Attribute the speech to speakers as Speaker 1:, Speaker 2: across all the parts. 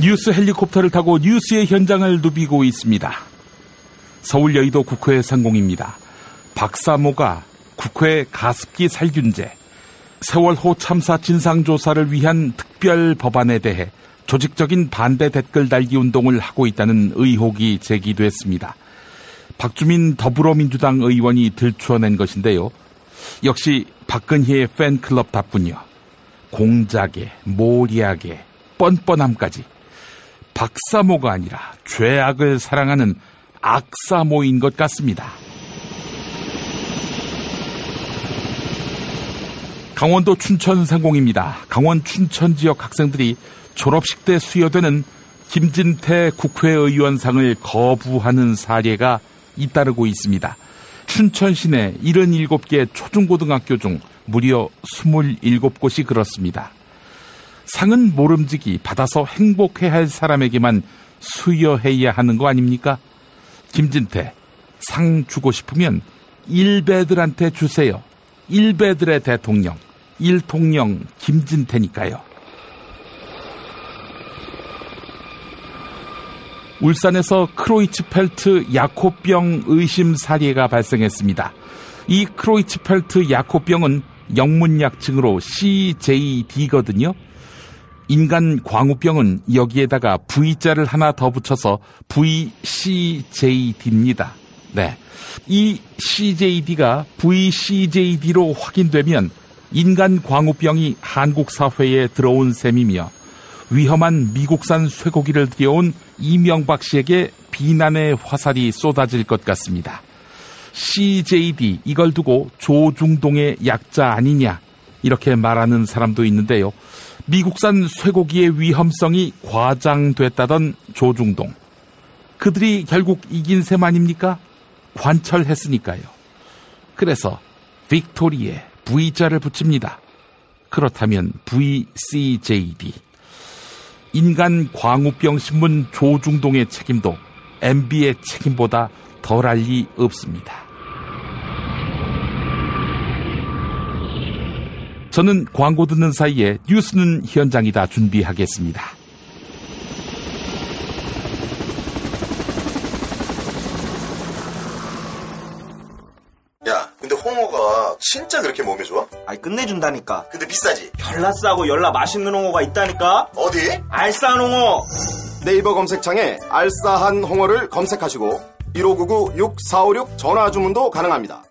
Speaker 1: 뉴스 헬리콥터를 타고 뉴스의 현장을 누비고 있습니다. 서울 여의도 국회 상공입니다. 박사모가 국회 가습기 살균제, 세월호 참사 진상조사를 위한 특별 법안에 대해 조직적인 반대 댓글 달기 운동을 하고 있다는 의혹이 제기됐습니다. 박주민 더불어민주당 의원이 들추어낸 것인데요. 역시 박근혜의 팬클럽답군요. 공작에, 모리하게, 뻔뻔함까지. 박사모가 아니라 죄악을 사랑하는 악사모인 것 같습니다. 강원도 춘천 상공입니다. 강원 춘천 지역 학생들이 졸업식 때 수여되는 김진태 국회의원상을 거부하는 사례가 잇따르고 있습니다. 춘천 시내 77개 초중고등학교 중 무려 27곳이 그렇습니다. 상은 모름지기 받아서 행복해야 할 사람에게만 수여해야 하는 거 아닙니까? 김진태, 상 주고 싶으면 일베들한테 주세요. 일베들의 대통령, 일통령 김진태니까요. 울산에서 크로이츠펠트 야코병 의심 사례가 발생했습니다. 이 크로이츠펠트 야코병은 영문약칭으로 CJD거든요. 인간 광우병은 여기에다가 V자를 하나 더 붙여서 VCJD입니다. 네, 이 CJD가 VCJD로 확인되면 인간 광우병이 한국 사회에 들어온 셈이며 위험한 미국산 쇠고기를 들여온 이명박 씨에게 비난의 화살이 쏟아질 것 같습니다. CJD 이걸 두고 조중동의 약자 아니냐 이렇게 말하는 사람도 있는데요. 미국산 쇠고기의 위험성이 과장됐다던 조중동. 그들이 결국 이긴 셈 아닙니까? 관철했으니까요. 그래서 빅토리에 V자를 붙입니다. 그렇다면 VCJD. 인간 광우병 신문 조중동의 책임도 MB의 책임보다 덜할 리 없습니다. 저는 광고 듣는 사이에 뉴스는 현장이다 준비하겠습니다.
Speaker 2: 야, 근데 홍어가 진짜 그렇게 몸에 좋아?
Speaker 3: 아이 끝내준다니까.
Speaker 2: 근데 비싸지?
Speaker 3: 열나 싸고 열나 맛있는 홍어가 있다니까.
Speaker 2: 어디?
Speaker 3: 알싸한 홍어.
Speaker 4: 네이버 검색창에 알싸한 홍어를 검색하시고 1599-6456 전화 주문도 가능합니다.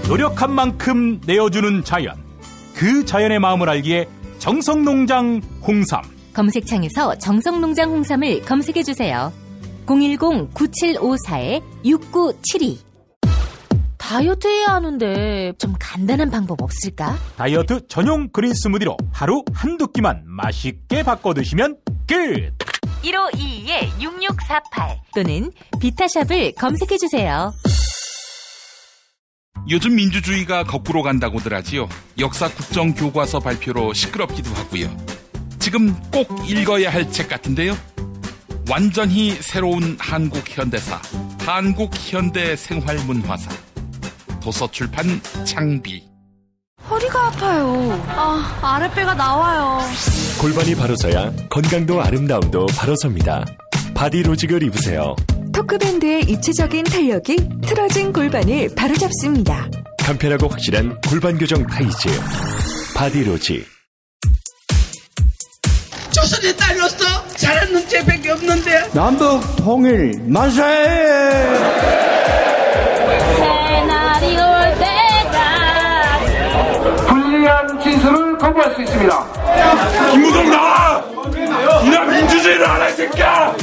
Speaker 5: 노력한 만큼 내어주는 자연. 그 자연의 마음을 알기에 정성농장 홍삼.
Speaker 6: 검색창에서 정성농장 홍삼을 검색해주세요. 010-9754-6972. 다이어트 해야 하는데 좀 간단한 방법 없을까?
Speaker 5: 다이어트 전용 그린 스무디로 하루 한두 끼만 맛있게 바꿔 드시면 끝!
Speaker 6: 1522-6648 또는 비타샵을 검색해주세요.
Speaker 1: 요즘 민주주의가 거꾸로 간다고들 하지요. 역사 국정 교과서 발표로 시끄럽기도 하고요. 지금 꼭 읽어야 할 책 같은데요. 완전히 새로운 한국 현대사, 한국 현대 생활문화사. 도서출판 창비.
Speaker 7: 허리가 아파요. 아랫배가 나와요.
Speaker 8: 골반이 바로 서야 건강도 아름다움도 바로 섭니다. 바디로직을 입으세요.
Speaker 9: 토크밴드의 입체적인 탄력이 틀어진 골반을 바로잡습니다.
Speaker 8: 간편하고 확실한 골반 교정 타이즈 바디로직.
Speaker 10: 조선의 딸로서 잘하는 죄밖에 없는데.
Speaker 11: 남북 통일 만세!
Speaker 12: 새날이 올 때가
Speaker 11: 불리한 진술을 거부할 수 있습니다.
Speaker 13: 김무성 나와! 이런 민주주의를 안 할 새끼야!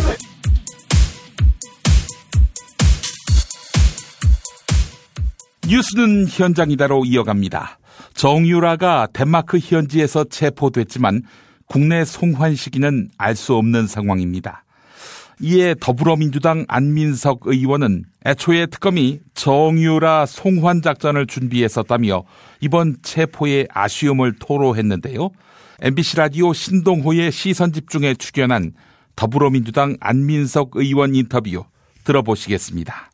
Speaker 1: 뉴스는 현장이다로 이어갑니다. 정유라가 덴마크 현지에서 체포됐지만 국내 송환 시기는 알 수 없는 상황입니다. 이에 더불어민주당 안민석 의원은 애초에 특검이 정유라 송환 작전을 준비했었다며 이번 체포에 아쉬움을 토로했는데요. MBC 라디오 신동호의 시선집중에 출연한 더불어민주당 안민석 의원 인터뷰 들어보시겠습니다.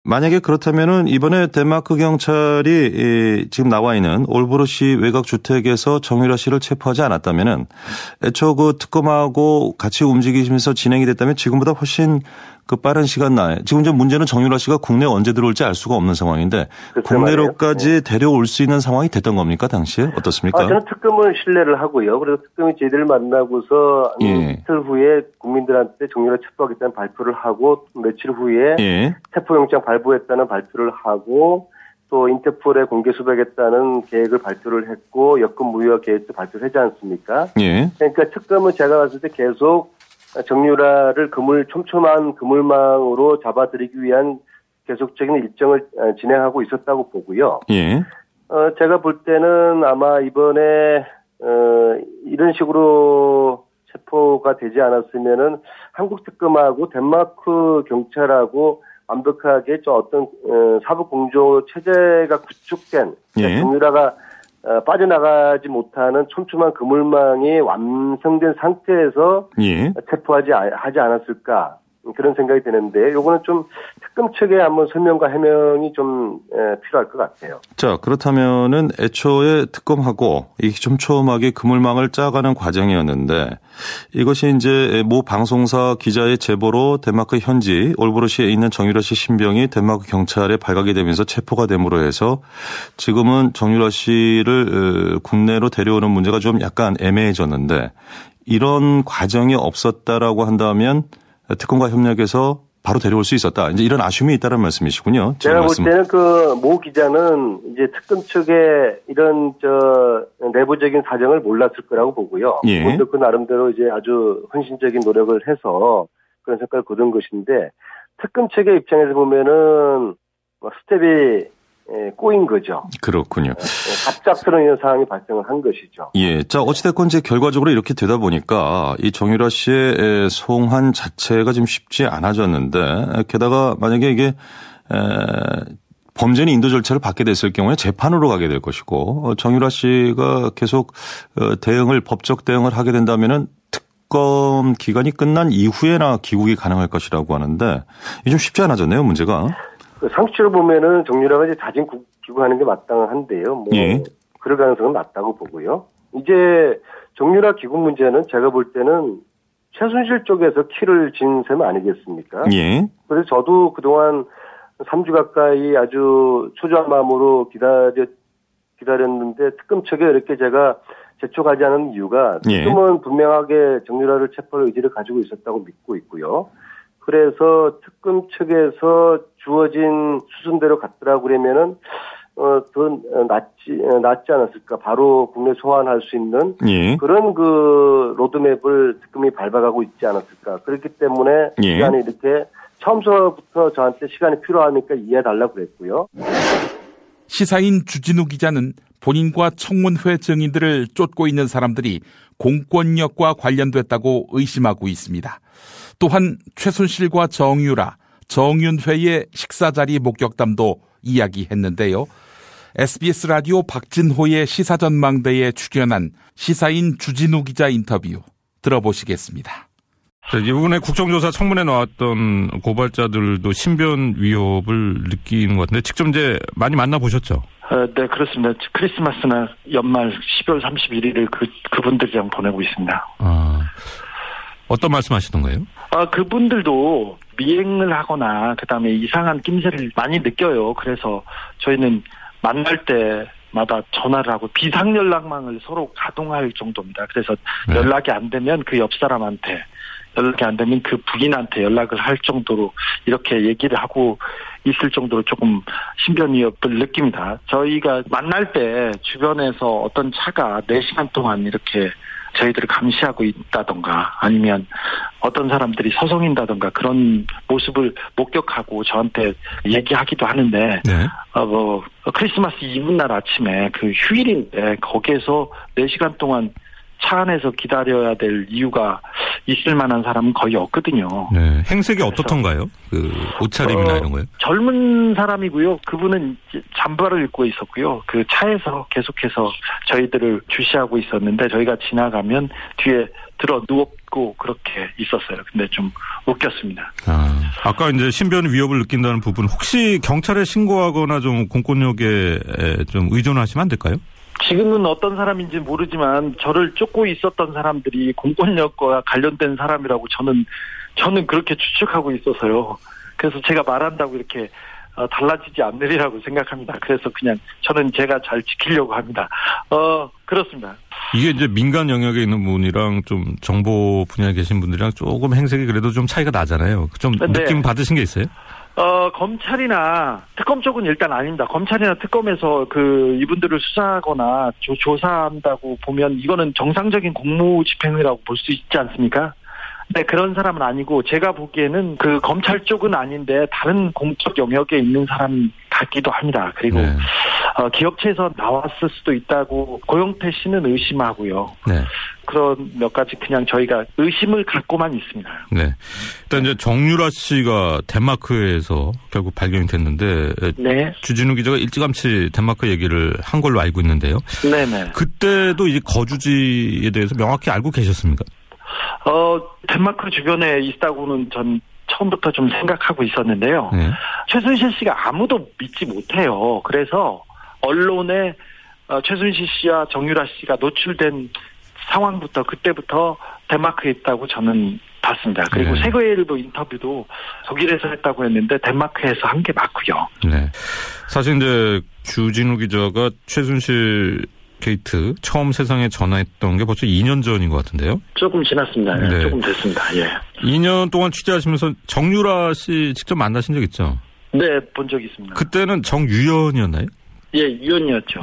Speaker 14: 만약에 그렇다면은 이번에 덴마크 경찰이 지금 나와 있는 올브로시 외곽 주택에서 정유라 씨를 체포하지 않았다면은 애초 그 특검하고 같이 움직이시면서 진행이 됐다면 지금보다 훨씬 그 빠른 시간 내에 지금 이제 문제는 정유라 씨가 국내에 언제 들어올지 알 수가 없는 상황인데 국내로까지 데려올 수 있는 상황이 됐던 겁니까 당시에 어떻습니까?
Speaker 15: 저는 특검을 신뢰를 하고요. 그래서 특검이 저희들을 만나고서 이틀 후에 국민들한테 정유라 체포하겠다는 발표를 하고 며칠 후에 체포영장 발부했다는 발표를 하고 또 인터폴에 공개 수배하겠다는 계획을 발표를 했고 여권 무효화 계획도 발표를 하지 않습니까? 그러니까 특검은 제가 봤을 때 계속 정유라를 촘촘한 그물망으로 잡아들이기 위한 계속적인 일정을 진행하고 있었다고 보고요. 제가 볼 때는 아마 이번에 이런 식으로 체포가 되지 않았으면은 한국 특검하고 덴마크 경찰하고 완벽하게 어떤 사법 공조 체제가 구축된 정유라가 빠져나가지 못하는 촘촘한 그물망이 완성된 상태에서 체포하지 않았을까 그런 생각이 드는데 요거는 좀 특검 측의 한번 설명과 해명이 좀 필요할 것 같아요.
Speaker 14: 자, 그렇다면은 애초에 특검하고 이 촘촘하게 그물망을 짜가는 과정이었는데 이것이 이제 모 방송사 기자의 제보로 덴마크 현지 올브로시에 있는 정유라 씨 신병이 덴마크 경찰에 발각이 되면서 체포가 됨으로 해서 지금은 정유라 씨를 국내로 데려오는 문제가 좀 약간 애매해졌는데 이런 과정이 없었다라고 한다면 특검과 협력해서 바로 데려올 수 있었다. 이제 이런 아쉬움이 있다는 말씀이시군요.
Speaker 15: 제가 볼 때는 그 모 기자는 이제 특검 측의 이런 내부적인 사정을 몰랐을 거라고 보고요. 그분도 그 나름대로 이제 아주 헌신적인 노력을 해서 그런 성과를 거둔 것인데 특검 측의 입장에서 보면은 스텝이 꼬인 거죠.
Speaker 14: 그렇군요.
Speaker 15: 갑작스러운 이런 상황이 발생을 한 것이죠.
Speaker 14: 자, 어찌됐건 이제 결과적으로 이렇게 되다 보니까 이 정유라 씨의 송환 자체가 좀 쉽지 않아졌는데 게다가 만약에 이게 범죄는 인도 절차를 받게 됐을 경우에 재판으로 가게 될 것이고 정유라 씨가 계속 법적 대응을 하게 된다면은 특검 기간이 끝난 이후에나 귀국이 가능할 것이라고 하는데 이게 좀 쉽지 않아졌네요, 문제가.
Speaker 15: 상식적으로 보면은 정유라가 이제 자진 귀국하는 게 마땅한데요. 그럴 가능성은 낮다고 보고요. 이제 정유라 귀국 문제는 제가 볼 때는 최순실 쪽에서 키를 진 셈 아니겠습니까? 그래서 저도 그동안 3주 가까이 아주 초조한 마음으로 기다렸는데 특검 측에 이렇게 제가 재촉하지 않은 이유가 특검은 분명하게 정유라를 체포할 의지를 가지고 있었다고 믿고 있고요. 그래서 특검 측에서 주어진 수순대로 갔더라고 그러면은 더 낫지 않았을까. 바로 국내 소환할 수 있는 그런 그 로드맵을 특검이 밟아가고 있지 않았을까. 그렇기 때문에 시간이 이렇게 처음서부터 저한테 시간이 필요하니까 이해해달라고 그랬고요.
Speaker 1: 시사인 주진우 기자는 본인과 청문회 증인들을 쫓고 있는 사람들이 공권력과 관련됐다고 의심하고 있습니다. 또한 최순실과 정유라, 정윤회의 식사자리 목격담도 이야기했는데요. SBS 라디오 박진호의 시사전망대에 출연한 시사인 주진우 기자 인터뷰 들어보시겠습니다.
Speaker 16: 이번에 국정조사 청문회 나왔던 고발자들도 신변 위협을 느끼는 것 같은데 직접 이제 많이 만나보셨죠?
Speaker 17: 네, 그렇습니다. 크리스마스나 연말 12월 31일을 그분들이랑 보내고 있습니다.
Speaker 16: 어떤 말씀 하시던가요?
Speaker 17: 그분들도 미행을 하거나 그다음에 이상한 낌새를 많이 느껴요. 그래서 저희는 만날 때마다 전화를 하고 비상연락망을 서로 가동할 정도입니다. 그래서 연락이 안 되면 그 옆 사람한테, 연락이 안 되면 그 부인한테 연락을 할 정도로 이렇게 얘기를 하고 있을 정도로 조금 신변 위협을 느낍니다. 저희가 만날 때 주변에서 어떤 차가 4시간 동안 이렇게 저희들을 감시하고 있다던가 아니면 어떤 사람들이 서성인다던가 그런 모습을 목격하고 저한테 얘기하기도 하는데 크리스마스 이브날 아침에 그 휴일인데 거기에서 4시간 동안 차 안에서 기다려야 될 이유가 있을 만한 사람은 거의 없거든요.
Speaker 16: 네. 행색이 어떻던가요? 그 옷차림이나 이런 거요?
Speaker 17: 젊은 사람이고요. 그분은 잠바를 입고 있었고요. 그 차에서 계속해서 저희들을 주시하고 있었는데 저희가 지나가면 뒤에 들어 누웠고 그렇게 있었어요. 근데 좀 웃겼습니다.
Speaker 16: 아까 이제 신변 위협을 느낀다는 부분 혹시 경찰에 신고하거나 좀 공권력에 좀 의존하시면 안 될까요?
Speaker 17: 지금은 어떤 사람인지 모르지만 저를 쫓고 있었던 사람들이 공권력과 관련된 사람이라고 저는 그렇게 추측하고 있어서요. 그래서 제가 말한다고 이렇게 달라지지 않으리라고 생각합니다. 그래서 그냥 저는 제가 잘 지키려고 합니다. 그렇습니다.
Speaker 16: 이게 이제 민간 영역에 있는 분이랑 좀 정보 분야에 계신 분들이랑 조금 행색이 그래도 좀 차이가 나잖아요. 좀 느낌 받으신 게 있어요?
Speaker 17: 검찰이나 특검 쪽은 일단 아닙니다. 검찰이나 특검에서 이분들을 수사하거나 조사한다고 보면 이거는 정상적인 공무 집행이라고 볼 수 있지 않습니까? 네, 그런 사람은 아니고 제가 보기에는 검찰 쪽은 아닌데 다른 공적 영역에 있는 사람 같기도 합니다. 그리고
Speaker 16: 네.
Speaker 17: 기업체에서 나왔을 수도 있다고 고영태 씨는 의심하고요.
Speaker 16: 네.
Speaker 17: 그런 몇 가지 그냥 저희가 의심을 갖고만 있습니다.
Speaker 16: 네. 일단 이제 정유라 씨가 덴마크에서 결국 발견이 됐는데
Speaker 17: 네.
Speaker 16: 주진우 기자가 일찌감치 덴마크 얘기를 한 걸로 알고 있는데요.
Speaker 17: 네네.
Speaker 16: 그때도 이제 거주지에 대해서 명확히 알고 계셨습니까?
Speaker 17: 덴마크 주변에 있다고는 전 처음부터 좀 생각하고 있었는데요.
Speaker 16: 네.
Speaker 17: 최순실 씨가 아무도 믿지 못해요. 그래서 언론에 최순실 씨와 정유라 씨가 노출된 상황부터 그때부터 덴마크에 있다고 저는 봤습니다. 그리고
Speaker 16: 네.
Speaker 17: 세계일보 인터뷰도 독일에서 했다고 했는데 덴마크에서 한 게 맞고요.
Speaker 16: 네. 사실 이제 주진우 기자가 최순실 게이트 처음 세상에 전화했던 게 벌써 2년 전인 것 같은데요.
Speaker 17: 조금 지났습니다.
Speaker 16: 네.
Speaker 17: 조금 됐습니다. 예.
Speaker 16: 2년 동안 취재하시면서 정유라 씨 직접 만나신 적 있죠?
Speaker 17: 네, 본 적 있습니다.
Speaker 16: 그때는 정유연이었나요?
Speaker 17: 예, 유연이었죠.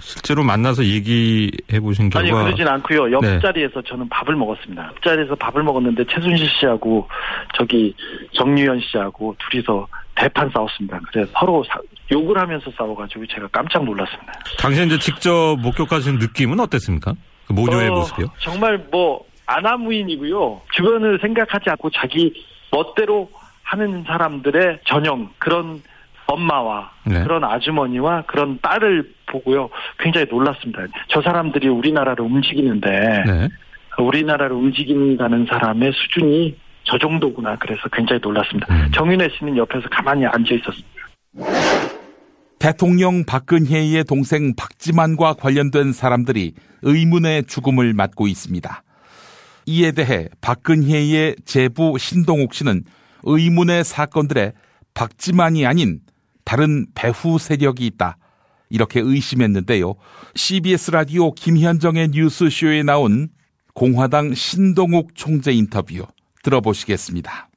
Speaker 16: 실제로 만나서 얘기해 보신 결과?
Speaker 17: 아니, 그러진 않고요. 옆자리에서
Speaker 16: 네.
Speaker 17: 저는 밥을 먹었습니다. 옆자리에서 밥을 먹었는데 최순실 씨하고 정유연 씨하고 둘이서 대판 싸웠습니다. 그래서 서로 욕을 하면서 싸워가지고 제가 깜짝 놀랐습니다.
Speaker 16: 당시 이제 직접 목격하신 느낌은 어땠습니까? 그 모녀의 모습이요?
Speaker 17: 정말 아나무인이고요. 주변을 생각하지 않고 자기 멋대로 하는 사람들의 전형, 그런 엄마와
Speaker 16: 네.
Speaker 17: 그런 아주머니와 그런 딸을 보고요. 굉장히 놀랐습니다. 저 사람들이 우리나라를 움직이는데
Speaker 16: 네.
Speaker 17: 우리나라를 움직인다는 사람의 수준이 저 정도구나. 그래서 굉장히 놀랐습니다. 정윤혜 씨는 옆에서 가만히 앉아 있었습니다.
Speaker 1: 대통령 박근혜의 동생 박지만과 관련된 사람들이 의문의 죽음을 맞고 있습니다. 이에 대해 박근혜의 제부 신동욱 씨는 의문의 사건들에 박지만이 아닌 다른 배후 세력이 있다, 이렇게 의심했는데요. CBS 라디오 김현정의 뉴스쇼에 나온 공화당 신동욱 총재 인터뷰 들어보시겠습니다.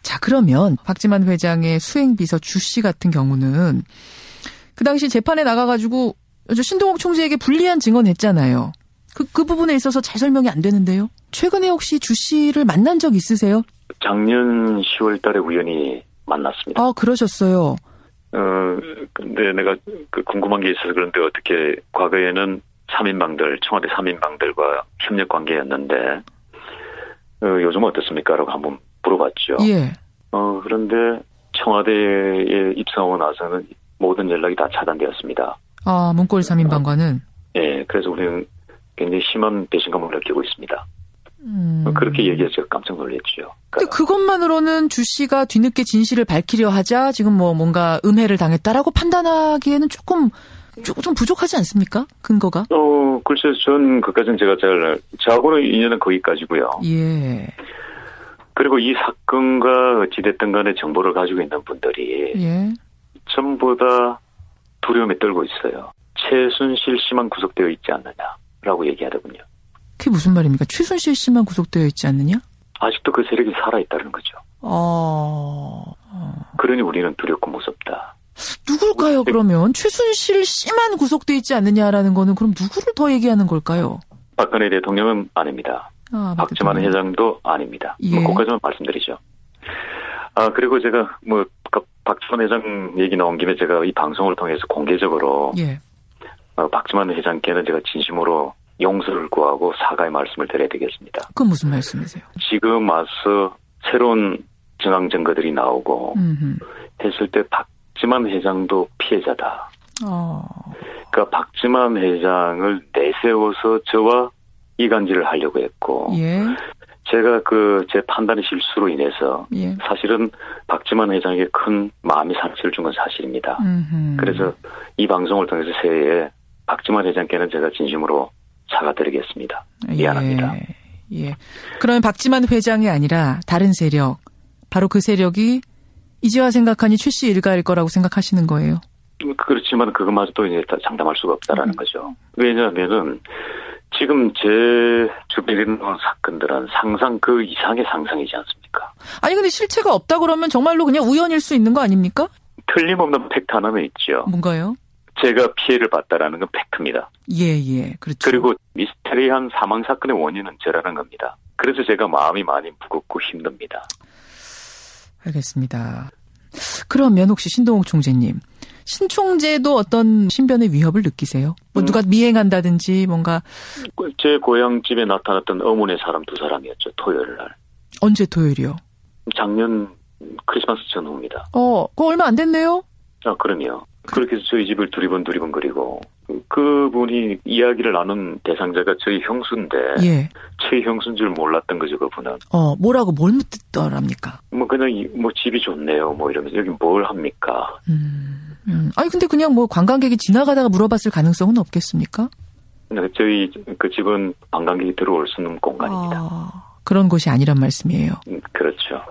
Speaker 18: 자, 그러면 박지만 회장의 수행비서 주 씨 같은 경우는 그 당시 재판에 나가가지고 신동욱 총재에게 불리한 증언했잖아요. 그 부분에 있어서 잘 설명이 안 되는데요. 최근에 혹시 주 씨를 만난 적 있으세요?
Speaker 19: 작년 10월 달에 우연히 만났습니다.
Speaker 18: 아, 그러셨어요.
Speaker 19: 근데 내가 궁금한 게 있어서 그런데 어떻게 과거에는 3인방들, 청와대 3인방들과 협력 관계였는데, 요즘 어떻습니까? 라고 한번 물어봤죠.
Speaker 18: 예.
Speaker 19: 그런데 청와대에 입성하고 나서는 모든 연락이 다 차단되었습니다.
Speaker 18: 아, 문고리 3인방과는?
Speaker 19: 예, 그래서 우리는 굉장히 심한 배신감을 느끼고 있습니다. 그렇게 얘기해서 제가 깜짝 놀랐죠.
Speaker 18: 근데 그것만으로는 주 씨가 뒤늦게 진실을 밝히려 하자 지금 뭔가 음해를 당했다라고 판단하기에는 조금 부족하지 않습니까? 근거가?
Speaker 19: 글쎄요, 전 그까지는 제가 저하고는 인연은 거기까지고요.
Speaker 18: 예.
Speaker 19: 그리고 이 사건과 어찌됐든 간에 정보를 가지고 있는 분들이
Speaker 18: 예.
Speaker 19: 전부 다 두려움에 떨고 있어요. 최순실 씨만 구속되어 있지 않느냐라고 얘기하더군요.
Speaker 18: 그게 무슨 말입니까? 최순실 씨만 구속되어 있지 않느냐?
Speaker 19: 아직도 그 세력이 살아있다는 거죠. 그러니 우리는 두렵고 무섭다.
Speaker 18: 누굴까요, 그러면? 최순실 씨만 구속되어 있지 않느냐라는 거는 그럼 누구를 더 얘기하는 걸까요?
Speaker 19: 박근혜 대통령은 아닙니다. 박지만 회장도 아닙니다.
Speaker 18: 예.
Speaker 19: 그까지만 말씀드리죠. 그리고 제가 박지만 회장 얘기 나온 김에 제가 이 방송을 통해서 공개적으로
Speaker 18: 예.
Speaker 19: 박지만 회장께는 제가 진심으로 용서를 구하고 사과의 말씀을 드려야 되겠습니다.
Speaker 18: 그건 무슨 말씀이세요?
Speaker 19: 지금 와서 새로운 증황 증거들이 나오고 했을 때 박지만 회장도 피해자다. 그러니까 박지만 회장을 내세워서 저와 이간질을 하려고 했고
Speaker 18: 예.
Speaker 19: 제가 제 판단의 실수로 인해서
Speaker 18: 예.
Speaker 19: 사실은 박지만 회장에게 큰 마음의 상처를 준 건 사실입니다. 그래서 이 방송을 통해서 새해에 박지만 회장께는 제가 진심으로 사과드리겠습니다. 미안합니다.
Speaker 18: 예. 그러면 박지만 회장이 아니라 다른 세력, 바로 그 세력이 이제와 생각하니 최 씨 일가일 거라고 생각하시는 거예요?
Speaker 19: 그렇지만 그것마저도 이제 장담할 수가 없다라는 거죠. 왜냐하면은 지금 제 주변에 있는 사건들은 상상 그 이상의 상상이지 않습니까?
Speaker 18: 아니 근데 실체가 없다 그러면 정말로 그냥 우연일 수 있는 거 아닙니까?
Speaker 19: 틀림없는 팩트 하나는 있죠.
Speaker 18: 뭔가요?
Speaker 19: 제가 피해를 봤다라는 건 팩트입니다.
Speaker 18: 예, 그렇죠.
Speaker 19: 그리고 미스테리한 사망 사건의 원인은 저라는 겁니다. 그래서 제가 마음이 많이 무겁고 힘듭니다.
Speaker 18: 알겠습니다. 그러면 혹시 신동욱 총재님, 신 총재도 어떤 신변의 위협을 느끼세요? 뭐 누가 미행한다든지 뭔가.
Speaker 19: 제 고향집에 나타났던 어문의 사람 2사람이었죠. 토요일 날.
Speaker 18: 언제 토요일이요?
Speaker 19: 작년 크리스마스 전후입니다.
Speaker 18: 그거 얼마 안 됐네요?
Speaker 19: 그럼요. 그렇게 해서 저희 집을 두리번두리번거리고 그분이 이야기를 나눈 대상자가 저희 형수인데
Speaker 18: 예.
Speaker 19: 제 형수인 줄 몰랐던 거죠, 그분은.
Speaker 18: 뭐라고 뭘 묻더랍니까?
Speaker 19: 그냥 집이 좋네요, 이러면서 여기 뭘 합니까?
Speaker 18: 아니 근데 그냥 관광객이 지나가다가 물어봤을 가능성은 없겠습니까?
Speaker 19: 저희 그 집은 관광객이 들어올 수 있는 공간입니다.
Speaker 18: 그런 곳이 아니란 말씀이에요.
Speaker 19: 그렇죠.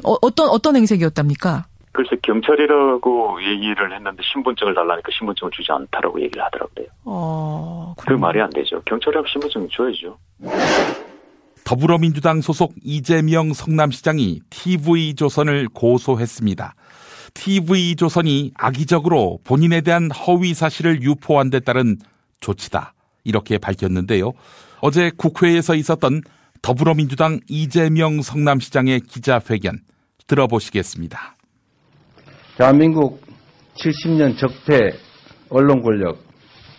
Speaker 18: 어떤 행색이었답니까?
Speaker 19: 글쎄 경찰이라고 얘기를 했는데 신분증을 달라니까 신분증을 주지 않다라고 얘기를 하더라고요. 그 말이 안 되죠. 경찰이라고 신분증을 줘야죠.
Speaker 1: 더불어민주당 소속 이재명 성남시장이 TV조선을 고소했습니다. TV조선이 악의적으로 본인에 대한 허위 사실을 유포한 데 따른 조치다, 이렇게 밝혔는데요. 어제 국회에서 있었던 더불어민주당 이재명 성남시장의 기자회견 들어보시겠습니다.
Speaker 20: 대한민국 70년 적폐 언론 권력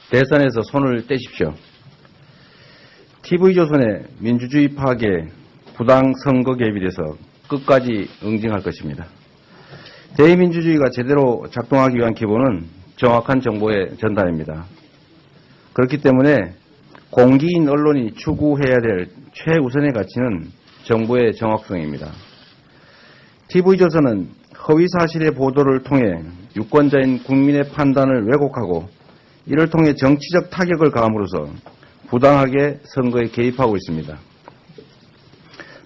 Speaker 20: 대선에서 손을 떼십시오. TV조선의 민주주의 파괴, 부당 선거 개입에 대해서 끝까지 응징할 것입니다. 대의민주주의가 제대로 작동하기 위한 기본은 정확한 정보의 전달입니다. 그렇기 때문에 공기인 언론이 추구해야 될 최우선의 가치는 정보의 정확성입니다. TV조선은 허위사실의 보도를 통해 유권자인 국민의 판단을 왜곡하고 이를 통해 정치적 타격을 가함으로써 부당하게 선거에 개입하고 있습니다.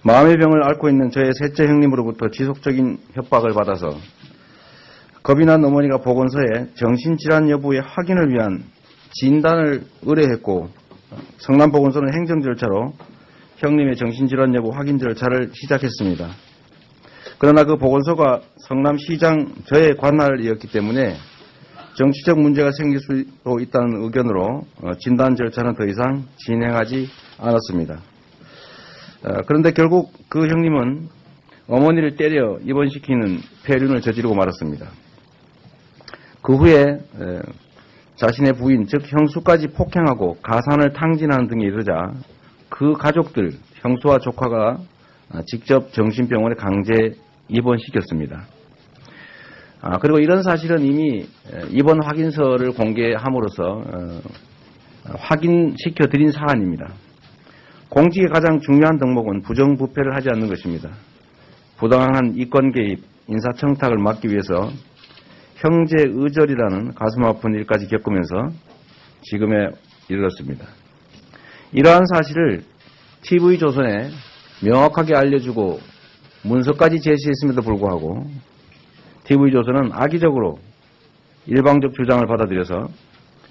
Speaker 20: 마음의 병을 앓고 있는 저의 셋째 형님으로부터 지속적인 협박을 받아서 겁이 난 어머니가 보건소에 정신질환 여부의 확인을 위한 진단을 의뢰했고 성남보건소는 행정 절차로 형님의 정신질환 여부 확인 절차를 시작했습니다. 그러나 그 보건소가 성남시장 저의 관할이었기 때문에 정치적 문제가 생길 수도 있다는 의견으로 진단 절차는 더 이상 진행하지 않았습니다. 그런데 결국 그 형님은 어머니를 때려 입원시키는 폐륜을 저지르고 말았습니다. 그 후에 자신의 부인, 즉 형수까지 폭행하고 가산을 탕진하는 등에 이르자 그 가족들, 형수와 조카가 직접 정신병원에 강제 입원시켰습니다. 그리고 이런 사실은 이미 입원 확인서를 공개함으로써 확인시켜드린 사안입니다. 공직의 가장 중요한 덕목은 부정부패를 하지 않는 것입니다. 부당한 이권 개입, 인사청탁을 막기 위해서 형제의절이라는 가슴 아픈 일까지 겪으면서 지금에 이르렀습니다. 이러한 사실을 TV조선에 명확하게 알려주고 문서까지 제시했음에도 불구하고 TV조선은 악의적으로 일방적 주장을 받아들여서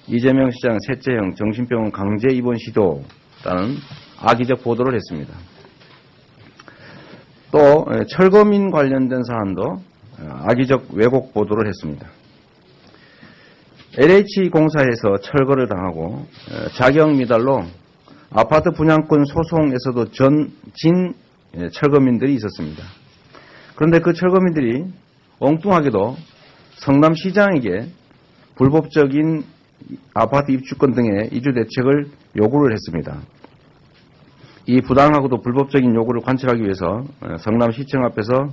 Speaker 20: 이재명 시장 셋째 형 정신병원 강제 입원 시도라는 악의적 보도를 했습니다. 또 철거민 관련된 사안도 악의적 왜곡 보도를 했습니다. LH공사에서 철거를 당하고 자격 미달로 아파트 분양권 소송에서도 진 철거민들이 있었습니다. 그런데 그 철거민들이 엉뚱하게도 성남시장에게 불법적인 아파트 입주권 등의 이주 대책을 요구를 했습니다. 이 부당하고도 불법적인 요구를 관철하기 위해서 성남시청 앞에서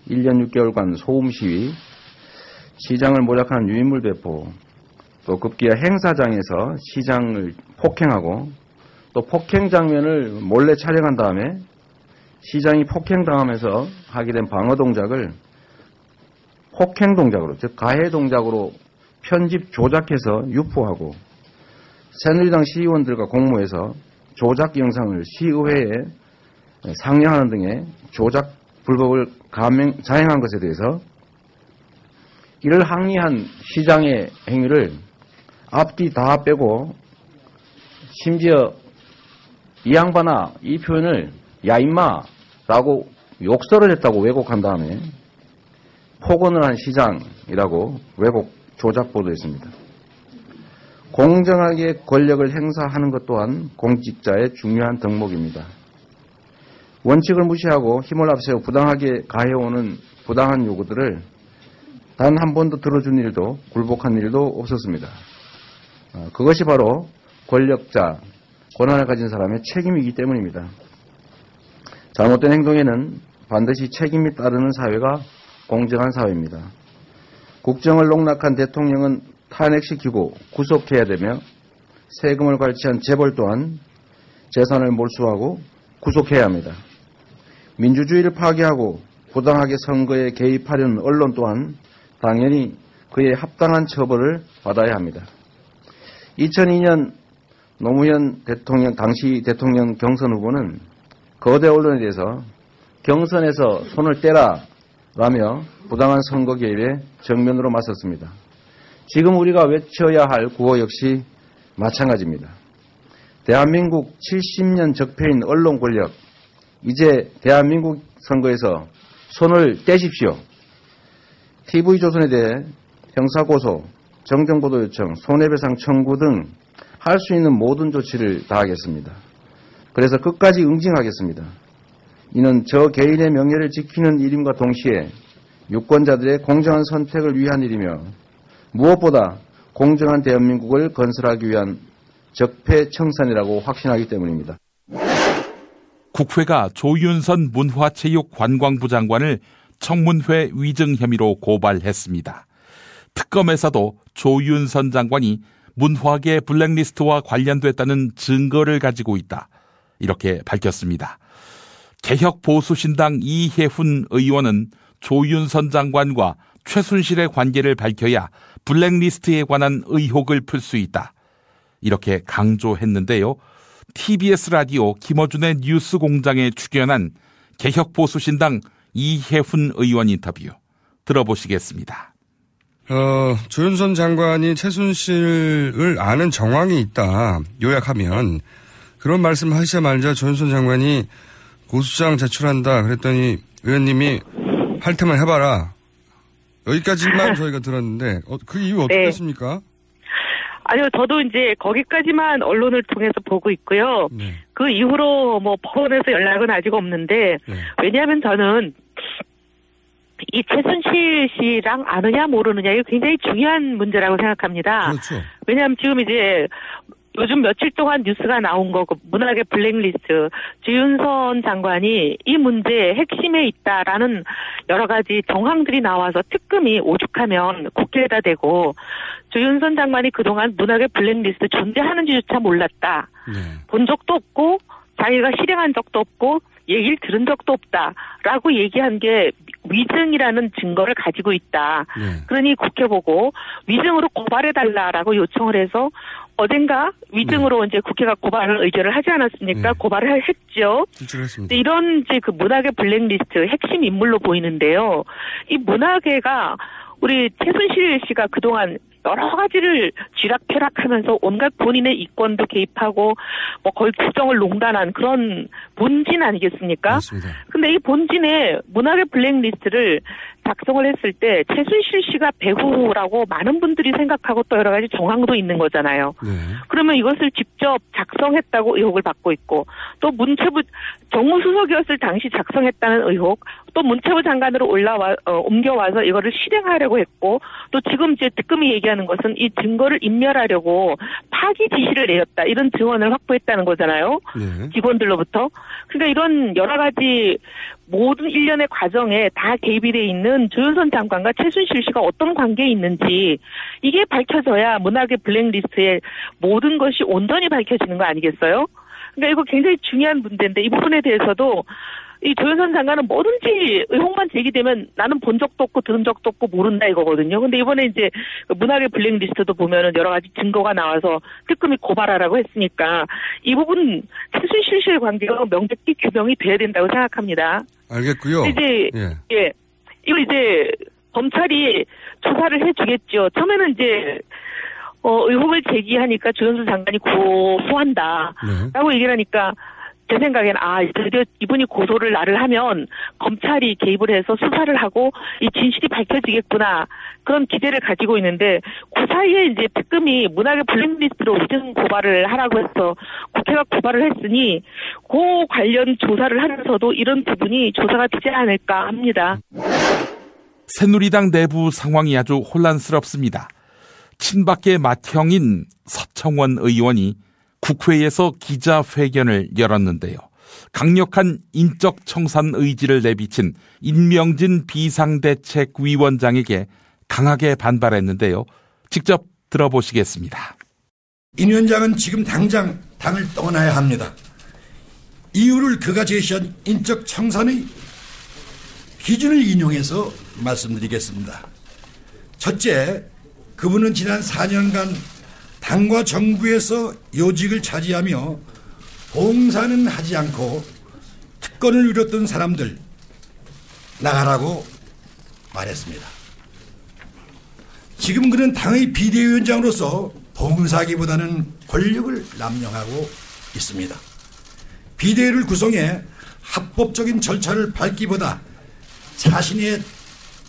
Speaker 20: 1년 6개월간 소음 시위, 시장을 모략하는 유인물 배포, 또 급기야 행사장에서 시장을 폭행하고 또 폭행 장면을 몰래 촬영한 다음에 시장이 폭행당하면서 하게 된 방어 동작을 폭행 동작으로, 즉 가해 동작으로 편집 조작해서 유포하고 새누리당 시의원들과 공모해서 조작 영상을 시의회에 상영하는 등의 조작 불법을 자행한 것에 대해서 이를 항의한 시장의 행위를 앞뒤 다 빼고 심지어 이 양반아 이 표현을 야 임마라고 욕설을 했다고 왜곡한 다음에 폭언을 한 시장이라고 왜곡 조작 보도했습니다. 공정하게 권력을 행사하는 것 또한 공직자의 중요한 덕목입니다. 원칙을 무시하고 힘을 앞세워 부당하게 가해오는 부당한 요구들을 단 한 번도 들어준 일도 굴복한 일도 없었습니다. 그것이 바로 권력자, 권한을 가진 사람의 책임이기 때문입니다. 잘못된 행동에는 반드시 책임이 따르는 사회가 공정한 사회입니다. 국정을 농락한 대통령은 탄핵시키고 구속해야 되며 세금을 관리한 재벌 또한 재산을 몰수하고 구속해야 합니다. 민주주의를 파괴하고 부당하게 선거에 개입하려는 언론 또한 당연히 그에 합당한 처벌을 받아야 합니다. 2002년 노무현 대통령, 당시 대통령 경선 후보는 거대 언론에 대해서 경선에서 손을 떼라 라며 부당한 선거 개입에 정면으로 맞섰습니다. 지금 우리가 외쳐야 할 구호 역시 마찬가지입니다. 대한민국 70년 적폐인 언론 권력, 이제 대한민국 선거에서 손을 떼십시오. TV조선에 대해 형사고소, 정정보도 요청, 손해배상 청구 등 할 수 있는 모든 조치를 다하겠습니다. 그래서 끝까지 응징하겠습니다. 이는 저 개인의 명예를 지키는 일임과 동시에 유권자들의 공정한 선택을 위한 일이며 무엇보다 공정한 대한민국을 건설하기 위한 적폐청산이라고 확신하기 때문입니다.
Speaker 1: 국회가 조윤선 문화체육관광부 장관을 청문회 위증 혐의로 고발했습니다. 특검에서도 조윤선 장관이 문화계 블랙리스트와 관련됐다는 증거를 가지고 있다, 이렇게 밝혔습니다. 개혁보수신당 이혜훈 의원은 조윤선 장관과 최순실의 관계를 밝혀야 블랙리스트에 관한 의혹을 풀 수 있다, 이렇게 강조했는데요. TBS 라디오 김어준의 뉴스공장에 출연한 개혁보수신당 이혜훈 의원 인터뷰 들어보시겠습니다.
Speaker 21: 조윤선 장관이 최순실을 아는 정황이 있다, 요약하면 그런 말씀을 하시자마자 조윤선 장관이 고소장 제출한다 그랬더니 의원님이 할 테면 해봐라, 여기까지만 저희가 들었는데 그 이유 어떻게 됐습니까?
Speaker 22: 아니요, 저도 이제 거기까지만 언론을 통해서 보고 있고요. 네. 그 이후로 뭐 법원에서 연락은 아직 없는데, 네. 왜냐하면 저는 이 최순실 씨랑 아느냐 모르느냐 이게 굉장히 중요한 문제라고 생각합니다.
Speaker 21: 그렇죠.
Speaker 22: 왜냐하면 지금 이제 요즘 며칠 동안 뉴스가 나온 거, 문학의 블랙리스트, 조윤선 장관이 이 문제의 핵심에 있다라는 여러 가지 정황들이 나와서 특검이 오죽하면 국회에다 대고 조윤선 장관이 그동안 문학의 블랙리스트 존재하는지조차 몰랐다. 본 적도 없고 자기가 실행한 적도 없고 얘기를 들은 적도 없다라고 얘기한 게 위증이라는 증거를 가지고 있다. 그러니 국회 보고 위증으로 고발해달라라고 요청을 해서 어젠가 위증으로 이제 국회가 고발을 의결을 하지 않았습니까? 고발을 했죠.
Speaker 21: 그렇습니다.
Speaker 22: 이런 이제 그 문학의 블랙리스트 핵심 인물로 보이는데요. 이 문학계가 우리 최순실 씨가 그동안 여러 가지를 쥐락펴락하면서 온갖 본인의 이권도 개입하고 뭐 거의 국정을 농단한 그런 본진 아니겠습니까?
Speaker 21: 맞습니다.
Speaker 22: 근데 이 본진의 문학의 블랙리스트를 작성을 했을 때 최순실 씨가 배후라고 많은 분들이 생각하고 또 여러 가지 정황도 있는 거잖아요.
Speaker 21: 네.
Speaker 22: 그러면 이것을 직접 작성했다고 의혹을 받고 있고, 또 문체부 정무수석이었을 당시 작성했다는 의혹, 또 문체부 장관으로 옮겨와서 이거를 실행하려고 했고, 또 지금 이제 특검이 얘기하는 것은 이 증거를 인멸하려고 파기 지시를 내렸다, 이런 증언을 확보했다는 거잖아요.
Speaker 21: 네.
Speaker 22: 직원들로부터. 그러니까 이런 여러 가지 모든 일련의 과정에 다 개입이 돼 있는 조윤선 장관과 최순실 씨가 어떤 관계에 있는지 이게 밝혀져야 문학의 블랙리스트의 모든 것이 온전히 밝혀지는 거 아니겠어요? 그러니까 이거 굉장히 중요한 문제인데 이 부분에 대해서도 이 조윤선 장관은 뭐든지 의혹만 제기되면 나는 본 적도 없고 들은 적도 없고 모른다 이거거든요. 근데 이번에 이제 문학의 블랙리스트도 보면은 여러 가지 증거가 나와서 특검이 고발하라고 했으니까 이 부분 최순실 씨의 관계가 명백히 규명이 돼야 된다고 생각합니다.
Speaker 21: 알겠고요.
Speaker 22: 이제 이거 이제 검찰이 조사를 해주겠죠. 처음에는 이제 의혹을 제기하니까 조윤선 장관이 고소한다라고 얘기를 하니까. 제 생각에는 드디어 이분이 고소를 나를 하면 검찰이 개입을 해서 수사를 하고 이 진실이 밝혀지겠구나 그런 기대를 가지고 있는데 그 사이에 이제 특검이 문학의 블랙리스트로 위증 고발을 하라고 해서 국회가 고발을 했으니 그 관련 조사를 하면서도 이런 부분이 조사가 되지 않을까 합니다.
Speaker 1: 새누리당 내부 상황이 아주 혼란스럽습니다. 친박계 맏형인 서청원 의원이 국회에서 기자회견을 열었는데요. 강력한 인적 청산 의지를 내비친 임명진 비상대책위원장에게 강하게 반발했는데요. 직접 들어보시겠습니다.
Speaker 2: 임 위원장은 지금 당장 당을 떠나야 합니다. 이유를 그가 제시한 인적 청산의 기준을 인용해서 말씀드리겠습니다. 첫째, 그분은 지난 4년간 당과 정부에서 요직을 차지하며 봉사는 하지 않고 특권을 누렸던 사람들 나가라고 말했습니다. 지금 그는 당의 비대위원장으로서 봉사하기보다는 권력을 남용하고 있습니다. 비대위를 구성해 합법적인 절차를 밟기보다 자신의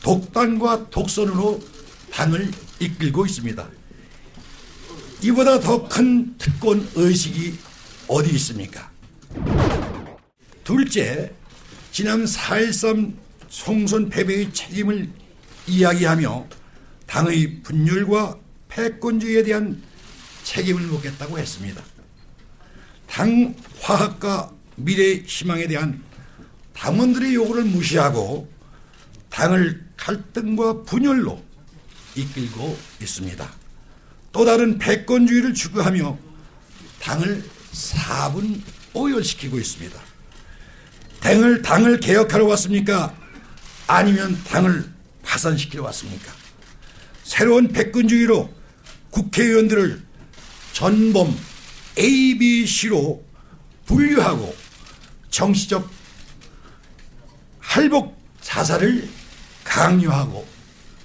Speaker 2: 독단과 독선으로 당을 이끌고 있습니다. 이보다 더 큰 특권 의식이 어디 있습니까? 둘째, 지난 4.13 총선 패배의 책임을 이야기하며 당의 분열과 패권주의에 대한 책임을 묻겠다고 했습니다. 당 화합과 미래 희망에 대한 당원들의 요구를 무시하고 당을 갈등과 분열로 이끌고 있습니다. 또 다른 패권주의를 추구하며 당을 4분 오열시키고 있습니다. 당을 개혁하러 왔습니까? 아니면 당을 파산시키러 왔습니까? 새로운 패권주의로 국회의원들을 전범 ABC로 분류하고 정치적 할복 자살을 강요하고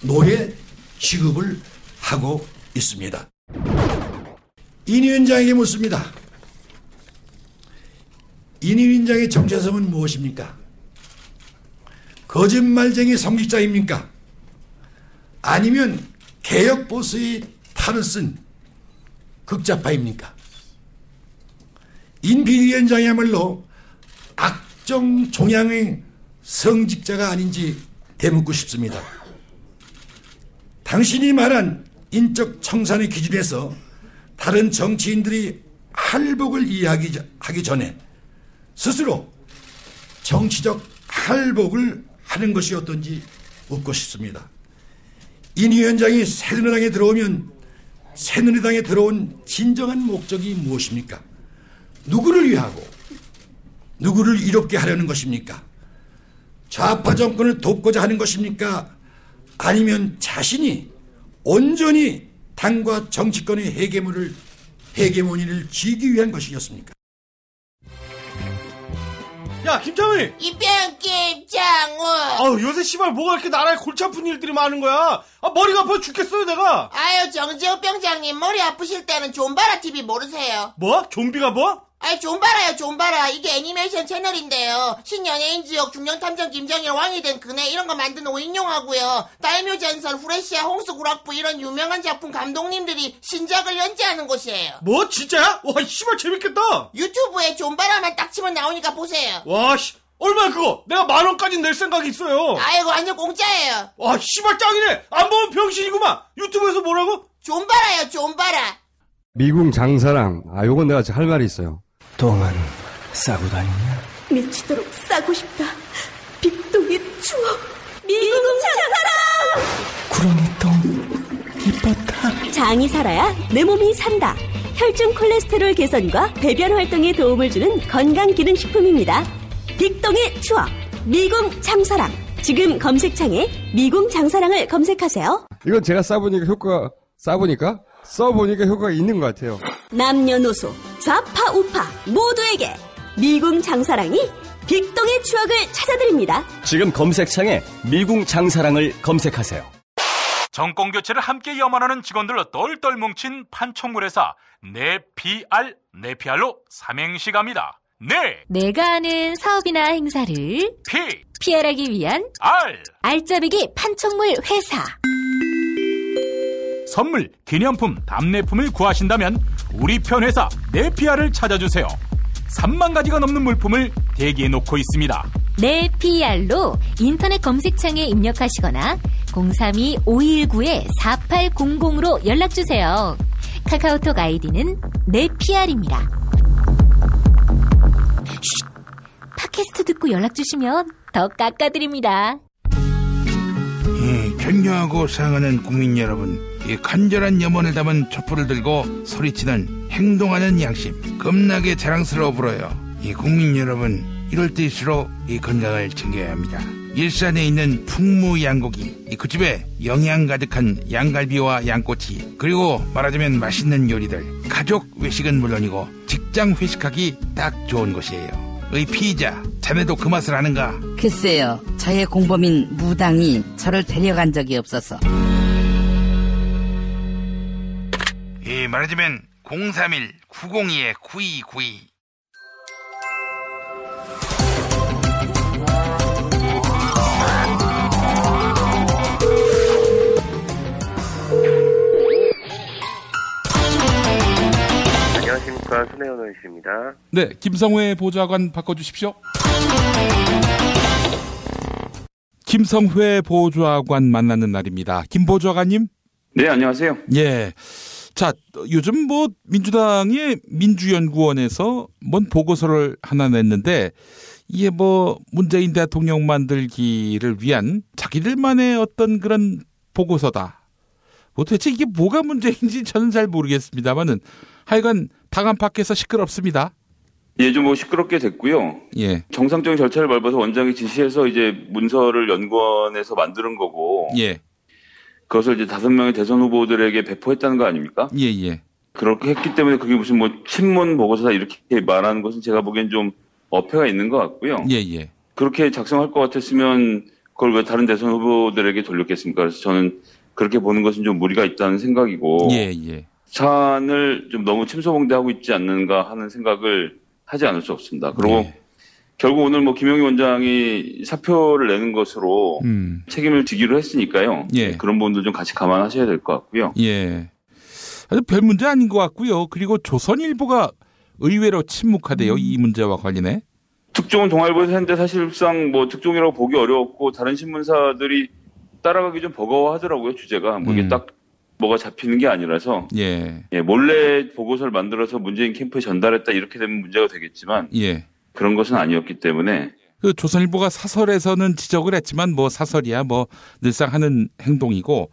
Speaker 2: 노예 취급을 하고 있습니다. 인 위원장에게 묻습니다. 인 위원장의 정체성은 무엇입니까? 거짓말쟁이 성직자입니까? 아니면 개혁보수의 탈을 쓴 극좌파입니까? 인 비대위원장이야말로 악정 종양의 성직자가 아닌지 되묻고 싶습니다. 당신이 말한 인적 청산의 기준에서 다른 정치인들이 할복을 이야기하기 전에 스스로 정치적 할복을 하는 것이 어떤지 묻고 싶습니다. 인 위원장이 새누리당에 들어오면 새누리당에 들어온 진정한 목적이 무엇입니까? 누구를 위하고 누구를 이롭게 하려는 것입니까? 좌파 정권을 돕고자 하는 것입니까? 아니면 자신이 온전히 당과 정치권의 헤게모니를 쥐기 위한 것이었습니까?
Speaker 3: 야, 김창희!
Speaker 23: 이병 김창훈!
Speaker 3: 요새 씨발 뭐가 이렇게 나라에 골치 아픈 일들이 많은 거야? 머리가 아파 죽겠어요, 내가!
Speaker 23: 정재욱 병장님, 머리 아프실 때는 존바라 TV 모르세요?
Speaker 3: 뭐? 좀비가 뭐?
Speaker 23: 존바라요, 존바라. 이게 애니메이션 채널인데요. 신연예인 지역 중령탐정 김정일 왕이 된 그네 이런 거 만든 오인용하고요. 다이묘 전설, 후레시아, 홍수구락부 이런 유명한 작품 감독님들이 신작을 연재하는 곳이에요.
Speaker 3: 뭐? 진짜야? 와, 씨발 재밌겠다!
Speaker 23: 유튜브에 존바라만 딱 치면 나오니까 보세요.
Speaker 3: 와, 얼마야 그거? 내가 10,000원까지 낼 생각이 있어요.
Speaker 23: 완전 공짜예요.
Speaker 3: 와, 씨발 짱이네! 안 보면 병신이구만! 유튜브에서 뭐라고?
Speaker 23: 존바라요, 존바라.
Speaker 21: 미궁 장사랑, 요건 내가 할 말이 있어요.
Speaker 24: 똥은 싸고 다니냐?
Speaker 25: 미치도록 싸고 싶다. 빅동의 추억. 미궁 장사랑!
Speaker 24: 구렁이 똥 이뻤다.
Speaker 25: 장이 살아야 내 몸이 산다. 혈중 콜레스테롤 개선과 배변 활동에 도움을 주는 건강기능식품입니다. 빅동의 추억, 미궁 장사랑. 지금 검색창에 미궁 장사랑을 검색하세요.
Speaker 21: 이건 제가 써보니까 효과가 있는 것 같아요.
Speaker 25: 남녀노소, 좌파 우파 모두에게 미궁 장사랑이 빅동의 추억을 찾아드립니다.
Speaker 4: 지금 검색창에 미궁 장사랑을 검색하세요.
Speaker 5: 정권 교체를 함께 염원하는 직원들로 똘똘 뭉친 판촉물회사 네피알로 삼행시 갑니다.
Speaker 6: 내가 아는 사업이나 행사를 PR하기 위한 알짜배기 판촉물 회사.
Speaker 5: 선물, 기념품, 답례품을 구하신다면 우리 편 회사 네피알을 찾아주세요. 3만 가지가 넘는 물품을 대기해 놓고 있습니다.
Speaker 6: 네피알로 인터넷 검색창에 입력하시거나 032-519-4800으로 연락주세요. 카카오톡 아이디는 네피알입니다. 팟캐스트 듣고 연락주시면 더 깎아드립니다.
Speaker 7: 존경하고 사랑하는 국민 여러분, 이 간절한 염원을 담은 촛불을 들고 소리치는 행동하는 양심, 겁나게 자랑스러워 불어요. 이 국민 여러분, 이럴 때일수록 이 건강을 챙겨야 합니다. 일산에 있는 풍무양고기, 그 집에 영양 가득한 양갈비와 양꼬치, 그리고 말하자면 맛있는 요리들, 가족 외식은 물론이고 직장 회식하기 딱 좋은 곳이에요. 의 피의자, 자네도 그 맛을 아는가?
Speaker 9: 글쎄요, 저의 공범인 무당이 저를 데려간 적이 없어서.
Speaker 7: 예, 말하자면 031-902-9292.
Speaker 15: 안녕하십니까, 손혜원 씨입니다.
Speaker 1: 네, 김성회 보좌관 바꿔주십시오. 김성회 보좌관 만나는 날입니다. 김 보좌관님.
Speaker 26: 네, 안녕하세요.
Speaker 1: 예. 자, 요즘 뭐 민주당의 민주연구원에서 뭔 보고서를 하나 냈는데 이게 뭐 문재인 대통령 만들기를 위한 자기들만의 어떤 그런 보고서다. 뭐 도대체 이게 뭐가 문제인지 저는 잘 모르겠습니다만은 하여간 당 안팎에서 시끄럽습니다.
Speaker 26: 예, 좀 뭐 시끄럽게 됐고요.
Speaker 1: 예.
Speaker 26: 정상적인 절차를 밟아서 원장이 지시해서 이제 문서를 연구원에서 만드는 거고.
Speaker 1: 예.
Speaker 26: 그것을 이제 5명의 대선 후보들에게 배포했다는 거 아닙니까?
Speaker 1: 예, 예.
Speaker 26: 그렇게 했기 때문에 그게 무슨 뭐 친문 보고서다 이렇게 말하는 것은 제가 보기엔 좀 어폐가 있는 것 같고요.
Speaker 1: 예, 예.
Speaker 26: 그렇게 작성할 것 같았으면 그걸 왜 다른 대선 후보들에게 돌렸겠습니까? 그래서 저는 그렇게 보는 것은 좀 무리가 있다는 생각이고.
Speaker 1: 예, 예.
Speaker 26: 사안을 좀 너무 침소봉대하고 있지 않는가 하는 생각을 하지 않을 수 없습니다. 그리고
Speaker 1: 예.
Speaker 26: 결국 오늘 뭐 김영희 원장이 사표를 내는 것으로 책임을 지기로 했으니까요.
Speaker 1: 예.
Speaker 26: 그런 부분도 좀 같이 감안하셔야 될 것 같고요.
Speaker 1: 예. 아주 별 문제 아닌 것 같고요. 그리고 조선일보가 의외로 침묵하대요. 이 문제와 관련해.
Speaker 26: 특종은 동아일보에서 했는데 사실상 뭐 특종이라고 보기 어려웠고 다른 신문사들이 따라가기 좀 버거워하더라고요. 주제가. 뭐 이게 딱 뭐가 잡히는 게 아니라서.
Speaker 1: 예.
Speaker 26: 예, 몰래 보고서를 만들어서 문재인 캠프에 전달했다 이렇게 되면 문제가 되겠지만.
Speaker 1: 예.
Speaker 26: 그런 것은 아니었기 때문에.
Speaker 1: 그 조선일보가 사설에서는 지적을 했지만 뭐 사설이야 뭐 늘상 하는 행동이고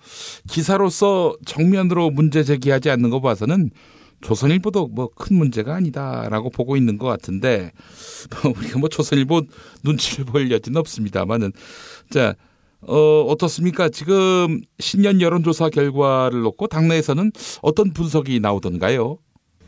Speaker 1: 기사로서 정면으로 문제 제기하지 않는 거 봐서는 조선일보도 뭐 큰 문제가 아니다라고 보고 있는 것 같은데 우리가 뭐 조선일보 눈치를 볼 여지는 없습니다만은 자 어떻습니까? 지금 신년 여론조사 결과를 놓고 당내에서는 어떤 분석이 나오던가요?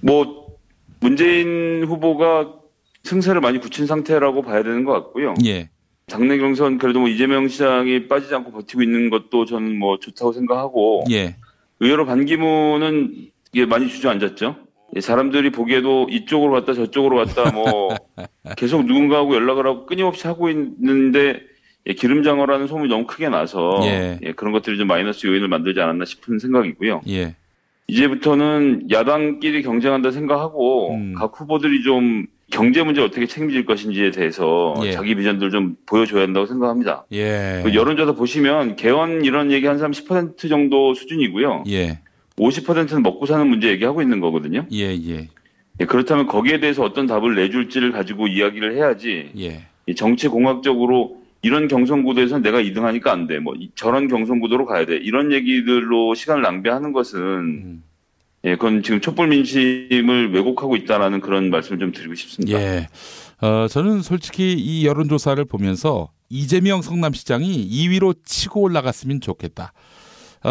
Speaker 26: 뭐 문재인 후보가 승세를 많이 굳힌 상태라고 봐야 되는 것 같고요.
Speaker 1: 예.
Speaker 26: 당내 경선 그래도 뭐 이재명 시장이 빠지지 않고 버티고 있는 것도 저는 뭐 좋다고 생각하고.
Speaker 1: 예.
Speaker 26: 의외로 반기문은 이게 많이 주저앉았죠. 사람들이 보기에도 이쪽으로 갔다 저쪽으로 갔다 뭐 계속 누군가하고 연락을 하고 끊임없이 하고 있는데 기름장어라는 소문이 너무 크게 나서 그런 것들이 좀 마이너스 요인을 만들지 않았나 싶은 생각이고요.
Speaker 1: 예.
Speaker 26: 이제부터는 야당끼리 경쟁한다 생각하고 각 후보들이 좀 경제 문제 어떻게 책임질 것인지에 대해서 자기 비전들 좀 보여줘야 한다고 생각합니다.
Speaker 1: 예.
Speaker 26: 그 여론조사 보시면 개헌 이런 얘기 한 사람 10% 정도 수준이고요.
Speaker 1: 예.
Speaker 26: 50%는 먹고 사는 문제 얘기하고 있는 거거든요.
Speaker 1: 예, 예.
Speaker 26: 그렇다면 거기에 대해서 어떤 답을 내줄지를 가지고 이야기를 해야지.
Speaker 1: 예.
Speaker 26: 정치 공학적으로 이런 경선 구도에서는 내가 2등하니까 안 돼. 뭐 저런 경선 구도로 가야 돼. 이런 얘기들로 시간을 낭비하는 것은 예, 그건 지금 촛불 민심을 왜곡하고 있다라는 그런 말씀을 좀 드리고 싶습니다.
Speaker 1: 예. 저는 솔직히 이 여론조사를 보면서 이재명 성남시장이 2위로 치고 올라갔으면 좋겠다.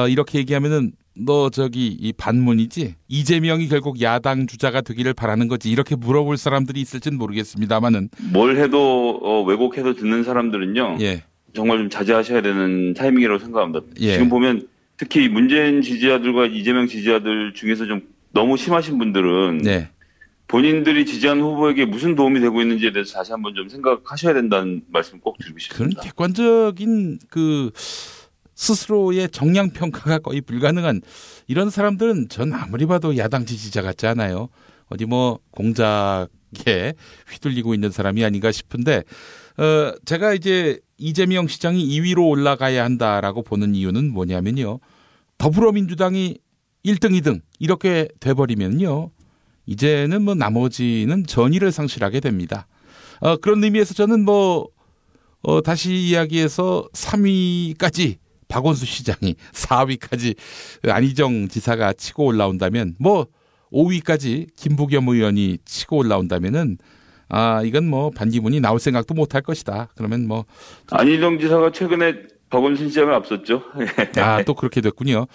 Speaker 1: 이렇게 얘기하면은 너 이 반문이지? 이재명이 결국 야당 주자가 되기를 바라는 거지? 이렇게 물어볼 사람들이 있을지는 모르겠습니다만은.
Speaker 26: 뭘 해도 왜곡해서 듣는 사람들은요.
Speaker 1: 예.
Speaker 26: 정말 좀 자제하셔야 되는 타이밍이라고 생각합니다.
Speaker 1: 예.
Speaker 26: 지금 보면 특히 문재인 지지자들과 이재명 지지자들 중에서 좀 너무 심하신 분들은
Speaker 1: 네.
Speaker 26: 본인들이 지지한 후보에게 무슨 도움이 되고 있는지에 대해서 다시 한번 좀 생각하셔야 된다는 말씀 꼭 드리고 싶습니다.
Speaker 1: 그런 객관적인 스스로의 정량 평가가 거의 불가능한 이런 사람들은 전 아무리 봐도 야당 지지자 같지 않아요. 어디 공작에 휘둘리고 있는 사람이 아닌가 싶은데 제가 이제 이재명 시장이 2위로 올라가야 한다라고 보는 이유는 뭐냐면요. 더불어민주당이 1등, 2등 이렇게 돼버리면요. 이제는 나머지는 전의를 상실하게 됩니다. 그런 의미에서 저는 다시 이야기해서 3위까지 박원순 시장이 4위까지 안희정 지사가 치고 올라온다면 5위까지 김부겸 의원이 치고 올라온다면은 이건 반기문이 나올 생각도 못할 것이다. 그러면
Speaker 26: 안희정 지사가 최근에 박원순 시장을 앞섰죠.
Speaker 1: 또 그렇게 됐군요.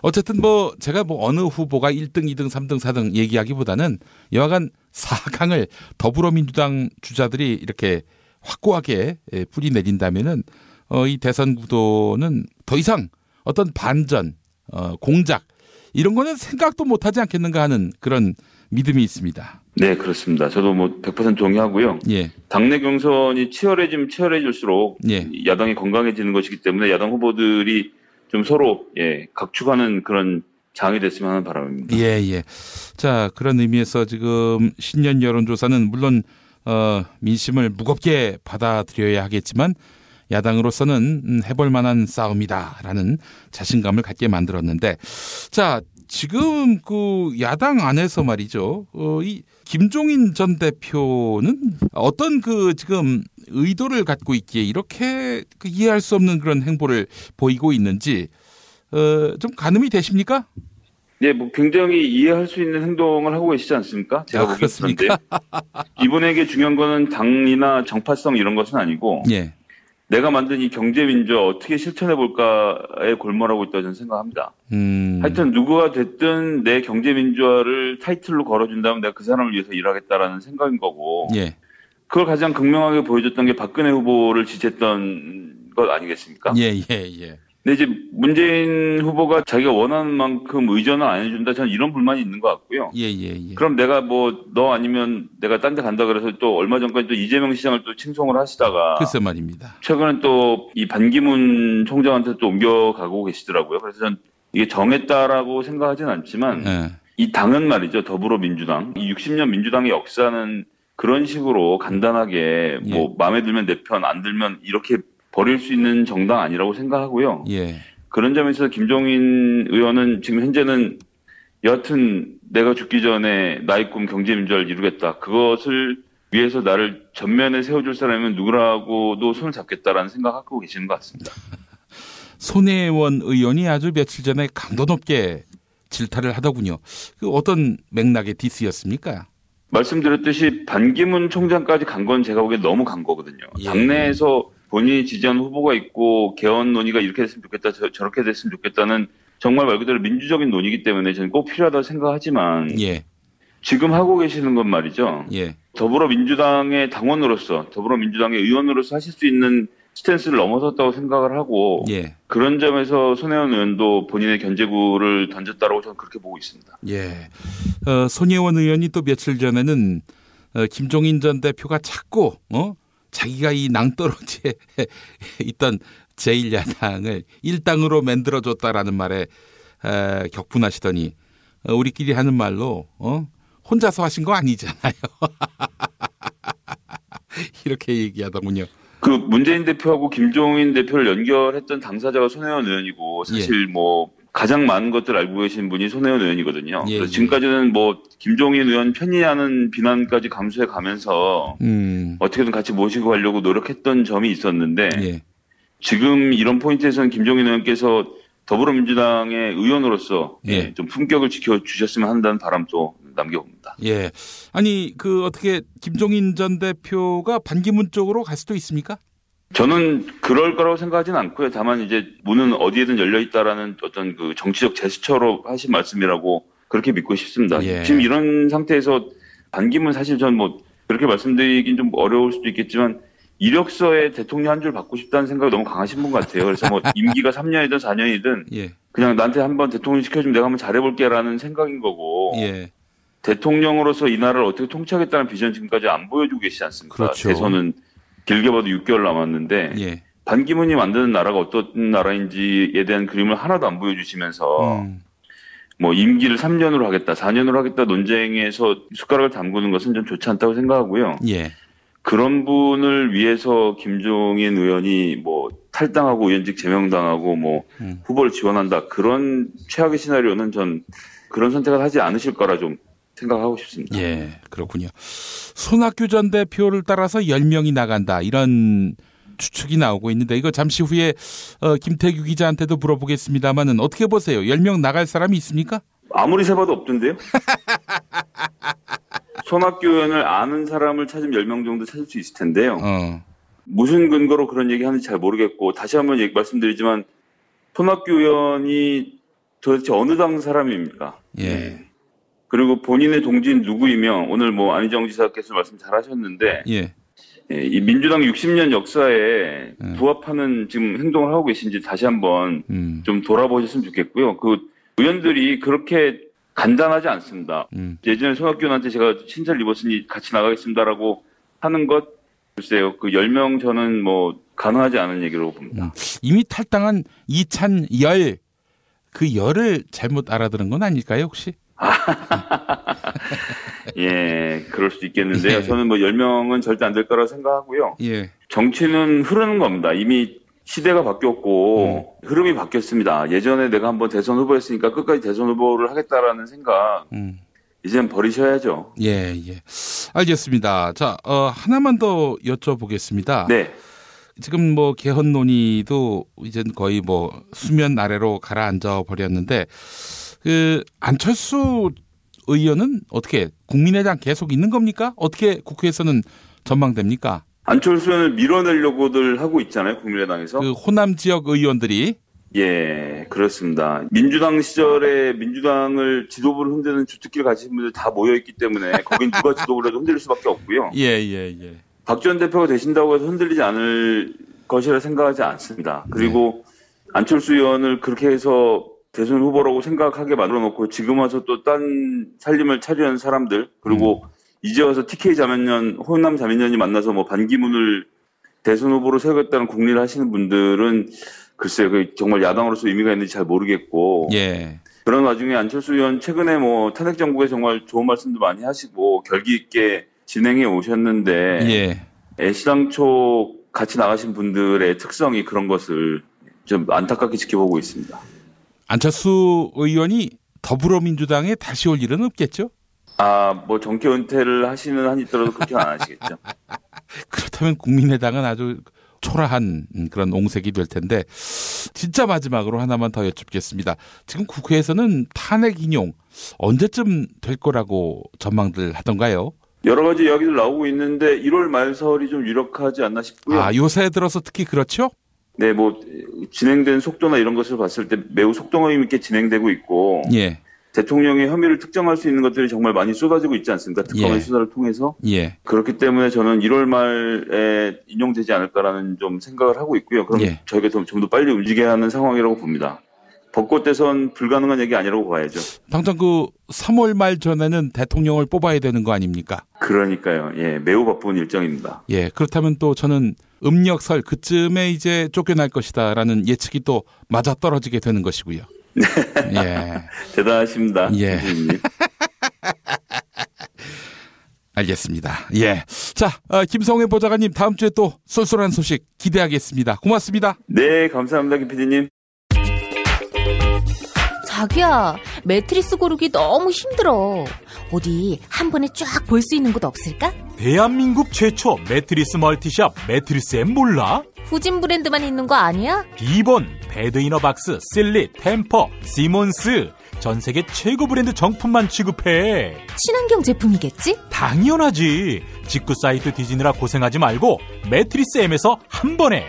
Speaker 1: 어쨌든 제가 어느 후보가 1등, 2등, 3등, 4등 얘기하기보다는 여하간 4강을 더불어민주당 주자들이 이렇게 확고하게 뿌리 내린다면은 이 대선 구도는 더 이상 어떤 반전, 공작 이런 거는 생각도 못하지 않겠는가 하는 그런 믿음이 있습니다.
Speaker 26: 네, 그렇습니다. 저도 100% 동의하고요.
Speaker 1: 예.
Speaker 26: 당내 경선이 치열해질수록 야당이 건강해지는 것이기 때문에 야당 후보들이 좀 서로 각축하는 그런 장이 됐으면 하는 바람입니다.
Speaker 1: 예. 자, 그런 의미에서 지금 신년 여론조사는 물론 민심을 무겁게 받아들여야 하겠지만 야당으로서는 해볼 만한 싸움이다라는 자신감을 갖게 만들었는데, 자, 지금 야당 안에서 말이죠. 이 김종인 전 대표는 어떤 지금 의도를 갖고 있기에 이렇게 이해할 수 없는 그런 행보를 보이고 있는지 좀 가늠이 되십니까?
Speaker 26: 네, 굉장히 이해할 수 있는 행동을 하고 계시지 않습니까? 제가 보기에 그런데 이분에게 중요한 거는 당이나 정파성 이런 것은 아니고 내가 만든 이 경제민주화 어떻게 실천해볼까에 골몰하고 있다고 저는 생각합니다. 하여튼 누구가 됐든 내 경제민주화를 타이틀로 걸어준다면 내가 그 사람을 위해서 일하겠다라는 생각인 거고 그걸 가장 극명하게 보여줬던 게 박근혜 후보를 지지했던 것 아니겠습니까?
Speaker 1: 예.
Speaker 26: 근데 이제 문재인 후보가 자기가 원하는 만큼 의전을 안 해준다. 저는 이런 불만이 있는 것 같고요.
Speaker 1: 예.
Speaker 26: 그럼 내가 너 아니면 내가 딴 데 간다 그래서 또 얼마 전까지 또 이재명 시장을 또 칭송을 하시다가.
Speaker 1: 글쎄 말입니다.
Speaker 26: 최근엔 또 이 반기문 총장한테 또 옮겨가고 계시더라고요. 그래서 전 이게 정했다라고 생각하진 않지만 이 당은 말이죠. 더불어민주당. 이 60년 민주당의 역사는 그런 식으로 간단하게 마음에 들면 내 편, 안 들면 이렇게 버릴 수 있는 정당 아니라고 생각하고요. 그런 점에서 김종인 의원은 지금 현재는 여하튼 내가 죽기 전에 나의 꿈 경제민주화를 이루겠다. 그것을 위해서 나를 전면에 세워줄 사람이면 누구라고도 손을 잡겠다라는 생각하고 계시는 것 같습니다.
Speaker 1: 손혜원 의원이 아주 며칠 전에 강도 높게 질타를 하더군요. 어떤 맥락의 디스였습니까?
Speaker 26: 말씀드렸듯이 반기문 총장까지 간 건 제가 보기엔 너무 간 거거든요. 당내에서 본인이 지지한 후보가 있고 개헌 논의가 이렇게 됐으면 좋겠다 저렇게 됐으면 좋겠다는 정말 말 그대로 민주적인 논의이기 때문에 저는 꼭 필요하다고 생각하지만 지금 하고 계시는 건 말이죠. 더불어민주당의 당원으로서 더불어민주당의 의원으로서 하실 수 있는 스탠스를 넘어섰다고 생각을 하고 그런 점에서 손혜원 의원도 본인의 견제구를 던졌다고 저는 그렇게 보고 있습니다.
Speaker 1: 손혜원 의원이 또 며칠 전에는 김종인 전 대표가 자꾸 자기가 이 낭떠러지에 있던 제1야당을 1당으로 만들어줬다라는 말에 격분하시더니 우리끼리 하는 말로 혼자서 하신 거 아니잖아요. 이렇게 얘기하더군요.
Speaker 26: 문재인 대표하고 김종인 대표를 연결했던 당사자가 손혜원 의원이고 사실 가장 많은 것들을 알고 계신 분이 손혜원 의원이거든요. 그래서 지금까지는 김종인 의원 편이하는 비난까지 감수해 가면서 어떻게든 같이 모시고 가려고 노력했던 점이 있었는데 지금 이런 포인트에서는 김종인 의원께서 더불어민주당의 의원으로서 좀 품격을 지켜주셨으면 한다는 바람도 남겨봅니다.
Speaker 1: 예. 아니, 어떻게 김종인 전 대표가 반기문 쪽으로 갈 수도 있습니까?
Speaker 26: 저는 그럴 거라고 생각하지는 않고요. 다만 이제 문은 어디에든 열려 있다라는 어떤 그 정치적 제스처로 하신 말씀이라고 그렇게 믿고 싶습니다.
Speaker 1: 예.
Speaker 26: 지금 이런 상태에서 반기문 사실 전 뭐 그렇게 말씀드리긴 좀 어려울 수도 있겠지만 이력서에 대통령 한 줄 받고 싶다는 생각이 너무 강하신 분 같아요. 그래서 뭐 임기가 3년이든 4년이든 그냥 나한테 한번 대통령 시켜주면 내가 한번 잘해볼게라는 생각인 거고 대통령으로서 이 나라를 어떻게 통치하겠다는 비전 지금까지 안 보여주고 계시지 않습니까?
Speaker 1: 그렇죠.
Speaker 26: 대선은 길게 봐도 6개월 남았는데 반기문이 만드는 나라가 어떤 나라인지에 대한 그림을 하나도 안 보여주시면서 뭐 임기를 3년으로 하겠다, 4년으로 하겠다 논쟁에서 숟가락을 담그는 것은 좀 좋지 않다고 생각하고요. 그런 분을 위해서 김종인 의원이 뭐 탈당하고 의원직 제명당하고 뭐 후보를 지원한다. 그런 최악의 시나리오는 전 그런 선택을 하지 않으실 거라 좀 생각하고 싶습니다.
Speaker 1: 예, 그렇군요. 손학규 전 대표를 따라서 10명이 나간다. 이런 추측이 나오고 있는데 이거 잠시 후에 김태규 기자한테도 물어보겠습니다만은 어떻게 보세요? 10명 나갈 사람이 있습니까?
Speaker 26: 아무리 세봐도 없던데요? 손학규 의원을 아는 사람을 찾으면 10명 정도 찾을 수 있을 텐데요. 무슨 근거로 그런 얘기 하는지 잘 모르겠고 다시 한번 말씀드리지만 손학규 의원이 도대체 어느 당 사람입니까?
Speaker 1: 예.
Speaker 26: 그리고 본인의 동지인 누구이며 오늘 뭐 안희정 지사께서 말씀 잘 하셨는데 이 민주당 60년 역사에 부합하는 지금 행동을 하고 계신지 다시 한번 좀 돌아보셨으면 좋겠고요. 그 의원들이 그렇게 간단하지 않습니다. 예전에 손학규 의원한테 제가 신세를 입었으니 같이 나가겠습니다라고 하는 것 글쎄요. 그 10명 저는 뭐 가능하지 않은 얘기로 봅니다.
Speaker 1: 이미 탈당한 이찬열 그 열을 잘못 알아들은 건 아닐까요 혹시?
Speaker 26: 예, 그럴 수도 있겠는데요. 저는 뭐 10명은 절대 안 될 거라고 생각하고요. 정치는 흐르는 겁니다. 이미 시대가 바뀌었고 흐름이 바뀌었습니다. 예전에 내가 한번 대선 후보였으니까 끝까지 대선 후보를 하겠다라는 생각 이젠 버리셔야죠.
Speaker 1: 예. 알겠습니다. 자, 하나만 더 여쭤보겠습니다.
Speaker 26: 네.
Speaker 1: 지금 뭐 개헌 논의도 이젠 거의 뭐 수면 아래로 가라앉아 버렸는데 그 안철수 의원은 어떻게 국민의당 계속 있는 겁니까? 어떻게 국회에서는 전망됩니까?
Speaker 26: 안철수 의원을 밀어내려고들 하고 있잖아요. 국민의당에서.
Speaker 1: 그 호남 지역 의원들이.
Speaker 26: 예, 그렇습니다. 민주당 시절에 민주당을 지도부를 흔드는 주특기를 가지신 분들 다 모여있기 때문에 거긴 누가 지도부를 해도 흔들릴 수밖에 없고요.
Speaker 1: 예.
Speaker 26: 박 전 대표가 되신다고 해서 흔들리지 않을 것이라 생각하지 않습니다. 그리고 안철수 의원을 그렇게 해서 대선 후보라고 생각하게 만들어놓고 지금 와서 또 딴 살림을 차리는 사람들 그리고 이제 와서 TK 자매년, 호남 자매년이 만나서 뭐 반기문을 대선 후보로 세우겠다는 국리를 하시는 분들은 글쎄요, 그 정말 야당으로서 의미가 있는지 잘 모르겠고. 그런 와중에 안철수 의원 최근에 뭐 탄핵 정국에 정말 좋은 말씀도 많이 하시고 결기 있게 진행해 오셨는데. 애시당초 같이 나가신 분들의 특성이 그런 것을 좀 안타깝게 지켜보고 있습니다.
Speaker 1: 안철수 의원이 더불어민주당에 다시 올 일은 없겠죠?
Speaker 26: 뭐 정계 은퇴를 하시는 한이 있더라도 그렇게 안 하시겠죠.
Speaker 1: 그렇다면 국민의당은 아주 초라한 그런 옹색이 될 텐데 진짜 마지막으로 하나만 더 여쭙겠습니다. 지금 국회에서는 탄핵 인용 언제쯤 될 거라고 전망들 하던가요?
Speaker 26: 여러 가지 이야기들 나오고 있는데 1월 말설이 좀 유력하지 않나 싶고요.
Speaker 1: 요새 들어서 특히 그렇죠?
Speaker 26: 네, 뭐 진행된 속도나 이런 것을 봤을 때 매우 속도감 있게 진행되고 있고 대통령의 혐의를 특정할 수 있는 것들이 정말 많이 쏟아지고 있지 않습니까? 특검의 수사를 통해서. 그렇기 때문에 저는 1월 말에 인용되지 않을까라는 좀 생각을 하고 있고요. 그럼 저희가 좀 더 빨리 움직여야 하는 상황이라고 봅니다. 벚꽃 대선 불가능한 얘기 아니라고 봐야죠.
Speaker 1: 당장 3월 말 전에는 대통령을 뽑아야 되는 거 아닙니까?
Speaker 26: 그러니까요. 매우 바쁜 일정입니다.
Speaker 1: 그렇다면 또 저는 음력설 그쯤에 이제 쫓겨날 것이다라는 예측이 또 맞아 떨어지게 되는 것이고요.
Speaker 26: 대단하십니다.
Speaker 1: 알겠습니다. 자, 김성회 보좌관님 다음 주에 또 쏠쏠한 소식 기대하겠습니다. 고맙습니다.
Speaker 26: 네, 감사합니다, 김 PD님.
Speaker 6: 자기야, 매트리스 고르기 너무 힘들어. 어디 한 번에 쫙 볼 수 있는 곳 없을까?
Speaker 5: 대한민국 최초 매트리스 멀티샵 매트리스엠 몰라?
Speaker 6: 후진 브랜드만 있는 거 아니야?
Speaker 5: 비본, 배드이너박스, 실리, 템퍼, 시몬스 전 세계 최고 브랜드 정품만 취급해.
Speaker 6: 친환경 제품이겠지?
Speaker 5: 당연하지. 직구 사이트 뒤지느라 고생하지 말고 매트리스 M에서 한 번에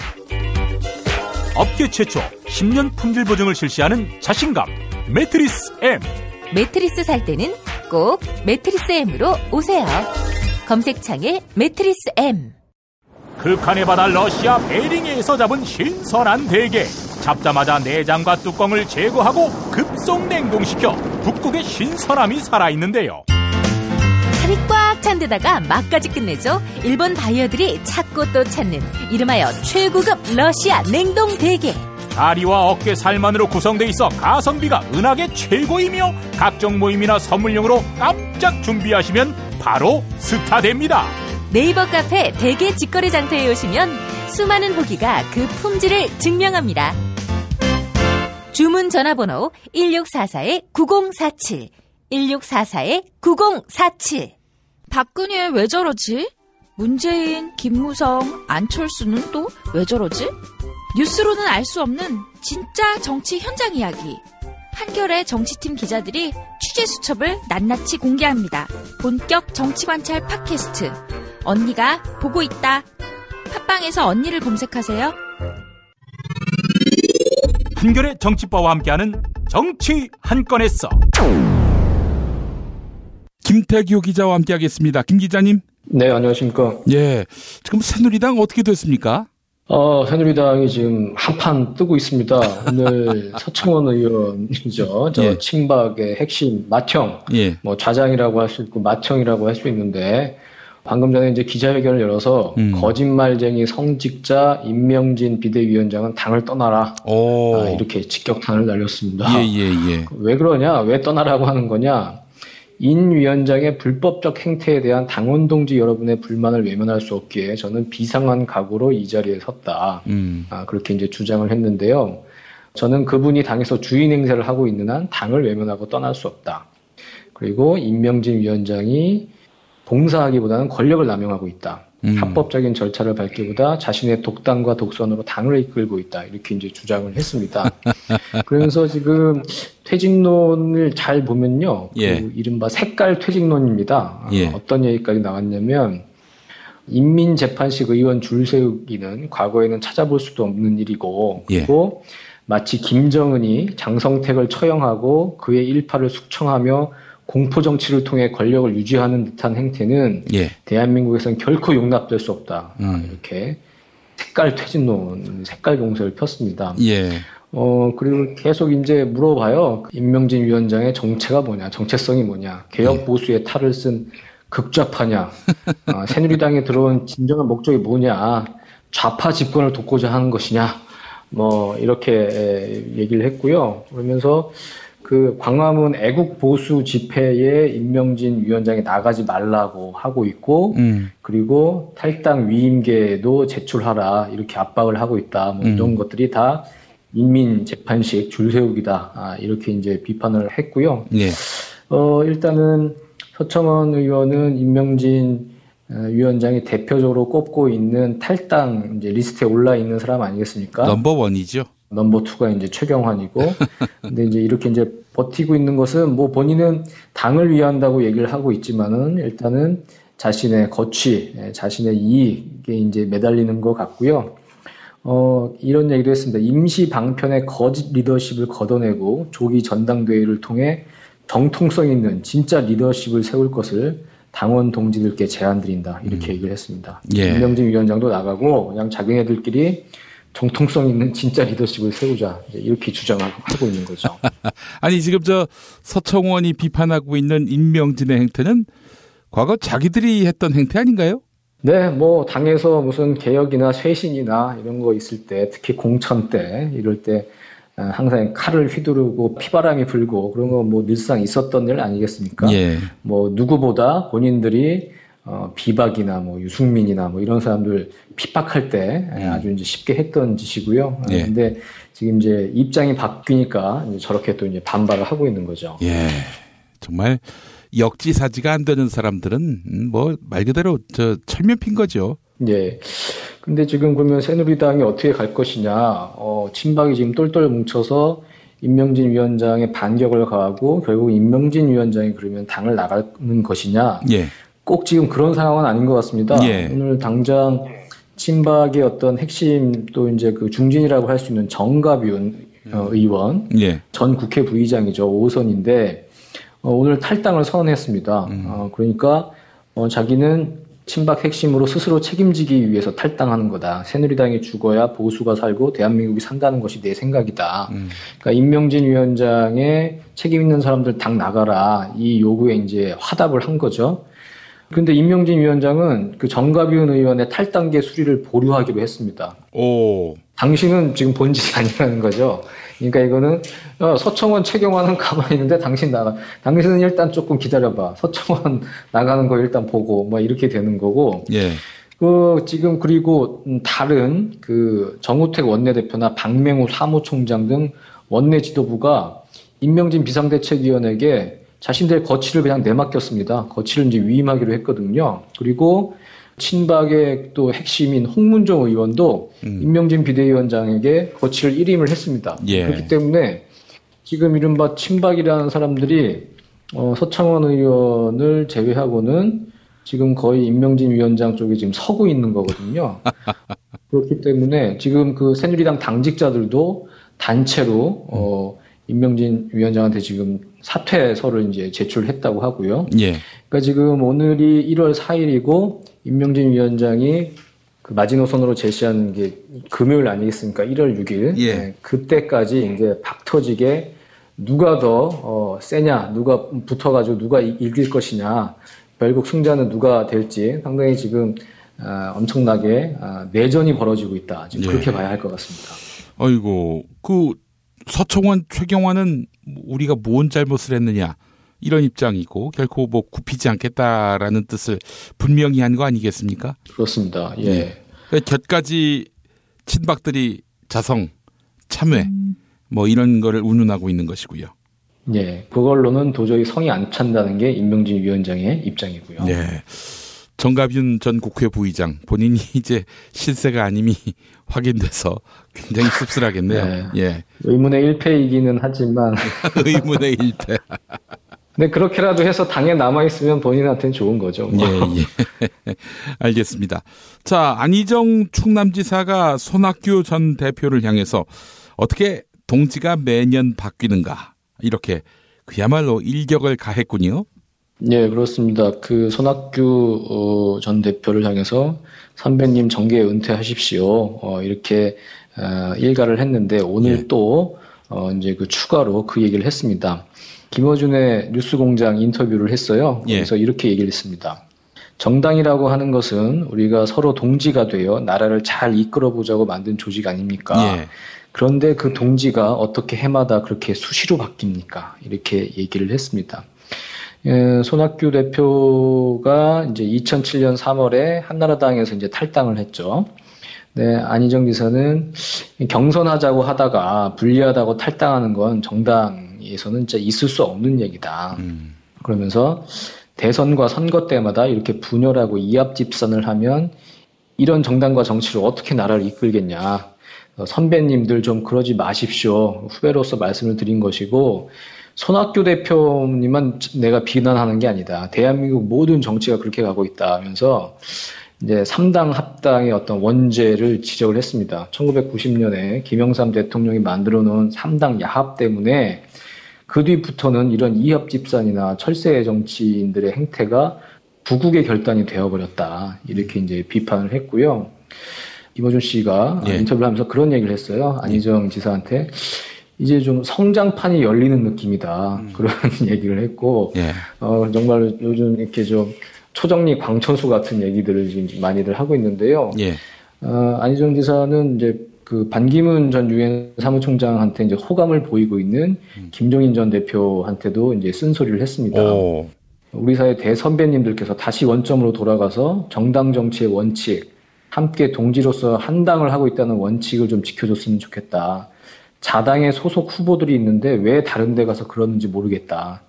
Speaker 5: 업계 최초 10년 품질 보증을 실시하는 자신감 매트리스 M.
Speaker 6: 매트리스 살 때는 꼭 매트리스 M으로 오세요. 검색창에 매트리스 M.
Speaker 5: 극한의 바다 러시아 베링해에서 잡은 신선한 대게. 잡자마자 내장과 뚜껑을 제거하고 급속 냉동시켜 북극의 신선함이 살아있는데요.
Speaker 6: 살이 꽉 찬 데다가 맛까지 끝내줘. 일본 바이어들이 찾고 또 찾는 이름하여 최고급 러시아 냉동 대게.
Speaker 5: 다리와 어깨 살만으로 구성돼 있어 가성비가 은하계 최고이며 각종 모임이나 선물용으로 깜짝 준비하시면 바로 스타됩니다.
Speaker 6: 네이버 카페 대게 직거래 장터에 오시면 수많은 후기가 그 품질을 증명합니다. 주문 전화번호 1644-9047 1644-9047.
Speaker 8: 박근혜 왜 저러지? 문재인, 김무성, 안철수는 또 왜 저러지? 뉴스로는 알 수 없는 진짜 정치 현장 이야기. 한겨레 정치팀 기자들이 취재 수첩을 낱낱이 공개합니다. 본격 정치관찰 팟캐스트. 언니가 보고 있다. 팟빵에서 언니를 검색하세요.
Speaker 5: 한겨레 정치바와 함께하는 정치 한 건에서
Speaker 1: 김태규 기자와 함께하겠습니다. 김 기자님.
Speaker 10: 네, 안녕하십니까.
Speaker 1: 예, 지금 새누리당 어떻게 됐습니까?
Speaker 10: 새누리당이 지금 한판 뜨고 있습니다. 오늘 서청원 의원이죠. 친박의 핵심 맏형, 좌장이라고 할 수 있고 맏형이라고 할 수 있는데 방금 전에 이제 기자회견을 열어서 거짓말쟁이 성직자 임명진 비대위원장은 당을 떠나라. 이렇게 직격탄을 날렸습니다. 왜 그러냐? 왜 떠나라고 하는 거냐? 인 위원장의 불법적 행태에 대한 당원 동지 여러분의 불만을 외면할 수 없기에 저는 비상한 각오로 이 자리에 섰다. 그렇게 이제 주장을 했는데요. 저는 그분이 당에서 주인 행세를 하고 있는 한 당을 외면하고 떠날 수 없다. 그리고 임명진 위원장이 봉사하기보다는 권력을 남용하고 있다. 합법적인 절차를 밟기보다 자신의 독단과 독선으로 당을 이끌고 있다. 이렇게 이제 주장을 했습니다. 그러면서 지금 퇴직론을 잘 보면요. 그 이른바 색깔 퇴직론입니다. 어떤 얘기까지 나왔냐면 인민재판식 의원 줄 세우기는 과거에는 찾아볼 수도 없는 일이고 그리고 마치 김정은이 장성택을 처형하고 그의 일파를 숙청하며 공포정치를 통해 권력을 유지하는 듯한 행태는 대한민국에서는 결코 용납될 수 없다. 이렇게 색깔 퇴진론, 색깔 공세를 폈습니다. 그리고 계속 이제 물어봐요. 임명진 위원장의 정체가 뭐냐, 정체성이 뭐냐, 개혁 보수의 탈을 쓴 극좌파냐, 새누리당에 들어온 진정한 목적이 뭐냐, 좌파 집권을 돕고자 하는 것이냐, 이렇게 얘기를 했고요. 그러면서 그 광화문 애국 보수 집회에 임명진 위원장이 나가지 말라고 하고 있고, 그리고 탈당 위임계도 제출하라 이렇게 압박을 하고 있다. 이런 것들이 다 인민재판식 줄세우기다. 이렇게 이제 비판을 했고요. 일단은 서청원 의원은 임명진 위원장이 대표적으로 꼽고 있는 탈당 이제 리스트에 올라 있는 사람 아니겠습니까?
Speaker 1: 넘버원이죠.
Speaker 10: 넘버 2가 이제 최경환이고, 근데 이제 이렇게 이제 버티고 있는 것은 본인은 당을 위한다고 얘기를 하고 있지만은 일단은 자신의 거취, 자신의 이익에 이제 매달리는 것 같고요. 이런 얘기도 했습니다. 임시 방편의 거짓 리더십을 걷어내고 조기 전당대회를 통해 정통성 있는 진짜 리더십을 세울 것을 당원 동지들께 제안드린다. 이렇게 얘기를 했습니다. 임명진 위원장도 나가고 그냥 자기네들끼리 정통성 있는 진짜 리더십을 세우자 이렇게 주장하고 있는 거죠.
Speaker 1: 아니 지금 서청원이 비판하고 있는 임명진의 행태는 과거 자기들이 했던 행태 아닌가요?
Speaker 10: 네, 당에서 무슨 개혁이나 쇄신이나 이런 거 있을 때, 특히 공천 때 이럴 때 항상 칼을 휘두르고 피바람이 불고 그런 거 늘상 있었던 일 아니겠습니까? 누구보다 본인들이 비박이나 유승민이나 이런 사람들 핍박할 때 아주 이제 쉽게 했던 짓이고요. 근데 지금 이제 입장이 바뀌니까 이제 저렇게 또 이제 반발을 하고 있는 거죠.
Speaker 1: 정말 역지사지가 안 되는 사람들은 말 그대로 철면피인 거죠.
Speaker 10: 예. 근데 지금 그러면 새누리당이 어떻게 갈 것이냐, 친박이 지금 똘똘 뭉쳐서 임명진 위원장의 반격을 가하고 결국 임명진 위원장이 그러면 당을 나가는 것이냐.
Speaker 1: 예.
Speaker 10: 꼭 지금 그런 상황은 아닌 것 같습니다.
Speaker 1: 예.
Speaker 10: 오늘 당장 친박의 어떤 핵심 또 이제 그 중진이라고 할 수 있는 정가윤 의원,
Speaker 1: 예.
Speaker 10: 전 국회 부의장이죠. 5선인데 오늘 탈당을 선언했습니다. 그러니까 자기는 친박 핵심으로 스스로 책임지기 위해서 탈당하는 거다. 새누리당이 죽어야 보수가 살고 대한민국이 산다는 것이 내 생각이다. 그러니까 임명진 위원장의 책임 있는 사람들 당 나가라. 이 요구에 이제 화답을 한 거죠. 근데 임명진 위원장은 그 정가윤 의원의 탈당계 수리를 보류하기로 했습니다.
Speaker 1: 오.
Speaker 10: 당신은 지금 본질이 아니라는 거죠. 그러니까 이거는 서청원 최경환은 가만히 있는데 당신은 일단 조금 기다려봐. 서청원 나가는 거 일단 보고 뭐 이렇게 되는 거고.
Speaker 1: 예.
Speaker 10: 지금 그리고 다른 그 정우택 원내대표나 박맹우 사무총장 등 원내 지도부가 임명진 비상대책위원에게 자신들의 거취를 그냥 내맡겼습니다. 거취를 이제 위임하기로 했거든요. 그리고 친박의 또 핵심인 홍문종 의원도 임명진 비대위원장에게 거취를 일임을 했습니다.
Speaker 1: 예.
Speaker 10: 그렇기 때문에 지금 이른바 친박이라는 사람들이 서청원 의원을 제외하고는 지금 거의 임명진 위원장 쪽에 지금 서고 있는 거거든요. 그렇기 때문에 지금 그 새누리당 당직자들도 단체로 임명진 위원장한테 지금 사퇴서를 이제 제출했다고 하고요.
Speaker 1: 예.
Speaker 10: 그러니까 지금 오늘이 1월 4일이고 임명진 위원장이 그 마지노선으로 제시한 게 금요일 아니겠습니까? 1월 6일.
Speaker 1: 예.
Speaker 10: 네, 그때까지 이제 박터지게 누가 더 세냐, 누가 붙어가지고 누가 이길 것이냐, 결국 승자는 누가 될지 상당히 지금 엄청나게 내전이 벌어지고 있다. 지금
Speaker 1: 예.
Speaker 10: 그렇게 봐야 할 것 같습니다.
Speaker 1: 아이고, 그 서청원, 최경환은 우리가 뭔 잘못을 했느냐 이런 입장이고 결코 뭐 굽히지 않겠다라는 뜻을 분명히 한 거 아니겠습니까?
Speaker 10: 그렇습니다. 예.
Speaker 1: 곁가지 친박들이 자성, 참회 뭐 이런 거를 운운하고 있는 것이고요.
Speaker 10: 예, 그걸로는 도저히 성이 안 찬다는 게 임명진 위원장의 입장이고요.
Speaker 1: 네. 정가윤 전 국회 부의장 본인이 이제 실세가 아님이 확인돼서 굉장히 씁쓸하겠네요.
Speaker 10: 네.
Speaker 1: 예.
Speaker 10: 의문의 1패이기는 하지만
Speaker 1: 의문의 1패.
Speaker 10: 근데 그렇게라도 해서 당에 남아있으면 본인한테는 좋은 거죠.
Speaker 1: 예. 알겠습니다. 자, 안희정 충남지사가 손학규 전 대표를 향해서 어떻게 동지가 매년 바뀌는가 이렇게 그야말로 일격을 가했군요.
Speaker 10: 네, 그렇습니다. 그 손학규 전 대표를 향해서 선배님 정계 은퇴하십시오. 이렇게 일가를 했는데 오늘 또 이제 그 추가로 그 얘기를 했습니다. 김어준의 뉴스공장 인터뷰를 했어요. 그래서 이렇게 얘기를 했습니다. 정당이라고 하는 것은 우리가 서로 동지가 되어 나라를 잘 이끌어보자고 만든 조직 아닙니까? 그런데 그 동지가 어떻게 해마다 그렇게 수시로 바뀝니까? 이렇게 얘기를 했습니다. 손학규 대표가 이제 2007년 3월에 한나라당에서 이제 탈당을 했죠. 네, 안희정 지사는 경선하자고 하다가 불리하다고 탈당하는 건 정당에서는 진짜 있을 수 없는 얘기다. 그러면서 대선과 선거 때마다 이렇게 분열하고 이합집산을 하면 이런 정당과 정치를 어떻게 나라를 이끌겠냐. 선배님들 좀 그러지 마십시오. 후배로서 말씀을 드린 것이고 손학규 대표님만 내가 비난하는 게 아니다. 대한민국 모든 정치가 그렇게 가고 있다 하면서 이제 3당 합당의 어떤 원죄를 지적을 했습니다. 1990년에 김영삼 대통령이 만들어 놓은 3당 야합 때문에 그 뒤부터는 이런 이합집산이나 철새 정치인들의 행태가 부국의 결단이 되어버렸다. 이렇게 이제 비판을 했고요. 김어준 씨가 인터뷰를 하면서 그런 얘기를 했어요. 안희정 지사한테. 이제 좀 성장판이 열리는 느낌이다. 그런 얘기를 했고, 정말 요즘 이렇게 좀 초정리 광천수 같은 얘기들을 지금 많이들 하고 있는데요. 안희정 지사는 이제 그 반기문 전 유엔 사무총장한테 이제 호감을 보이고 있는 김종인 전 대표한테도 이제 쓴소리를 했습니다. 우리 사회 대선배님들께서 다시 원점으로 돌아가서 정당 정치의 원칙, 함께 동지로서 한 당을 하고 있다는 원칙을 좀 지켜줬으면 좋겠다. 자당의 소속 후보들이 있는데 왜 다른 데 가서 그러는지 모르겠다.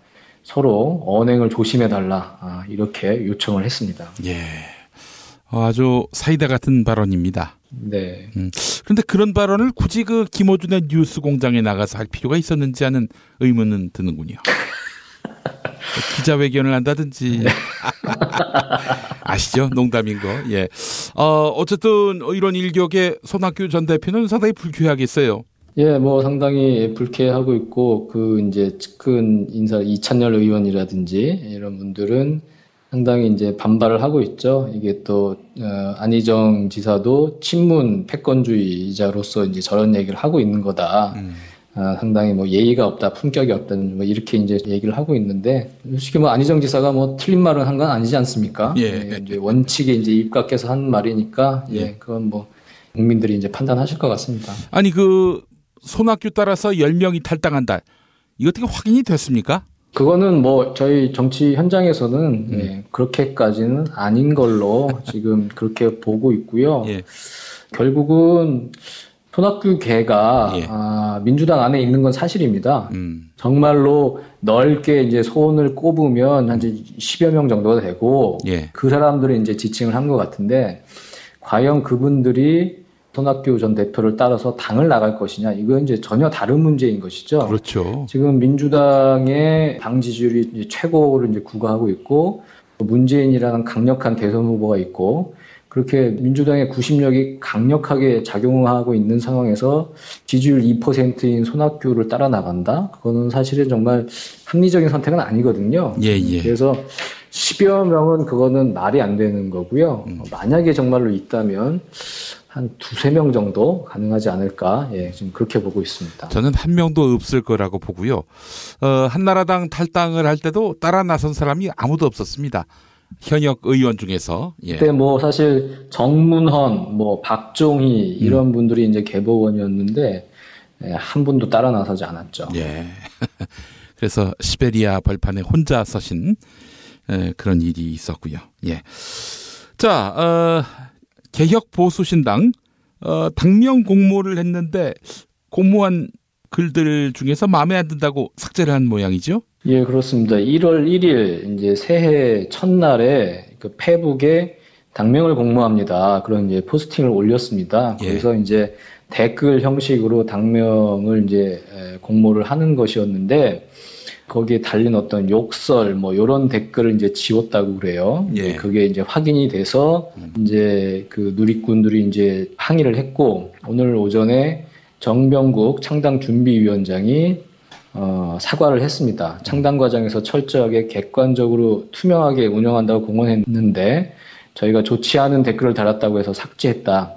Speaker 10: 서로 언행을 조심해달라. 이렇게 요청을 했습니다.
Speaker 1: 예. 아주 사이다 같은 발언입니다.
Speaker 10: 네.
Speaker 1: 그런데 그런 발언을 굳이 그 김어준의 뉴스 공장에 나가서 할 필요가 있었는지 하는 의문은 드는군요. 기자회견을 한다든지. 아시죠? 농담인 거. 예. 어쨌든 이런 일격에 손학규 전 대표는 상당히 불쾌하겠어요.
Speaker 10: 예, 뭐 상당히 불쾌하고 있고 이제 측근 인사 이찬열 의원이라든지 이런 분들은 상당히 이제 반발을 하고 있죠. 이게 또 안희정 지사도 친문 패권주의자로서 이제 저런 얘기를 하고 있는 거다. 상당히 뭐 예의가 없다, 품격이 없다, 뭐 이렇게 이제 얘기를 하고 있는데, 솔직히 뭐 안희정 지사가 뭐 틀린 말을 한 건 아니지 않습니까? 예. 이제 원칙에 이제 입각해서 한 말이니까, 예, 그건 뭐 국민들이 이제 판단하실 것 같습니다.
Speaker 1: 아니 그 손학규 따라서 10명이 탈당한다. 이거 어떻게 확인이 됐습니까?
Speaker 10: 그거는 뭐 저희 정치 현장에서는 예, 그렇게까지는 아닌 걸로 지금 그렇게 보고 있고요. 예. 결국은 손학규 개가 민주당 안에 있는 건 사실입니다. 정말로 넓게 이제 손을 꼽으면 한 10여 명 정도가 되고 그 사람들은 이제 지칭을 한 것 같은데 과연 그분들이 손학규 전 대표를 따라서 당을 나갈 것이냐, 이건 이제 전혀 다른 문제인 것이죠.
Speaker 1: 그렇죠.
Speaker 10: 지금 민주당의 당 지지율이 최고를 이제 구가하고 있고, 문재인이라는 강력한 대선 후보가 있고, 그렇게 민주당의 구심력이 강력하게 작용하고 있는 상황에서 지지율 2%인 손학규를 따라 나간다? 그거는 사실은 정말 합리적인 선택은 아니거든요.
Speaker 1: 예.
Speaker 10: 그래서 10여 명은 그거는 말이 안 되는 거고요. 만약에 정말로 있다면 한 2-3명 정도 가능하지 않을까, 예, 지금 그렇게 보고 있습니다.
Speaker 1: 저는 한 명도 없을 거라고 보고요. 한나라당 탈당을 할 때도 따라 나선 사람이 아무도 없었습니다. 현역 의원 중에서. 예.
Speaker 10: 그때 뭐 사실 정문헌, 뭐 박종희 이런 분들이 이제 개보원이었는데, 예, 한 분도 따라 나서지 않았죠.
Speaker 1: 예. 그래서 시베리아 벌판에 혼자 서신 그런 일이 있었고요. 예. 자, 개혁 보수신당 당명 공모를 했는데 공모한 글들 중에서 마음에 안 든다고 삭제를 한 모양이죠?
Speaker 10: 예, 그렇습니다. 1월 1일 이제 새해 첫날에 그 페북에 당명을 공모합니다. 그런 이제 포스팅을 올렸습니다. 그래서 이제 댓글 형식으로 당명을 이제 공모를 하는 것이었는데 거기에 달린 어떤 욕설 뭐 이런 댓글을 이제 지웠다고 그래요. 예. 그게 이제 확인이 돼서 이제 그 누리꾼들이 이제 항의를 했고 오늘 오전에 정병국 창당준비위원장이 사과를 했습니다. 창당 과정에서 철저하게 객관적으로 투명하게 운영한다고 공언했는데 저희가 좋지 않은 댓글을 달았다고 해서 삭제했다.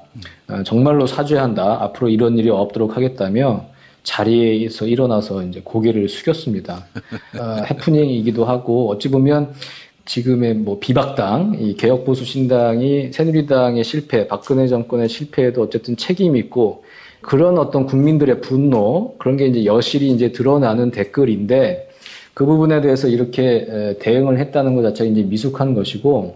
Speaker 10: 정말로 사죄한다. 앞으로 이런 일이 없도록 하겠다며 자리에서 일어나서 이제 고개를 숙였습니다. 해프닝이기도 하고 어찌 보면 지금의 뭐 비박당, 이 개혁보수신당이 새누리당의 실패, 박근혜 정권의 실패에도 어쨌든 책임이 있고 그런 어떤 국민들의 분노 그런 게 이제 여실히 이제 드러나는 댓글인데 그 부분에 대해서 이렇게 대응을 했다는 것 자체가 이제 미숙한 것이고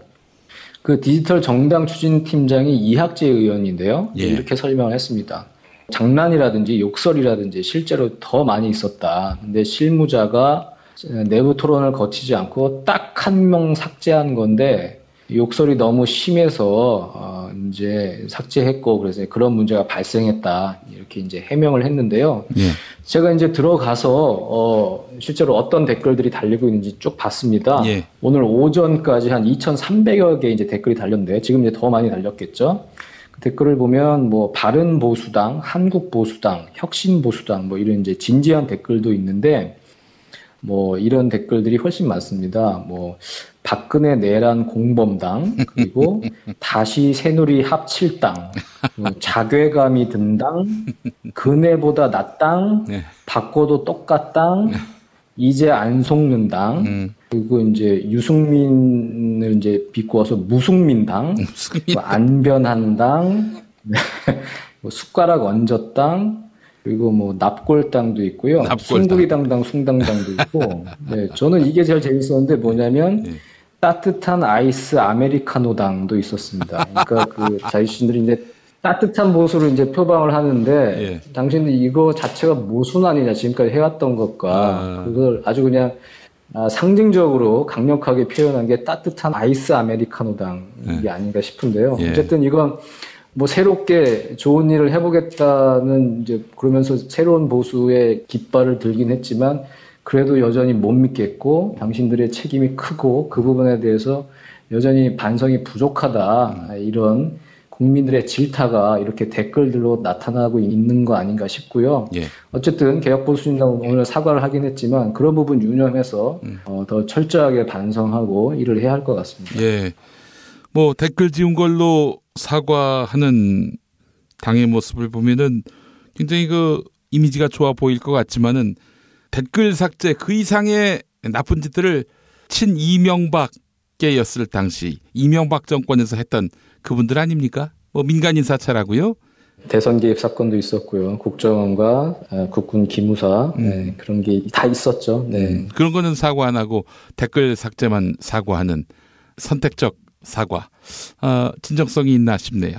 Speaker 10: 그 디지털 정당 추진팀장이 이학재 의원인데요. 이렇게 설명을 했습니다. 장난이라든지 욕설이라든지 실제로 더 많이 있었다. 근데 실무자가 내부 토론을 거치지 않고 딱 한 명 삭제한 건데 욕설이 너무 심해서 이제 삭제했고 그래서 그런 문제가 발생했다. 이렇게 이제 해명을 했는데요. 제가 이제 들어가서 실제로 어떤 댓글들이 달리고 있는지 쭉 봤습니다. 오늘 오전까지 한 2,300여 개 이제 댓글이 달렸는데 지금 이제 더 많이 달렸겠죠. 댓글을 보면 뭐 바른보수당, 한국보수당, 혁신보수당 뭐 이런 이제 진지한 댓글도 있는데 뭐 이런 댓글들이 훨씬 많습니다. 뭐 박근혜 내란 공범당 그리고 다시 새누리 합칠당, 자괴감이 든당, 근혜보다 낫당, 바꿔도 똑같당, 이제 안 속는당. 그리고 이제 유승민을 이제 비꼬아서 무승민당, 뭐 안변한당, 뭐 숟가락 얹었당, 그리고 뭐 납골당도 있고요. 숭구리당당, 숭당당도 있고. 네, 저는 이게 제일 재밌었는데 뭐냐면 따뜻한 아이스 아메리카노당도 있었습니다. 그러니까 그 자신들이 이제 따뜻한 보수를 이제 표방을 하는데 당신들 이거 자체가 무슨 아니냐 지금까지 해왔던 것과 그걸 아주 그냥 상징적으로 강력하게 표현한 게 따뜻한 아이스 아메리카노당이 아닌가 싶은데요. 어쨌든 이건 뭐 새롭게 좋은 일을 해보겠다는 이제 그러면서 새로운 보수의 깃발을 들긴 했지만 그래도 여전히 못 믿겠고 당신들의 책임이 크고 그 부분에 대해서 여전히 반성이 부족하다 이런 국민들의 질타가 이렇게 댓글들로 나타나고 있는 거 아닌가 싶고요. 어쨌든 개혁보수신당은 오늘 사과를 하긴 했지만 그런 부분 유념해서 더 철저하게 반성하고 일을 해야 할 것 같습니다.
Speaker 1: 뭐 댓글 지운 걸로 사과하는 당의 모습을 보면은 굉장히 그 이미지가 좋아 보일 것 같지만은 댓글 삭제 그 이상의 나쁜 짓들을 친 이명박계였을 당시 이명박 정권에서 했던 그분들 아닙니까? 뭐 민간인 사찰하고요.
Speaker 10: 대선 개입 사건도 있었고요. 국정원과 국군 기무사 그런 게 다 있었죠.
Speaker 1: 그런 거는 사과 안 하고 댓글 삭제만 사과하는 선택적 사과. 진정성이 있나 싶네요.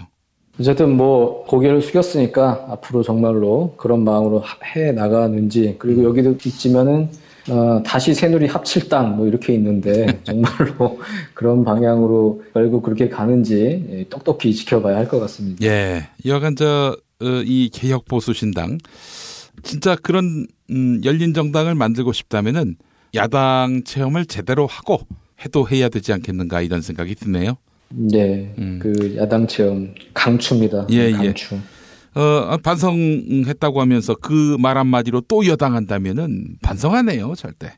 Speaker 10: 어쨌든 뭐 고개를 숙였으니까 앞으로 정말로 그런 마음으로 해 나가는지 그리고 여기도 있지만은 다시 새누리 합칠당 뭐 이렇게 있는데 정말로 그런 방향으로 결국 그렇게 가는지 똑똑히 지켜봐야 할 것 같습니다.
Speaker 1: 여하간 이 개혁보수신당 진짜 그런 열린 정당을 만들고 싶다면은 야당 체험을 제대로 하고 해도 해야 되지 않겠는가 이런 생각이 드네요.
Speaker 10: 그 야당 체험 강추입니다. 강추.
Speaker 1: 반성했다고 하면서 그 말 한마디로 또 여당한다면은 반성하네요, 절대.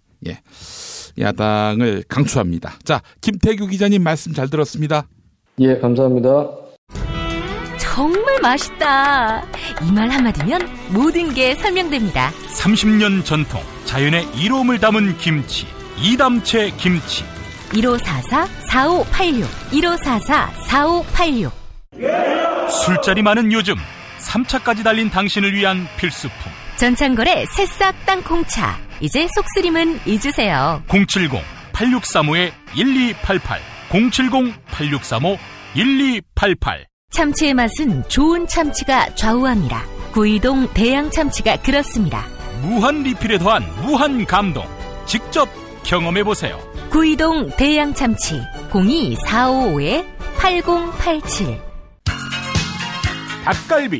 Speaker 1: 야당을 강추합니다. 자, 김태규 기자님 말씀 잘 들었습니다.
Speaker 10: 감사합니다.
Speaker 6: 정말 맛있다. 이 말 한마디면 모든 게 설명됩니다.
Speaker 5: 30년 전통, 자연의 이로움을 담은 김치, 이담채 김치.
Speaker 6: 1544-4586 1544-4586
Speaker 5: 술자리 많은 요즘 3차까지 달린 당신을 위한 필수품
Speaker 6: 전창걸의 새싹 땅콩차 이제 속쓰림은 잊으세요.
Speaker 5: 070-8635-1288 070-8635-1288
Speaker 6: 참치의 맛은 좋은 참치가 좌우합니다. 구이동 대양 참치가 그렇습니다.
Speaker 5: 무한 리필에 더한 무한 감동 직접 경험해보세요.
Speaker 6: 구이동 대양 참치 02-455-8087
Speaker 5: 닭갈비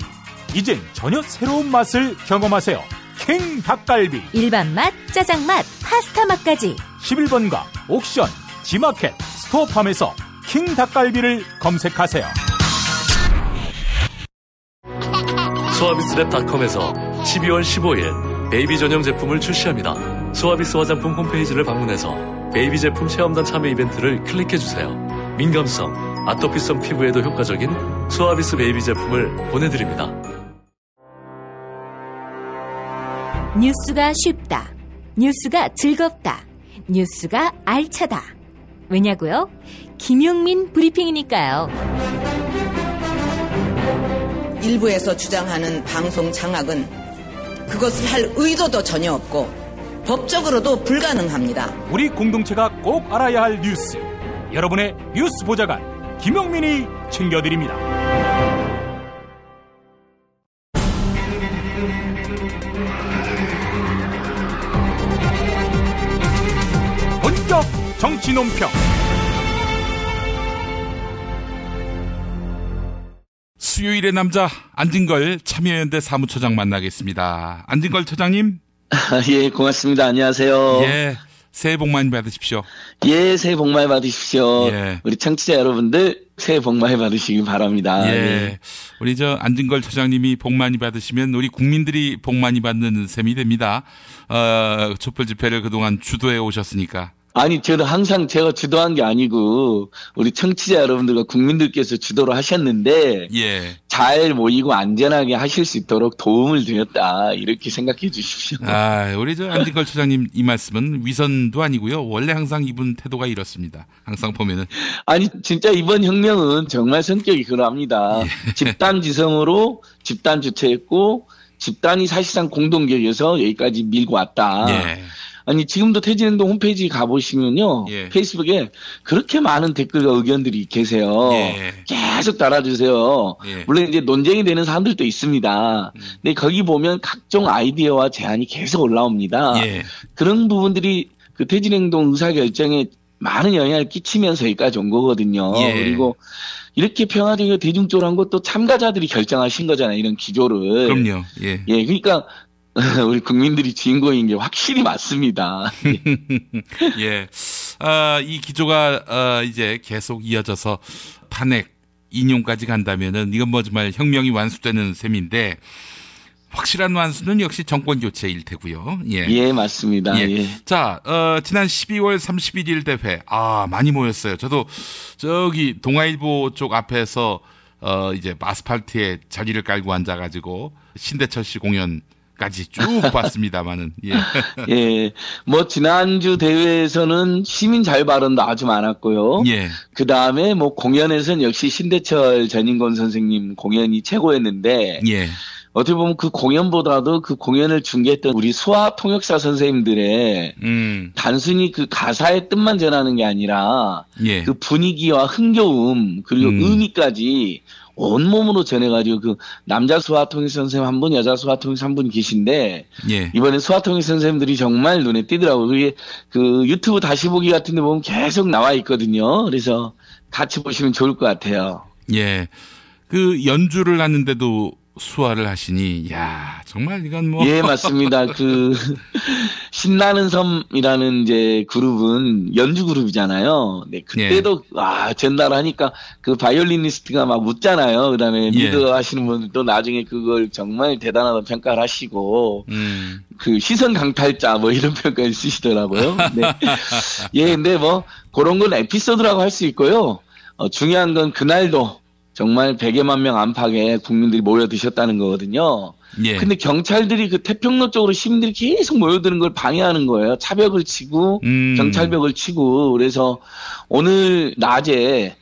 Speaker 5: 이젠 전혀 새로운 맛을 경험하세요. 킹 닭갈비
Speaker 6: 일반 맛, 짜장 맛, 파스타 맛까지
Speaker 5: 11번가 옥션, 지마켓, 스토어팜에서 킹 닭갈비를 검색하세요.
Speaker 11: 소아비스랩닷컴에서 12월 15일 베이비 전용 제품을 출시합니다. 소아비스 화장품 홈페이지를 방문해서 베이비 제품 체험단 참여 이벤트를 클릭해주세요. 민감성, 아토피성 피부에도 효과적인 소아비스 베이비 제품을 보내드립니다.
Speaker 6: 뉴스가 쉽다. 뉴스가 즐겁다. 뉴스가 알차다. 왜냐고요? 김용민 브리핑이니까요.
Speaker 12: 일부에서 주장하는 방송 장악은 그것을 할 의도도 전혀 없고 법적으로도 불가능합니다.
Speaker 5: 우리 공동체가 꼭 알아야 할 뉴스. 여러분의 뉴스 보좌관 김용민이 챙겨드립니다. 본격 정치 논평.
Speaker 1: 수요일의 남자 안진걸 참여연대 사무처장 만나겠습니다. 안진걸 처장님.
Speaker 13: 예, 고맙습니다. 안녕하세요.
Speaker 1: 새해 복 많이 받으십시오.
Speaker 13: 새해 복 많이 받으십시오. 우리 청취자 여러분들 새해 복 많이 받으시기 바랍니다.
Speaker 1: 우리 안진걸 처장님이 복 많이 받으시면 우리 국민들이 복 많이 받는 셈이 됩니다. 촛불 집회를 그동안 주도해 오셨으니까.
Speaker 13: 아니, 저는 항상 제가 주도한 게 아니고 우리 청취자 여러분들과 국민들께서 주도를 하셨는데 잘 모이고 안전하게 하실 수 있도록 도움을 드렸다 이렇게 생각해 주십시오.
Speaker 1: 우리 안진걸 처장님 이 말씀은 위선도 아니고요. 원래 항상 이분 태도가 이렇습니다. 항상 보면은.
Speaker 13: 아니, 진짜 이번 혁명은 정말 성격이 그러합니다. 집단 지성으로 집단 주체했고 집단이 사실상 공동격에서 여기까지 밀고 왔다. 아니, 지금도 퇴진행동 홈페이지 가보시면요. 페이스북에 그렇게 많은 댓글과 의견들이 계세요. 계속 달아주세요. 물론 이제 논쟁이 되는 사람들도 있습니다. 근데 거기 보면 각종 아이디어와 제안이 계속 올라옵니다. 그런 부분들이 그 퇴진행동 의사결정에 많은 영향을 끼치면서 여기까지 온 거거든요.
Speaker 1: 예.
Speaker 13: 그리고 이렇게 평화적이고 대중적으로 한 것도 참가자들이 결정하신 거잖아요. 이런 기조를.
Speaker 1: 그럼요. 예.
Speaker 13: 예, 그러니까 우리 국민들이 주인공인 게 확실히 맞습니다.
Speaker 1: 예. 이 기조가 이제 계속 이어져서 탄핵 인용까지 간다면은 이건 뭐 정말 혁명이 완수되는 셈인데 확실한 완수는 역시 정권 교체일 테고요. 예.
Speaker 13: 예, 맞습니다.
Speaker 1: 예.
Speaker 13: 예.
Speaker 1: 자, 지난 12월 31일 대회 많이 모였어요. 저도 저기 동아일보 쪽 앞에서 이제 아스팔트에 자리를 깔고 앉아가지고 신대철 씨 공연까지 쭉 봤습니다만은. 예.
Speaker 13: 예. 뭐 지난주 대회에서는 시민 자유 발언도 아주 많았고요.
Speaker 1: 예.
Speaker 13: 그 다음에 뭐 공연에서는 역시 신대철 전인권 선생님 공연이 최고였는데.
Speaker 1: 예.
Speaker 13: 어떻게 보면 그 공연보다도 그 공연을 중계했던 우리 수화 통역사 선생님들의 단순히 그 가사의 뜻만 전하는 게 아니라
Speaker 1: 예.
Speaker 13: 그 분위기와 흥겨움 그리고 의미까지 온몸으로 전해가지고 그 남자 수화 통역사 선생님 한 분, 여자 수화 통역사 한 분 계신데
Speaker 1: 예.
Speaker 13: 이번에 수화 통역사 선생님들이 정말 눈에 띄더라고요. 그게 그 유튜브 다시 보기 같은 데 보면 계속 나와 있거든요. 그래서 같이 보시면 좋을 것 같아요.
Speaker 1: 예. 그 연주를 하는데도 수화를 하시니, 야 정말 이건 뭐.
Speaker 13: 예, 맞습니다. 그, 신나는 섬이라는 이제 그룹은 연주 그룹이잖아요. 네, 그때도, 전달하니까 그 바이올리니스트가 막 웃잖아요. 그 다음에 리더 하시는 분들도 나중에 그걸 정말 대단하다고 평가를 하시고, 그 시선 강탈자 뭐 이런 평가를 쓰시더라고요. 네. 예, 근데 뭐, 그런 건 에피소드라고 할 수 있고요. 중요한 건 그날도 정말 100여만 명 안팎의 국민들이 모여드셨다는 거거든요.
Speaker 1: 예.
Speaker 13: 근데 경찰들이 그 태평로 쪽으로 시민들이 계속 모여드는 걸 방해하는 거예요. 차벽을 치고 경찰벽을 치고 그래서 오늘 낮에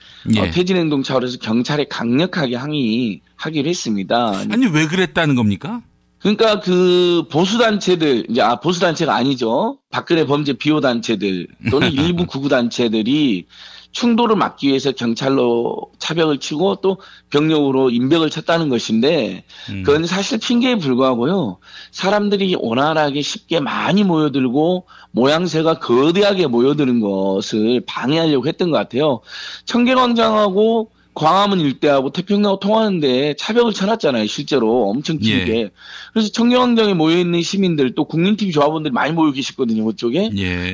Speaker 13: 퇴진행동 차원에서 경찰에 강력하게 항의하기로 했습니다.
Speaker 1: 아니 왜 그랬다는 겁니까?
Speaker 13: 그러니까 그 보수단체들 이제 보수단체가 아니죠. 박근혜 범죄 비호단체들 또는 일부 구구단체들이 충돌을 막기 위해서 경찰로 차벽을 치고 또 병력으로 인벽을 쳤다는 것인데 그건 사실 핑계에 불과하고요. 사람들이 원활하게 쉽게 많이 모여들고 모양새가 거대하게 모여드는 것을 방해하려고 했던 것 같아요. 청계광장하고 광화문 일대하고 태평양하고 통하는데 차벽을 쳐놨잖아요. 실제로 엄청 길게.
Speaker 1: 예.
Speaker 13: 그래서 청계광장에 모여있는 시민들 또 국민TV 조합원들이 많이 모여 계시거든요. 그쪽에.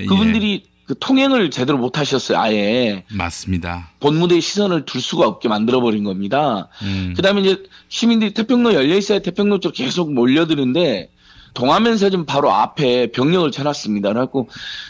Speaker 13: 그분들이 그 통행을 제대로 못 하셨어요, 아예.
Speaker 1: 맞습니다.
Speaker 13: 본무대의 시선을 둘 수가 없게 만들어버린 겁니다. 그 다음에 이제 시민들이 태평로 열려있어야 태평로 쪽으로 계속 몰려드는데, 동화면서점 바로 앞에 병력을 쳐놨습니다. 그래갖고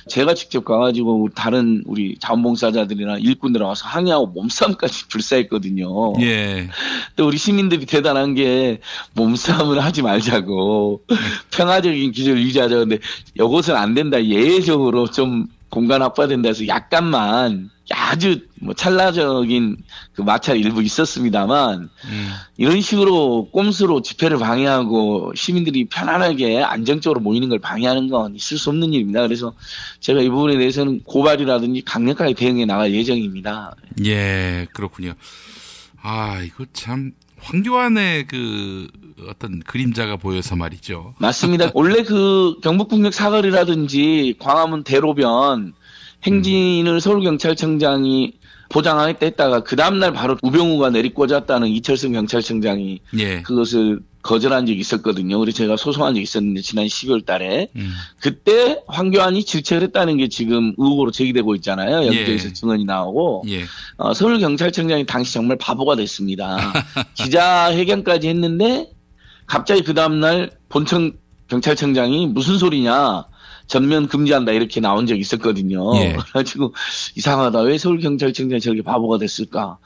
Speaker 13: 제가 직접 가가지고 다른 우리 자원봉사자들이나 일꾼들 와서 항의하고 몸싸움까지 불사했거든요.
Speaker 1: 예.
Speaker 13: 또 우리 시민들이 대단한 게 몸싸움을 하지 말자고 평화적인 기조를 유지하자. 근데 이것은 안 된다. 예외적으로 좀 공간 확보가 된다 해서 약간만 아주 뭐 찰나적인 그 마찰 일부 있었습니다만 이런 식으로 꼼수로 집회를 방해하고 시민들이 편안하게 안정적으로 모이는 걸 방해하는 건 있을 수 없는 일입니다. 그래서 제가 이 부분에 대해서는 고발이라든지 강력하게 대응해 나갈 예정입니다.
Speaker 1: 예, 그렇군요. 이거 참 황교안의 그 어떤 그림자가 보여서 말이죠.
Speaker 13: 맞습니다. 원래 그 경북북역 사거리라든지 광화문 대로변 행진을 서울경찰청장이 보장하겠다 했다가 그 다음날 바로 우병우가 내리꽂았다는 이철성 경찰청장이 그것을 거절한 적이 있었거든요. 그래서 제가 소송한 적이 있었는데 지난 12월 달에 그때 황교안이 질책을 했다는 게 지금 의혹으로 제기되고 있잖아요. 여기저기서 증언이 나오고 서울경찰청장이 당시 정말 바보가 됐습니다. 기자회견까지 했는데 갑자기 그 다음날 본청 경찰청장이 무슨 소리냐 전면 금지한다 이렇게 나온 적이 있었거든요. 그래가지고 이상하다. 왜 서울경찰청장이 저렇게 바보가 됐을까.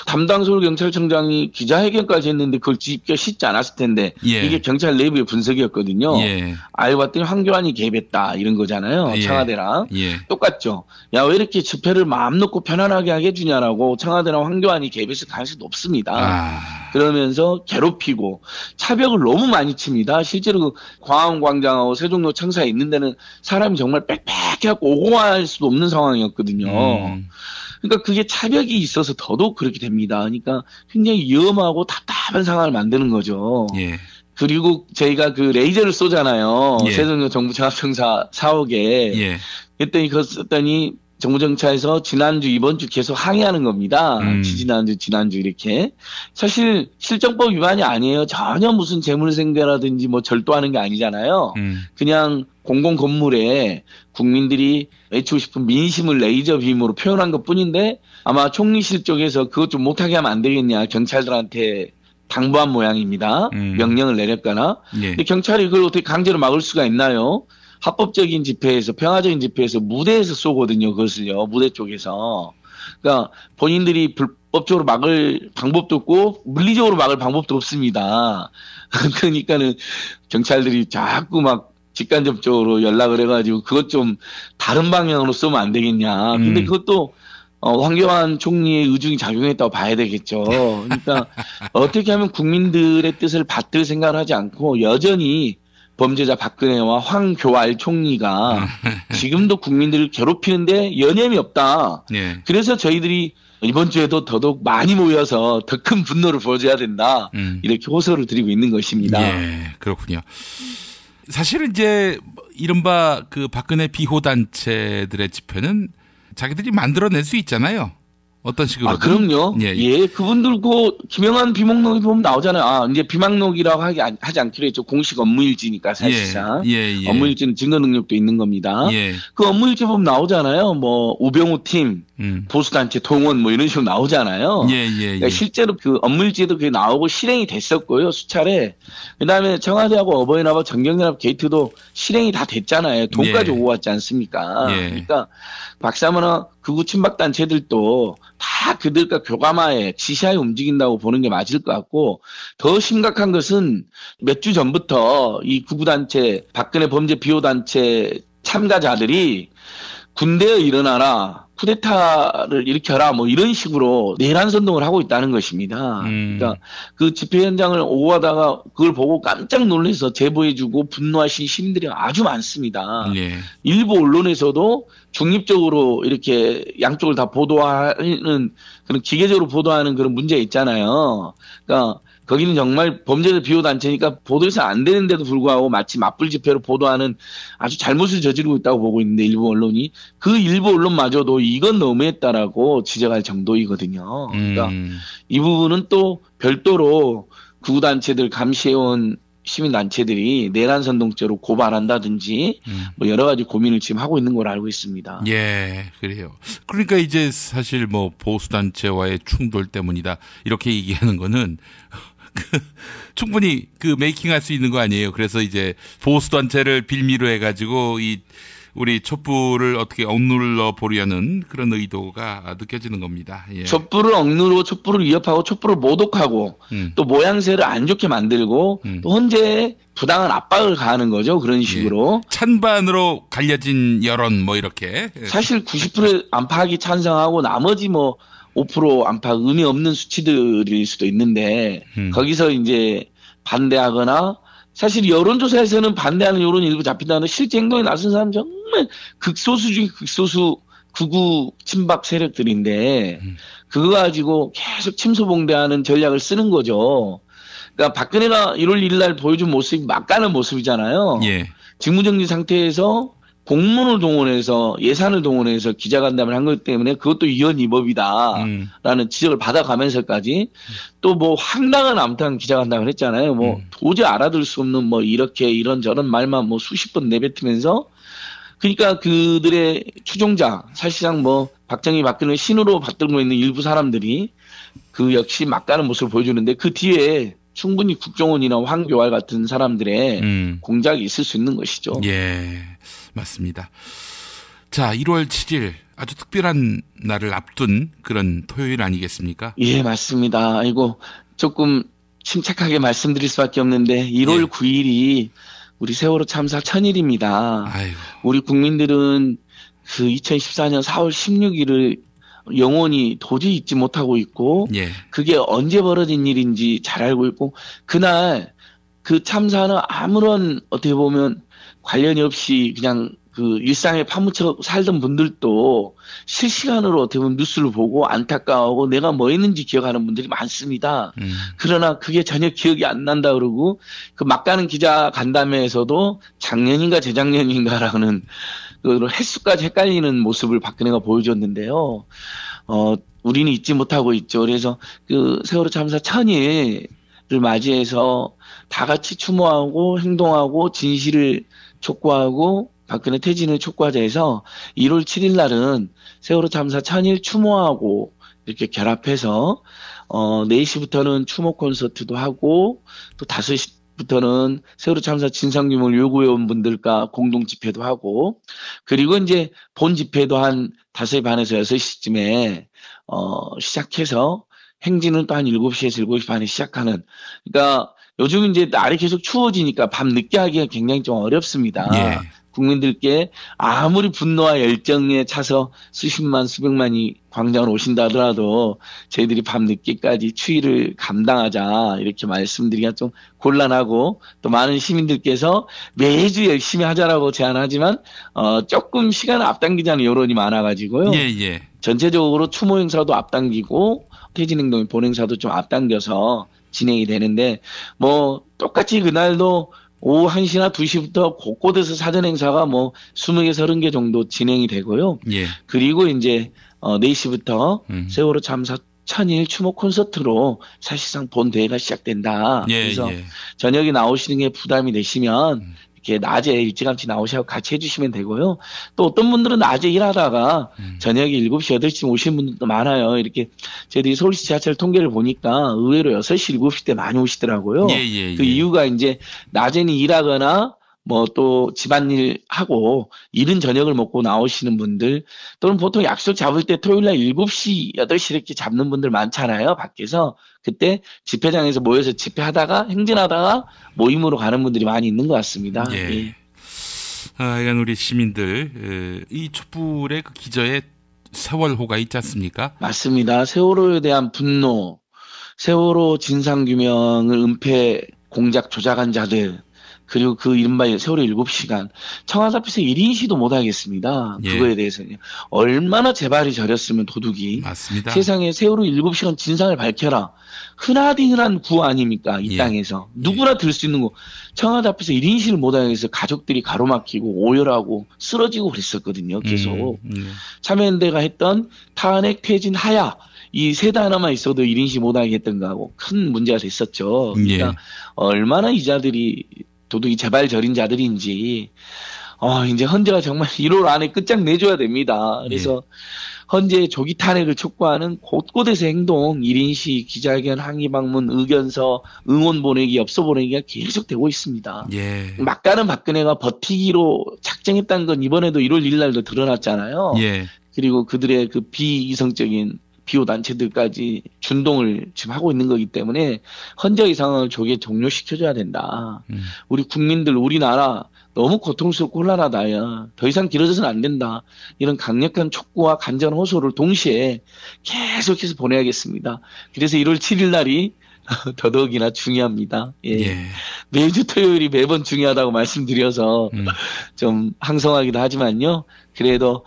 Speaker 13: 담당 서울경찰청장이 기자회견까지 했는데 그걸 뒤집겨 싣지 않았을 텐데 이게 경찰 내부의 분석이었거든요. 알고 봤더니 황교안이 개입했다 이런 거잖아요. 청와대랑. 똑같죠. 야, 왜 이렇게 집회를 마음 놓고 편안하게 하게 해주냐라고 청와대랑 황교안이 개입했을 가능성이 높습니다. 그러면서 괴롭히고 차벽을 너무 많이 칩니다. 실제로 그 광화문광장하고 세종로 청사에 있는 데는 사람이 정말 빽빽해갖고 오고갈 수도 없는 상황이었거든요. 그러니까 그게 차벽이 있어서 더더욱 그렇게 됩니다. 그러니까 굉장히 위험하고 답답한 상황을 만드는 거죠. 그리고 저희가 그 레이저를 쏘잖아요. 세종로 정부 종합청사 사옥에 그랬더니 그거 썼더니 정부정차에서 지난주, 이번주 계속 항의하는 겁니다. 지난주 이렇게. 사실 실정법 위반이 아니에요. 전혀 무슨 재물생계라든지 뭐 절도하는 게 아니잖아요. 그냥 공공 건물에 국민들이 외치고 싶은 민심을 레이저 빔으로 표현한 것 뿐인데 아마 총리실 쪽에서 그것 좀 못하게 하면 안 되겠냐. 경찰들한테 당부한 모양입니다. 명령을 내렸거나. 근데 경찰이 그걸 어떻게 강제로 막을 수가 있나요? 합법적인 집회에서, 평화적인 집회에서 무대에서 쏘거든요, 그것을요, 무대 쪽에서. 그러니까 본인들이 불법적으로 막을 방법도 없고, 물리적으로 막을 방법도 없습니다. 그러니까는 경찰들이 자꾸 막 직간접적으로 연락을 해가지고, 그것 좀 다른 방향으로 쏘면 안 되겠냐. 근데 그것도, 황교안 총리의 의중이 작용했다고 봐야 되겠죠. 그러니까, 어떻게 하면 국민들의 뜻을 받들 생각을 하지 않고, 여전히 범죄자 박근혜와 황교안 총리가 지금도 국민들을 괴롭히는데 여념이 없다. 그래서 저희들이 이번 주에도 더더욱 많이 모여서 더 큰 분노를 보여줘야 된다. 이렇게 호소를 드리고 있는 것입니다.
Speaker 1: 예, 그렇군요. 사실은 이제 이른바 그 박근혜 비호단체들의 집회는 자기들이 만들어낼 수 있잖아요. 어떤 식으로?
Speaker 13: 아, 그럼요. 예, 그분들 김영환 비목록이 보면 나오잖아요. 이제 비목록이라고 하지 않기로 했죠. 공식 업무일지니까 사실상. 업무일지는 증거 능력도 있는 겁니다. 그 업무일지 보면 나오잖아요. 뭐 우병우 팀, 보수단체 동원 뭐 이런 식으로 나오잖아요. 그러니까 실제로 그 업무일지도 그게 나오고 실행이 됐었고요. 수차례. 그다음에 청와대하고 어버이날하고 정경련합 게이트도 실행이 다 됐잖아요. 돈까지 오고 왔지 않습니까? 그러니까 박사모나 극우 친박단체들도 다 그들과 교감하에 지시하에 움직인다고 보는 게 맞을 것 같고 더 심각한 것은 몇 주 전부터 이 극우단체 박근혜 범죄 비호단체 참가자들이 군대에 일어나라 쿠데타를 일으켜라 뭐 이런 식으로 내란 선동을 하고 있다는 것입니다. 그러니까 그 집회 현장을 오고 가다가 그걸 보고 깜짝 놀라서 제보해주고 분노하신 시민들이 아주 많습니다. 일부 언론에서도 중립적으로 이렇게 양쪽을 다 보도하는 그런 기계적으로 보도하는 그런 문제가 있잖아요. 그러니까 거기는 정말 범죄자 비호단체니까 보도해서 안 되는데도 불구하고 마치 맞불 집회로 보도하는 아주 잘못을 저지르고 있다고 보고 있는데 일부 언론이 그 일부 언론마저도 이건 너무했다라고 지적할 정도이거든요. 그러니까 이 부분은 또 별도로 극우단체들 감시해온 시민단체들이 내란 선동죄로 고발한다든지 뭐 여러 가지 고민을 지금 하고 있는 걸 알고 있습니다.
Speaker 1: 예, 그래요. 그러니까 이제 사실 뭐 보수단체와의 충돌 때문이다 이렇게 얘기하는 거는 충분히 그 메이킹할 수 있는 거 아니에요. 그래서 이제 보수단체를 빌미로 해가지고 우리 촛불을 어떻게 억눌러 보려는 그런 의도가 느껴지는 겁니다.
Speaker 13: 촛불을 억누르고 촛불을 위협하고 촛불을 모독하고 또 모양새를 안 좋게 만들고 또 헌재에 부당한 압박을 가하는 거죠. 그런 식으로.
Speaker 1: 찬반으로 갈려진 여론 뭐 이렇게.
Speaker 13: 사실 90% 안팎이 찬성하고 나머지 뭐 5% 안팎 의미 없는 수치들일 수도 있는데 거기서 이제 반대하거나 사실 여론조사에서는 반대하는 여론이 일부 잡힌다는데 실제 행동에 나선 사람은 정말 극소수 중에 극소수 극우 친박 세력들인데 그거 가지고 계속 침소봉대하는 전략을 쓰는 거죠. 그러니까 박근혜가 1월 1일 날 보여준 모습이 막가는 모습이잖아요. 직무정지 상태에서 공문을 동원해서 예산을 동원해서 기자간담회를 한 것 때문에 그것도 위헌위법이다라는 지적을 받아가면서까지 또 뭐 황당한 암탕 기자간담회를 했잖아요. 뭐 도저히 알아들 수 없는 뭐 이렇게 이런저런 말만 뭐 수십 번 내뱉으면서 그러니까 그들의 추종자 사실상 뭐 박정희 박근혜 신으로 받들고 있는 일부 사람들이 그 역시 막가는 모습을 보여주는데 그 뒤에 충분히 국정원이나 황교안 같은 사람들의 공작이 있을 수 있는 것이죠.
Speaker 1: 예, 맞습니다. 자, 1월 7일 아주 특별한 날을 앞둔 그런 토요일 아니겠습니까?
Speaker 13: 예, 맞습니다. 아이고 조금 침착하게 말씀드릴 수밖에 없는데 1월 9일이 우리 세월호 참사 1000일입니다.
Speaker 1: 아이고.
Speaker 13: 우리 국민들은 그 2014년 4월 16일을 영원히 도저히 잊지 못하고 있고 그게 언제 벌어진 일인지 잘 알고 있고 그날 그 참사는 아무런 어떻게 보면 관련이 없이 그냥 그 일상에 파묻혀 살던 분들도 실시간으로 어떻게 보면 뉴스를 보고 안타까워하고 내가 뭐 했는지 기억하는 분들이 많습니다. 그러나 그게 전혀 기억이 안 난다 그러고 그 막가는 기자 간담회에서도 작년인가 재작년인가라는 그 횟수까지 헷갈리는 모습을 박근혜가 보여줬는데요. 우리는 잊지 못하고 있죠. 그래서 그 세월호 참사 1000일을 맞이해서 다 같이 추모하고 행동하고 진실을 촉구하고 박근혜 퇴진을 촉구하자 해서 1월 7일 날은 세월호 참사 1000일 추모하고 이렇게 결합해서 4시부터는 추모 콘서트도 하고 또 5시부터는 세월호 참사 진상규명을 요구해온 분들과 공동 집회도 하고 그리고 이제 본 집회도 한 5시 반에서 6시쯤에 시작해서 행진은 또 한 7시에서 7시 반에 시작하는. 그러니까 요즘 이제 날이 계속 추워지니까 밤 늦게 하기가 굉장히 좀 어렵습니다. 예. 국민들께 아무리 분노와 열정에 차서 수십만 수백만이 광장으로 오신다 하더라도 저희들이 밤 늦게까지 추위를 감당하자 이렇게 말씀드리기가 좀 곤란하고 또 많은 시민들께서 매주 열심히 하자라고 제안하지만 조금 시간을 앞당기자는 여론이 많아가지고요. 예. 전체적으로 추모 행사도 앞당기고 퇴진행동 본행사도 좀 앞당겨서 진행이 되는데 뭐 똑같이 그날도 오후 1시나 2시부터 곳곳에서 사전 행사가 뭐 20개, 30개 정도 진행이 되고요. 예. 그리고 이제 4시부터 세월호 참사 1000일 추모 콘서트로 사실상 본 대회가 시작된다. 그래서 저녁에 나오시는 게 부담이 되시면 이렇게 낮에 일찌감치 나오셔서 같이 해주시면 되고요. 또 어떤 분들은 낮에 일하다가 저녁에 7시, 8시쯤 오시는 분들도 많아요. 이렇게 저희들이 서울시 지하철 통계를 보니까 의외로 6시, 7시 때 많이 오시더라고요. 그 이유가 이제 낮에는 일하거나 뭐 또 집안일 하고 이른 저녁을 먹고 나오시는 분들 또는 보통 약속 잡을 때 토요일날 7시, 8시 이렇게 잡는 분들 많잖아요. 밖에서. 그때 집회장에서 모여서 집회하다가 행진하다가 모임으로 가는 분들이 많이 있는 것 같습니다. 예.
Speaker 1: 이건 우리 시민들 이 촛불의 그 기저에 세월호가 있지 않습니까?
Speaker 13: 맞습니다. 세월호에 대한 분노, 세월호 진상규명을 은폐 공작 조작한 자들 그리고 그 이른바 세월호 7시간 청와대 앞에서 1인 시도 못하겠습니다. 그거에 대해서는 얼마나 재발이 저렸으면 도둑이.
Speaker 1: 맞습니다.
Speaker 13: 세상에 세월호 7시간 진상을 밝혀라. 흔하디 흔한 구호 아닙니까? 이 땅에서. 누구나 들 수 있는 거. 청와대 앞에서 1인 시를 못하겠어서 가족들이 가로막히고 오열하고 쓰러지고 그랬었거든요. 계속. 참여연대가 했던 탄핵, 퇴진, 하야. 이 세 단어만 있어도 1인시 못하게 했던 거하고 큰 문제가 됐었죠. 그러니까 얼마나 이 자들이 도둑이 재발 저린 자들인지 이제 헌재가 정말 1월 안에 끝장 내줘야 됩니다. 그래서 헌재 조기 탄핵을 촉구하는 곳곳에서 행동, 1인시, 기자회견, 항의 방문, 의견서, 응원 보내기, 엽서 보내기가 계속되고 있습니다. 막가는 박근혜가 버티기로 작정했다는 건 이번에도 1월 1일 날도 드러났잖아요. 그리고 그들의 그 비이성적인 비호 단체들까지 준동을 지금 하고 있는 거기 때문에 헌재의 상황을 조기에 종료시켜줘야 된다. 우리 국민들, 우리나라 너무 고통스럽고 혼란하다. 더 이상 길어져서는 안 된다. 이런 강력한 촉구와 간절한 호소를 동시에 계속해서 보내야겠습니다. 그래서 1월 7일 날이 더더욱이나 중요합니다. 매주 토요일이 매번 중요하다고 말씀드려서 좀 항성하기도 하지만요. 그래도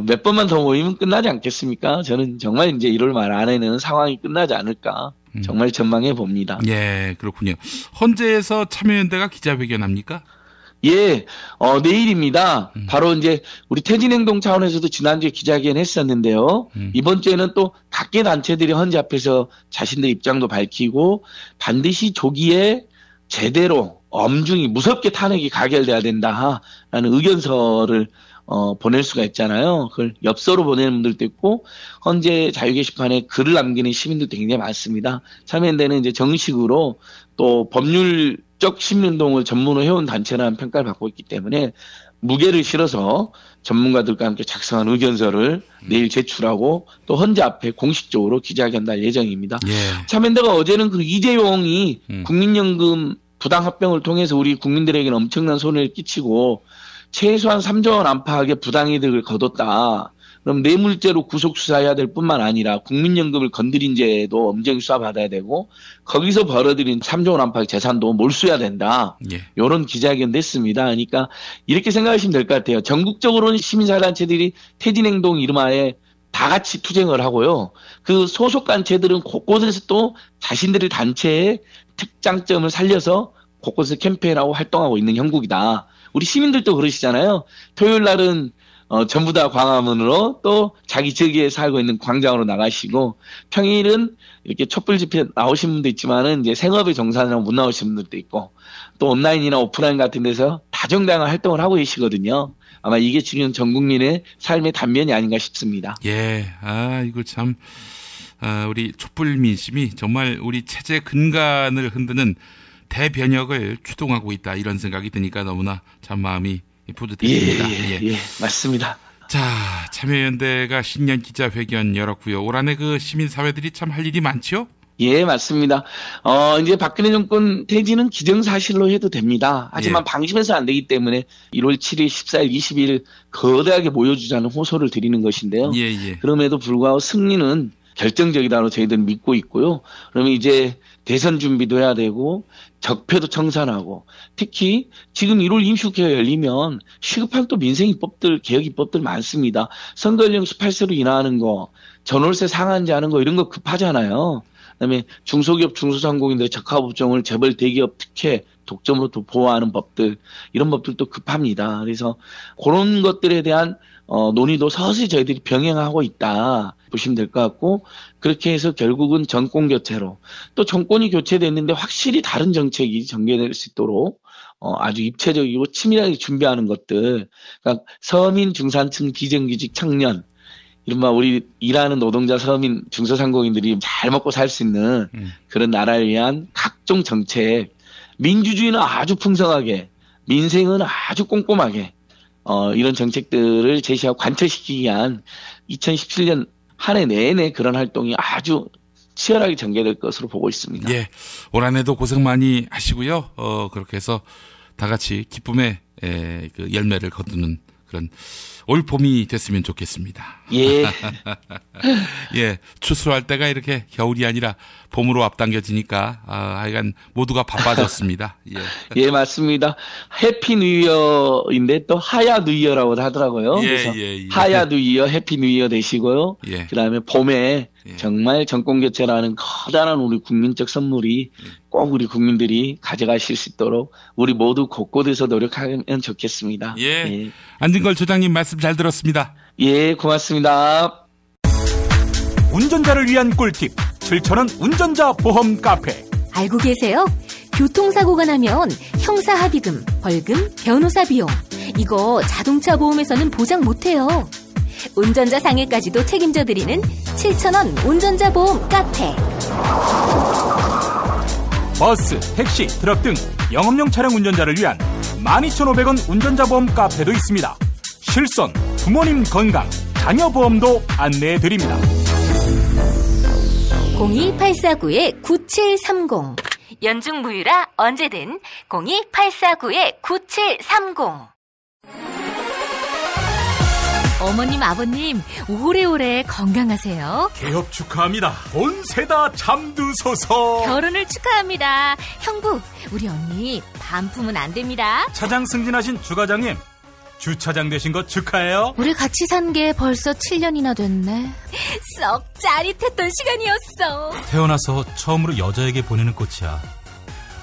Speaker 13: 몇 번만 더 모이면 끝나지 않겠습니까? 저는 정말 이제 1월 말 안에는 상황이 끝나지 않을까 정말 전망해 봅니다.
Speaker 1: 그렇군요. 헌재에서 참여연대가 기자회견합니까?
Speaker 13: 내일입니다. 바로 이제 우리 퇴진행동 차원에서도 지난주에 기자회견 했었는데요. 이번 주에는 또 각계 단체들이 헌재 앞에서 자신들 입장도 밝히고 반드시 조기에 제대로 엄중히 무섭게 탄핵이 가결돼야 된다라는 의견서를 보낼 수가 있잖아요. 그걸 엽서로 보내는 분들도 있고 헌재 자유 게시판에 글을 남기는 시민들도 굉장히 많습니다. 참여연대는 이제 정식으로 또 법률적 시민운동을 전문으로 해온 단체라는 평가를 받고 있기 때문에 무게를 실어서 전문가들과 함께 작성한 의견서를 내일 제출하고 또 헌재 앞에 공식적으로 기자회견 할 예정입니다. 참여연대가 어제는 그 이재용이 국민연금 부당합병을 통해서 우리 국민들에게는 엄청난 손해를 끼치고 최소한 3조 원 안팎의 부당이득을 거뒀다. 그럼 뇌물죄로 구속수사해야 될 뿐만 아니라 국민연금을 건드린 죄도 엄정히 수사받아야 되고 거기서 벌어들인 3조 원 안팎의 재산도 몰수해야 된다. 이런 기자회견도 했습니다. 그러니까 이렇게 생각하시면 될 것 같아요. 전국적으로는 시민사회단체들이 퇴진행동 이름하에 다 같이 투쟁을 하고요. 그 소속단체들은 곳곳에서 또 자신들의 단체의 특장점을 살려서 곳곳에서 캠페인하고 활동하고 있는 형국이다. 우리 시민들도 그러시잖아요. 토요일 날은 전부 다 광화문으로 또 자기 지역에 살고 있는 광장으로 나가시고 평일은 이렇게 촛불 집회 나오신 분도 있지만은 이제 생업에 종사하느라고 못 나오신 분들도 있고 또 온라인이나 오프라인 같은 데서 다정다양한 활동을 하고 계시거든요. 아마 이게 지금 전 국민의 삶의 단면이 아닌가 싶습니다.
Speaker 1: 예, 이거 참 우리 촛불 민심이 정말 우리 체제 근간을 흔드는 대변혁을 추동하고 있다 이런 생각이 드니까 너무나 참 마음이 뿌듯해집니다.
Speaker 13: 예, 맞습니다.
Speaker 1: 자, 참여연대가 신년 기자회견 열었고요. 올 한해 그 시민사회들이 참 할 일이 많죠?
Speaker 13: 예, 맞습니다. 이제 박근혜 정권 퇴진은 기정사실로 해도 됩니다. 하지만 방심해서 안 되기 때문에 1월 7일, 14일, 20일 거대하게 모여주자는 호소를 드리는 것인데요. 그럼에도 불구하고 승리는 결정적이다로 저희들은 믿고 있고요. 그러면 이제 대선 준비도 해야 되고 적폐도 청산하고 특히 지금 1월 임시국회가 열리면 시급한 또 민생 입법들, 개혁 입법들 많습니다. 선거연령 18세로 인하하는 거, 전월세 상한제 하는 거 이런 거 급하잖아요. 그다음에 중소기업, 중소상공인들의 적합업종을 재벌 대기업 특혜, 독점으로 또 보호하는 법들 이런 법들도 급합니다. 그래서 그런 것들에 대한 논의도 서서히 저희들이 병행하고 있다 보시면 될 것 같고 그렇게 해서 결국은 정권 교체로 또 정권이 교체됐는데 확실히 다른 정책이 전개될 수 있도록 아주 입체적이고 치밀하게 준비하는 것들 그러니까 서민 중산층 비정규직 청년 이른바 우리 일하는 노동자 서민 중소상공인들이 잘 먹고 살 수 있는 그런 나라를 위한 각종 정책 민주주의는 아주 풍성하게 민생은 아주 꼼꼼하게 이런 정책들을 제시하고 관철시키기 위한 2017년 한 해 내내 그런 활동이 아주 치열하게 전개될 것으로 보고 있습니다.
Speaker 1: 예, 올 한해도 고생 많이 하시고요. 그렇게 해서 다 같이 기쁨의 그 열매를 거두는 그런 올 봄이 됐으면 좋겠습니다.
Speaker 13: 예.
Speaker 1: 예, 추수할 때가 이렇게 겨울이 아니라 봄으로 앞당겨지니까 하여간 모두가 바빠졌습니다. 예.
Speaker 13: 예, 맞습니다. 해피 뉴 이어인데 또 하야 뉴 이어라고 하더라고요. 그래서 하야 뉴 이어, 해피 뉴 이어 되시고요. 그다음에 봄에 정말 정권 교체라는 커다란 우리 국민적 선물이 꼭 우리 국민들이 가져가실 수 있도록 우리 모두 곳곳에서 노력하면 좋겠습니다.
Speaker 1: 예. 안진걸 소장님 말씀 잘 들었습니다.
Speaker 13: 예, 고맙습니다.
Speaker 5: 운전자를 위한 꿀팁 7,000원 운전자 보험 카페.
Speaker 6: 알고 계세요? 교통사고가 나면 형사합의금, 벌금, 변호사 비용 이거 자동차 보험에서는 보장 못해요. 운전자 상해까지도 책임져드리는 7,000원 운전자 보험 카페.
Speaker 5: 버스, 택시, 트럭 등 영업용 차량 운전자를 위한 12,500원 운전자 보험 카페도 있습니다. 실손, 부모님 건강, 자녀 보험도 안내해드립니다.
Speaker 6: 02849-9730 연중 무휴라 언제든 02849-9730. 어머님, 아버님 오래오래 건강하세요.
Speaker 5: 개업 축하합니다. 본세다 잠드소서.
Speaker 6: 결혼을 축하합니다. 형부, 우리 언니 반품은 안 됩니다.
Speaker 5: 차장 승진하신 주과장님, 주차장 되신 거 축하해요.
Speaker 6: 우리 같이 산 게 벌써 7년이나 됐네. 썩 짜릿했던 시간이었어.
Speaker 5: 태어나서 처음으로 여자에게 보내는 꽃이야.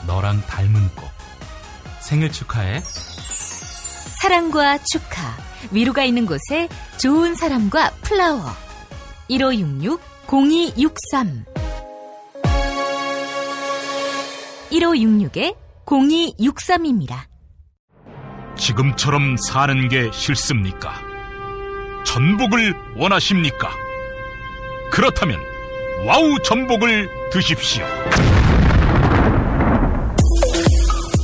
Speaker 5: 너랑 닮은 꽃. 생일 축하해.
Speaker 6: 사랑과 축하, 위로가 있는 곳에 좋은 사람과 플라워. 1566-0263 1566-0263입니다.
Speaker 5: 지금처럼 사는 게 싫습니까? 전복을 원하십니까? 그렇다면 와우 전복을 드십시오.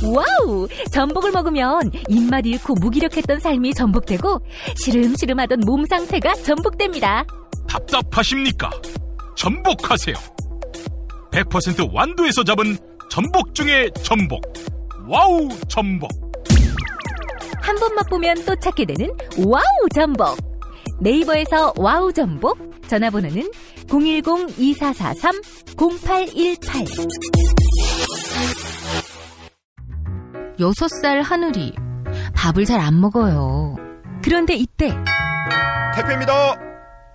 Speaker 6: 와우! 전복을 먹으면 입맛 잃고 무기력했던 삶이 전복되고 시름시름하던 몸 상태가 전복됩니다.
Speaker 5: 답답하십니까? 전복하세요. 100% 완도에서 잡은 전복 중에 전복. 와우 전복.
Speaker 6: 한 번 맛보면 또 찾게 되는 와우 전복. 네이버에서 와우 전복, 전화번호는 010-2443-0818. 6살 하늘이 밥을 잘 안 먹어요. 그런데 이때
Speaker 14: 택배입니다.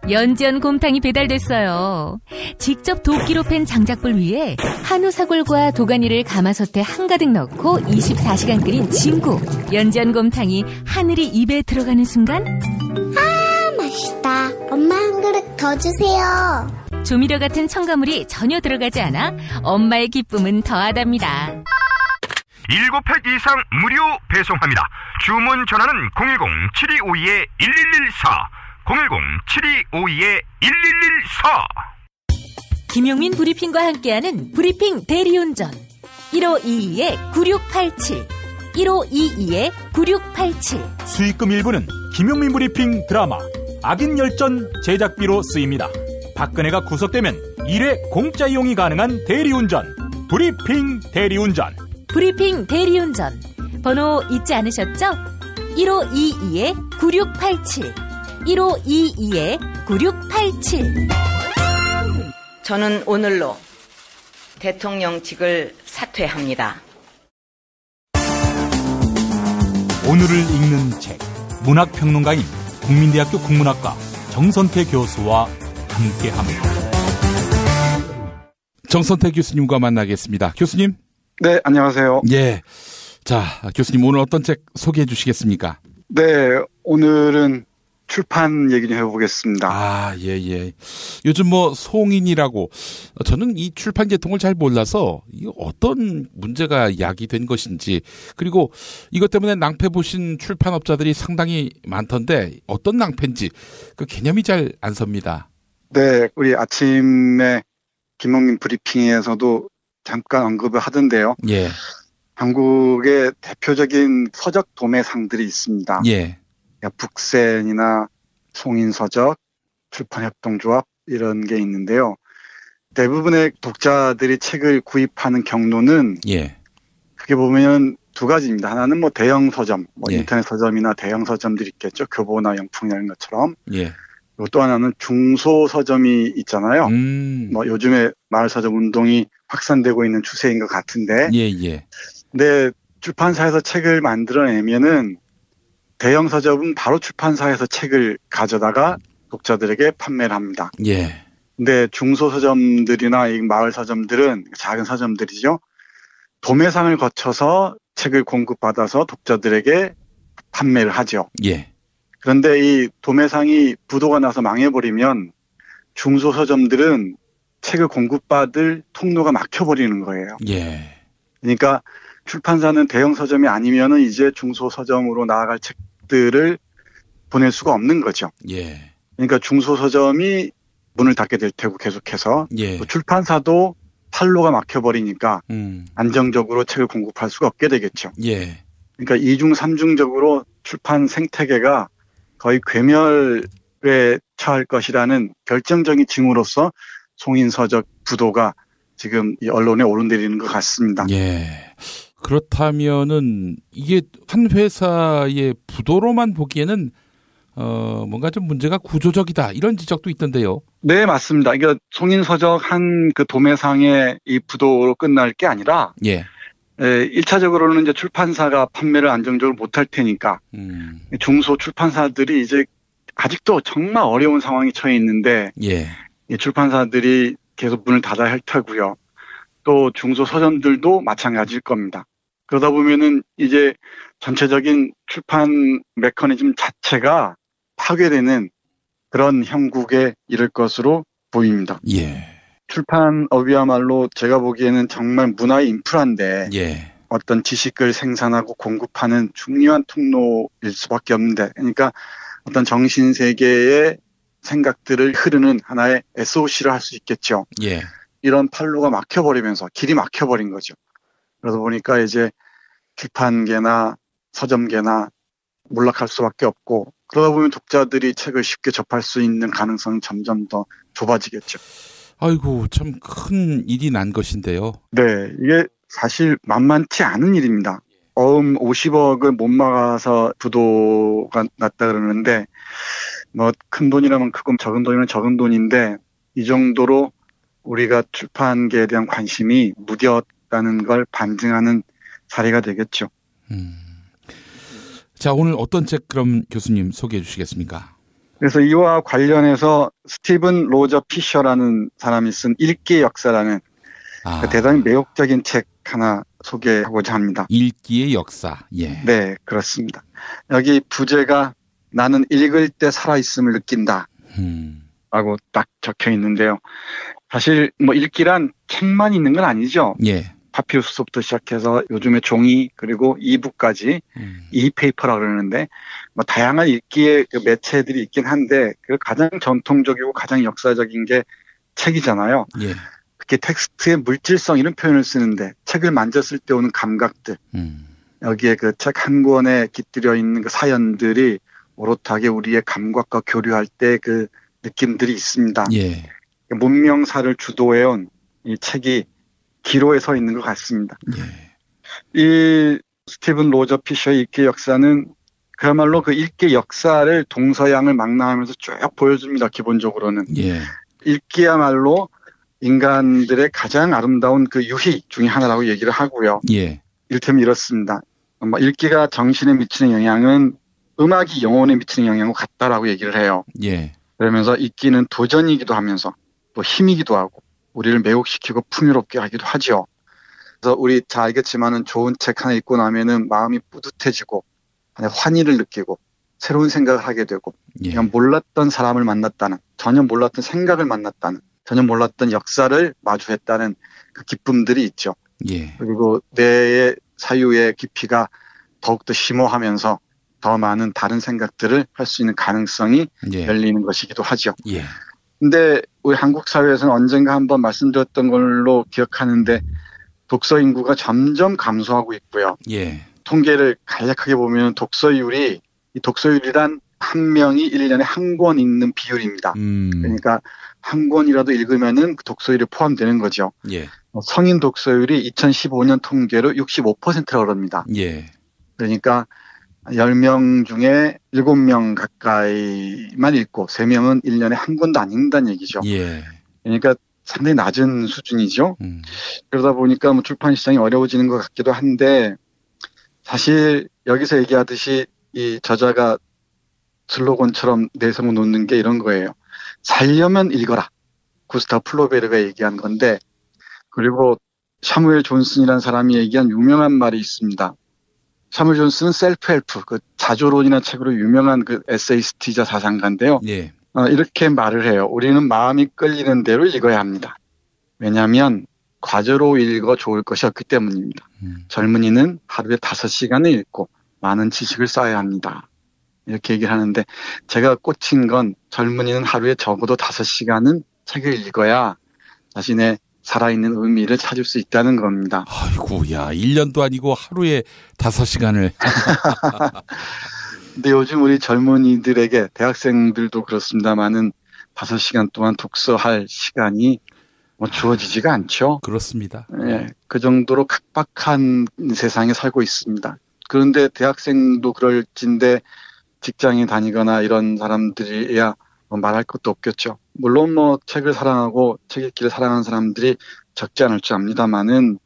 Speaker 6: 연지연 곰탕이 배달됐어요. 직접 도끼로 팬 장작불 위에 한우 사골과 도가니를 가마솥에 한가득 넣고 24시간 끓인 진구. 연지연 곰탕이 하늘이 입에 들어가는 순간
Speaker 14: 맛있다. 엄마 한 그릇 더 주세요.
Speaker 6: 조미료 같은 첨가물이 전혀 들어가지 않아 엄마의 기쁨은 더하답니다.
Speaker 16: 7팩 이상 무료 배송합니다. 주문 전화는 010-7252-1114 010-7252-1114.
Speaker 6: 김용민 브리핑과 함께하는 브리핑 대리운전 1522-9687 1522-9687.
Speaker 5: 수익금 일부는 김용민 브리핑 드라마 악인 열전 제작비로 쓰입니다. 박근혜가 구속되면 1회 공짜 이용이 가능한 대리운전 브리핑 대리운전.
Speaker 6: 브리핑 대리운전 번호 잊지 않으셨죠? 1522-9687 1522-9687.
Speaker 12: 저는 오늘로 대통령직을 사퇴합니다.
Speaker 5: 오늘을 읽는 책, 문학평론가인 국민대학교 국문학과 정선태 교수와 함께합니다.
Speaker 1: 정선태 교수님과 만나겠습니다. 교수님.
Speaker 17: 네, 안녕하세요.
Speaker 1: 예. 자, 교수님 오늘 어떤 책 소개해 주시겠습니까?
Speaker 17: 네, 오늘은 출판 얘기 좀 해보겠습니다.
Speaker 1: 아, 예. 요즘 송인이라고, 저는 이 출판 계통을 잘 몰라서 이거 어떤 문제가 야기된 것인지, 그리고 이것 때문에 낭패 보신 출판업자들이 상당히 많던데 어떤 낭패인지 그 개념이 잘 안 섭니다.
Speaker 17: 네, 우리 아침에 김용민 브리핑에서도 잠깐 언급을 하던데요.
Speaker 1: 예.
Speaker 17: 한국의 대표적인 서적 도매상들이 있습니다.
Speaker 1: 예.
Speaker 17: 북센이나 송인서적, 출판협동조합 이런 게 있는데요. 대부분의 독자들이 책을 구입하는 경로는 크게 보면 두 가지입니다. 하나는 대형 서점, 인터넷 서점이나 대형 서점들이 있겠죠. 교보나 영풍 이런 것처럼. 그리고 또 하나는 중소 서점이 있잖아요. 요즘에 마을 서점 운동이 확산되고 있는 추세인 것 같은데. 근데 출판사에서 책을 만들어내면은 대형 서점은 바로 출판사에서 책을 가져다가 독자들에게 판매를 합니다. 근데 중소 서점들이나 이 마을 서점들은 작은 서점들이죠. 도매상을 거쳐서 책을 공급받아서 독자들에게 판매를 하죠. 그런데 이 도매상이 부도가 나서 망해버리면 중소 서점들은 책을 공급받을 통로가 막혀버리는 거예요. 그러니까 출판사는 대형 서점이 아니면은 이제 중소 서점으로 나아갈 책들을 보낼 수가 없는 거죠. 그러니까 중소 서점이 문을 닫게 될 테고 계속해서 또 출판사도 판로가 막혀버리니까 안정적으로 책을 공급할 수가 없게 되겠죠. 그러니까 이중 삼중적으로 출판 생태계가 거의 괴멸에 처할 것이라는 결정적인 징후로서 송인서적 부도가 지금 이 언론에 오르내리는 것 같습니다.
Speaker 1: 그렇다면은 이게 한 회사의 부도로만 보기에는 뭔가 좀 문제가 구조적이다 이런 지적도 있던데요.
Speaker 17: 네, 맞습니다. 그러니까 송인서적 한 그 도매상의 이 부도로 끝날 게 아니라 1차적으로는 이제 출판사가 판매를 안정적으로 못할 테니까 중소 출판사들이 이제 아직도 정말 어려운 상황에 처해 있는데 이 출판사들이 계속 문을 닫아야 할 테고요. 또 중소 서점들도 마찬가지일 겁니다. 그러다 보면은 이제 전체적인 출판 메커니즘 자체가 파괴되는 그런 형국에 이를 것으로 보입니다. 출판업이야말로 제가 보기에는 정말 문화의 인프라인데 어떤 지식을 생산하고 공급하는 중요한 통로일 수밖에 없는데, 그러니까 어떤 정신세계의 생각들을 흐르는 하나의 SOC를 할 수 있겠죠. 이런 판로가 막혀버리면서 길이 막혀버린 거죠. 그러다 보니까 이제 출판계나 서점계나 몰락할 수밖에 없고, 그러다 보면 독자들이 책을 쉽게 접할 수 있는 가능성이 점점 더 좁아지겠죠.
Speaker 1: 아이고, 참 큰 일이 난 것인데요.
Speaker 17: 네, 이게 사실 만만치 않은 일입니다. 어음 50억을 못 막아서 부도가 났다 그러는데, 큰 돈이라면 크고 적은 돈이면 적은 돈인데, 이 정도로 우리가 출판계에 대한 관심이 무뎌가는 걸 반증하는 사례가 되겠죠.
Speaker 1: 자, 오늘 어떤 책 그럼 교수님 소개해 주시겠습니까?
Speaker 17: 그래서 이와 관련해서 스티븐 로저 피셔라는 사람이 쓴 읽기의 역사라는 대단히 매혹적인 책 하나 소개하고자 합니다.
Speaker 1: 읽기의 역사. 예.
Speaker 17: 네, 그렇습니다. 여기 부제가 나는 읽을 때 살아있음을 느낀다. 라고 딱 적혀 있는데요. 사실 뭐 읽기란 책만 있는 건 아니죠.
Speaker 1: 예.
Speaker 17: 파피루스부터 시작해서 요즘에 종이 그리고 이북까지 이페이퍼라고 그러는데 뭐 다양한 읽기의 그 매체들이 있긴 한데 그 가장 전통적이고 가장 역사적인 게 책이잖아요.
Speaker 1: 예.
Speaker 17: 특히 텍스트의 물질성 이런 표현을 쓰는데 책을 만졌을 때 오는 감각들 여기에 그 책 한 권에 깃들여 있는 그 사연들이 오롯하게 우리의 감각과 교류할 때 그 느낌들이 있습니다.
Speaker 1: 예.
Speaker 17: 문명사를 주도해온 이 책이 기로에 서 있는 것 같습니다.
Speaker 1: 예.
Speaker 17: 이 스티븐 로저 피셔의 읽기의 역사는 그야말로 그 읽기의 역사를 동서양을 망라하면서 쭉 보여줍니다. 기본적으로는.
Speaker 1: 예.
Speaker 17: 읽기야말로 인간들의 가장 아름다운 그 유희 중에 하나라고 얘기를 하고요.
Speaker 1: 예.
Speaker 17: 이를테면 이렇습니다. 읽기가 정신에 미치는 영향은 음악이 영혼에 미치는 영향과 같다라고 얘기를 해요.
Speaker 1: 예.
Speaker 17: 그러면서 읽기는 도전이기도 하면서 또 힘이기도 하고 우리를 매혹시키고 풍요롭게 하기도 하죠. 그래서 우리 잘 알겠지만은 좋은 책 하나 읽고 나면은 마음이 뿌듯해지고 환희를 느끼고 새로운 생각을 하게 되고 그냥 몰랐던 사람을 만났다는 전혀 몰랐던 생각을 만났다는 전혀 몰랐던 역사를 마주했다는 그 기쁨들이 있죠.
Speaker 1: 예.
Speaker 17: 그리고 뇌의 사유의 깊이가 더욱더 심오하면서 더 많은 다른 생각들을 할 수 있는 가능성이 열리는 것이기도 하죠.
Speaker 1: 예.
Speaker 17: 근데 우리 한국 사회에서는 언젠가 한번 말씀드렸던 걸로 기억하는데 독서 인구가 점점 감소하고 있고요.
Speaker 1: 예.
Speaker 17: 통계를 간략하게 보면 이 독서율이란 한 명이 1년에 한 권 읽는 비율입니다. 그러니까 한 권이라도 읽으면은 그 독서율이 포함되는 거죠.
Speaker 1: 예.
Speaker 17: 성인 독서율이 2015년 통계로 65%라고 그럽니다.
Speaker 1: 예.
Speaker 17: 그러니까 10명 중에 7명 가까이만 읽고 3명은 1년에 한 권도 안 읽는다는 얘기죠.
Speaker 1: 예.
Speaker 17: 그러니까 상당히 낮은 수준이죠. 그러다 보니까 뭐 출판 시장이 어려워지는 것 같기도 한데 사실 여기서 얘기하듯이 이 저자가 슬로건처럼 내세워 놓는 게 이런 거예요. 살려면 읽어라. 구스타프 플로베르가 얘기한 건데 그리고 사무엘 존슨이라는 사람이 얘기한 유명한 말이 있습니다. 사무엘 존슨은 셀프 헬프, 그 자조론이라는 책으로 유명한 그 에세이스트이자 사상가인데요.
Speaker 1: 예.
Speaker 17: 이렇게 말을 해요. 우리는 마음이 끌리는 대로 읽어야 합니다. 왜냐하면 과제로 읽어 좋을 것이 없기 때문입니다. 젊은이는 하루에 5시간을 읽고 많은 지식을 쌓아야 합니다. 이렇게 얘기를 하는데 제가 꽂힌 건 젊은이는 하루에 적어도 5시간은 책을 읽어야 자신의 살아있는 의미를 찾을 수 있다는 겁니다.
Speaker 1: 아이고, 야, 1년도 아니고 하루에 5시간을.
Speaker 17: 근데 요즘 우리 젊은이들에게 대학생들도 그렇습니다만은 5시간 동안 독서할 시간이 뭐 주어지지가 않죠.
Speaker 1: 그렇습니다.
Speaker 17: 예, 그 정도로 각박한 세상에 살고 있습니다. 그런데 대학생도 그럴진데 직장에 다니거나 이런 사람들이야 뭐 말할 것도 없겠죠. 물론 뭐 책을 사랑하고 책 읽기를 사랑하는 사람들이 적지 않을 줄 압니다만은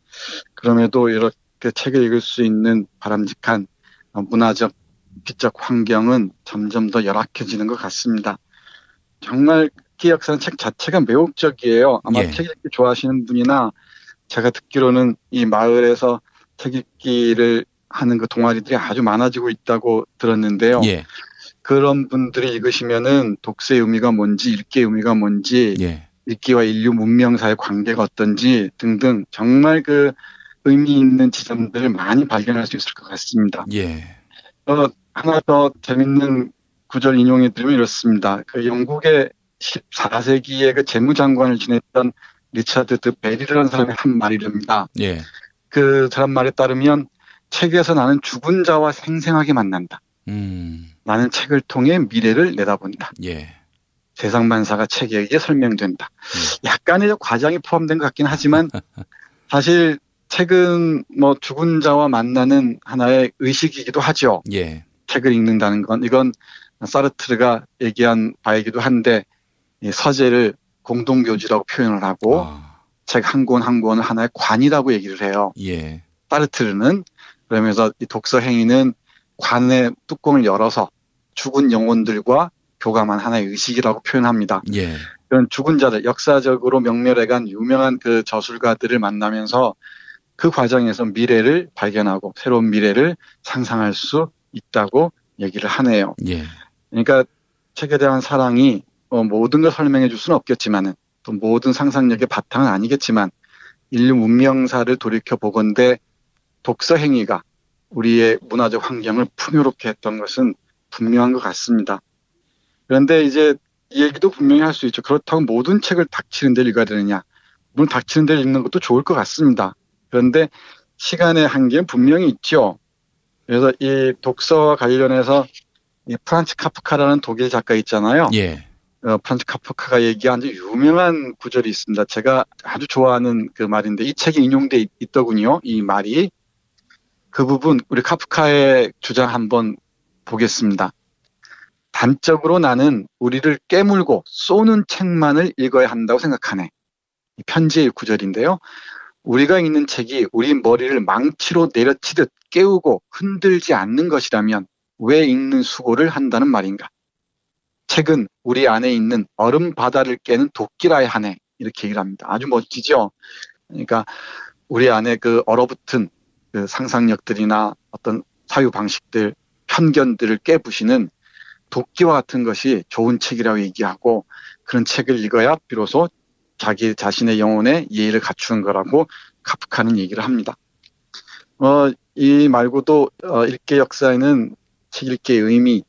Speaker 17: 그럼에도 이렇게 책을 읽을 수 있는 바람직한 문화적, 비적 환경은 점점 더 열악해지는 것 같습니다. 정말 읽기 역사는 책 자체가 매혹적이에요. 아마 책 읽기 좋아하시는 분이나 제가 듣기로는 이 마을에서 책 읽기를 하는 그 동아리들이 아주 많아지고 있다고 들었는데요.
Speaker 1: 예.
Speaker 17: 그런 분들이 읽으시면은 독서의 의미가 뭔지, 읽기의 의미가 뭔지, 읽기와 인류 문명사의 관계가 어떤지 등등 정말 그 의미 있는 지점들을 많이 발견할 수 있을 것 같습니다.
Speaker 1: 예.
Speaker 17: 하나 더 재밌는 구절 인용해 드리면 이렇습니다. 그 영국의 14세기에 그 재무장관을 지냈던 리차드 드 베리라는 사람이 한 말이랍니다.
Speaker 1: 예.
Speaker 17: 그 사람 말에 따르면 책에서 나는 죽은 자와 생생하게 만난다. 나는 책을 통해 미래를 내다본다.
Speaker 1: 예.
Speaker 17: 세상 만사가 책에게 설명된다. 약간의 과장이 포함된 것 같긴 하지만 사실 책은 뭐 죽은 자와 만나는 하나의 의식이기도 하죠.
Speaker 1: 예.
Speaker 17: 책을 읽는다는 건 이건 사르트르가 얘기한 바이기도 한데 서재를 공동묘지라고 표현을 하고 책 한 권 한 권을 하나의 관이라고 얘기를 해요.
Speaker 1: 예.
Speaker 17: 사르트르는 그러면서 이 독서 행위는 관의 뚜껑을 열어서 죽은 영혼들과 교감한 하나의 의식이라고 표현합니다.
Speaker 1: 예.
Speaker 17: 그런 죽은 자들, 역사적으로 명멸해간 유명한 그 저술가들을 만나면서 그 과정에서 미래를 발견하고 새로운 미래를 상상할 수 있다고 얘기를 하네요.
Speaker 1: 예.
Speaker 17: 그러니까 책에 대한 사랑이 모든 걸 설명해 줄 수는 없겠지만은 또 모든 상상력의 바탕은 아니겠지만 인류 문명사를 돌이켜 보건대 독서 행위가 우리의 문화적 환경을 풍요롭게 했던 것은 분명한 것 같습니다. 그런데 이제 이 얘기도 분명히 할 수 있죠. 그렇다고 모든 책을 닥치는 데를 읽어야 되느냐. 물론 닥치는 데를 읽는 것도 좋을 것 같습니다. 그런데 시간의 한계는 분명히 있죠. 그래서 이 독서와 관련해서 이 프란츠 카프카라는 독일 작가 있잖아요.
Speaker 1: 예.
Speaker 17: 프란츠 카프카가 얘기한 아주 유명한 구절이 있습니다. 제가 아주 좋아하는 그 말인데 이 책에 인용돼 있더군요. 이 말이. 그 부분 우리 카프카의 주장 한번 보겠습니다. 단적으로 나는 우리를 깨물고 쏘는 책만을 읽어야 한다고 생각하네. 이 편지의 구절인데요. 우리가 읽는 책이 우리 머리를 망치로 내려치듯 깨우고 흔들지 않는 것이라면 왜 읽는 수고를 한다는 말인가. 책은 우리 안에 있는 얼음 바다를 깨는 도끼라야 하네. 이렇게 얘기를 합니다. 아주 멋지죠. 그러니까 우리 안에 그 얼어붙은 그 상상력들이나 어떤 사유 방식들, 편견들을 깨부시는 도끼와 같은 것이 좋은 책이라고 얘기하고 그런 책을 읽어야 비로소 자기 자신의 영혼에 예의를 갖추는 거라고 카프카는 얘기를 합니다. 이 말고도 읽기의 역사에는 책 읽기의 의미에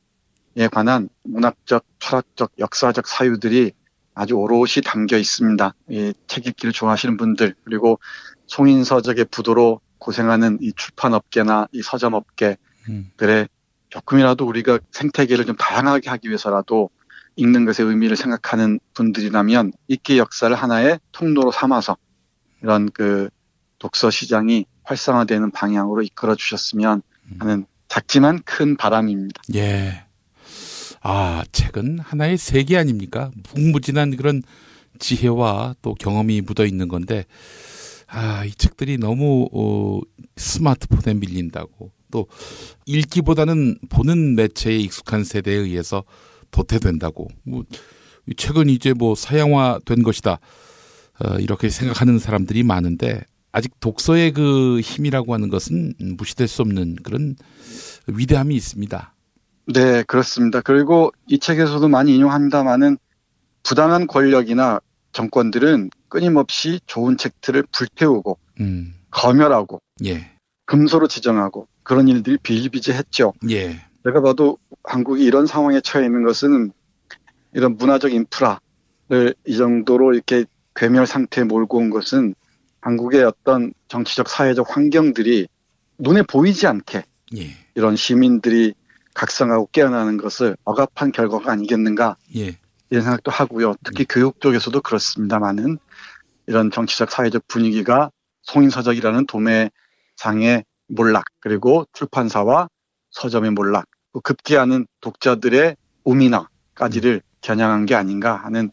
Speaker 17: 관한 문학적, 철학적, 역사적 사유들이 아주 오롯이 담겨 있습니다. 이 책 읽기를 좋아하시는 분들 그리고 송인서적의 부도로 고생하는 이 출판업계나 이 서점업계들의 조금이라도 우리가 생태계를 좀 다양하게 하기 위해서라도 읽는 것의 의미를 생각하는 분들이라면 읽기 역사를 하나의 통로로 삼아서 이런 그 독서 시장이 활성화되는 방향으로 이끌어 주셨으면 하는 작지만 큰 바람입니다.
Speaker 1: 예. 아, 책은 하나의 세계 아닙니까? 무궁무진한 그런 지혜와 또 경험이 묻어 있는 건데, 이 책들이 너무 스마트폰에 밀린다고 또 읽기보다는 보는 매체에 익숙한 세대에 의해서 도태된다고. 책은 이제 사양화된 것이다. 이렇게 생각하는 사람들이 많은데 아직 독서의 그 힘이라고 하는 것은 무시될 수 없는 그런 위대함이 있습니다.
Speaker 17: 네, 그렇습니다. 그리고 이 책에서도 많이 인용합니다마는 부당한 권력이나 정권들은 끊임없이 좋은 책들을 불태우고 검열하고
Speaker 1: 예.
Speaker 17: 금소로 지정하고 그런 일들이 비일비재했죠.
Speaker 1: 예.
Speaker 17: 내가 봐도 한국이 이런 상황에 처해 있는 것은 이런 문화적 인프라를 이 정도로 이렇게 괴멸 상태에 몰고 온 것은 한국의 어떤 정치적 사회적 환경들이 눈에 보이지 않게
Speaker 1: 예.
Speaker 17: 이런 시민들이 각성하고 깨어나는 것을 억압한 결과가 아니겠는가
Speaker 1: 예.
Speaker 17: 이런 생각도 하고요. 특히 교육 쪽에서도 그렇습니다만은 이런 정치적 사회적 분위기가 송인서적이라는 도매상의 몰락 그리고 출판사와 서점의 몰락 급기야는 독자들의 우민화까지를 겨냥한 게 아닌가 하는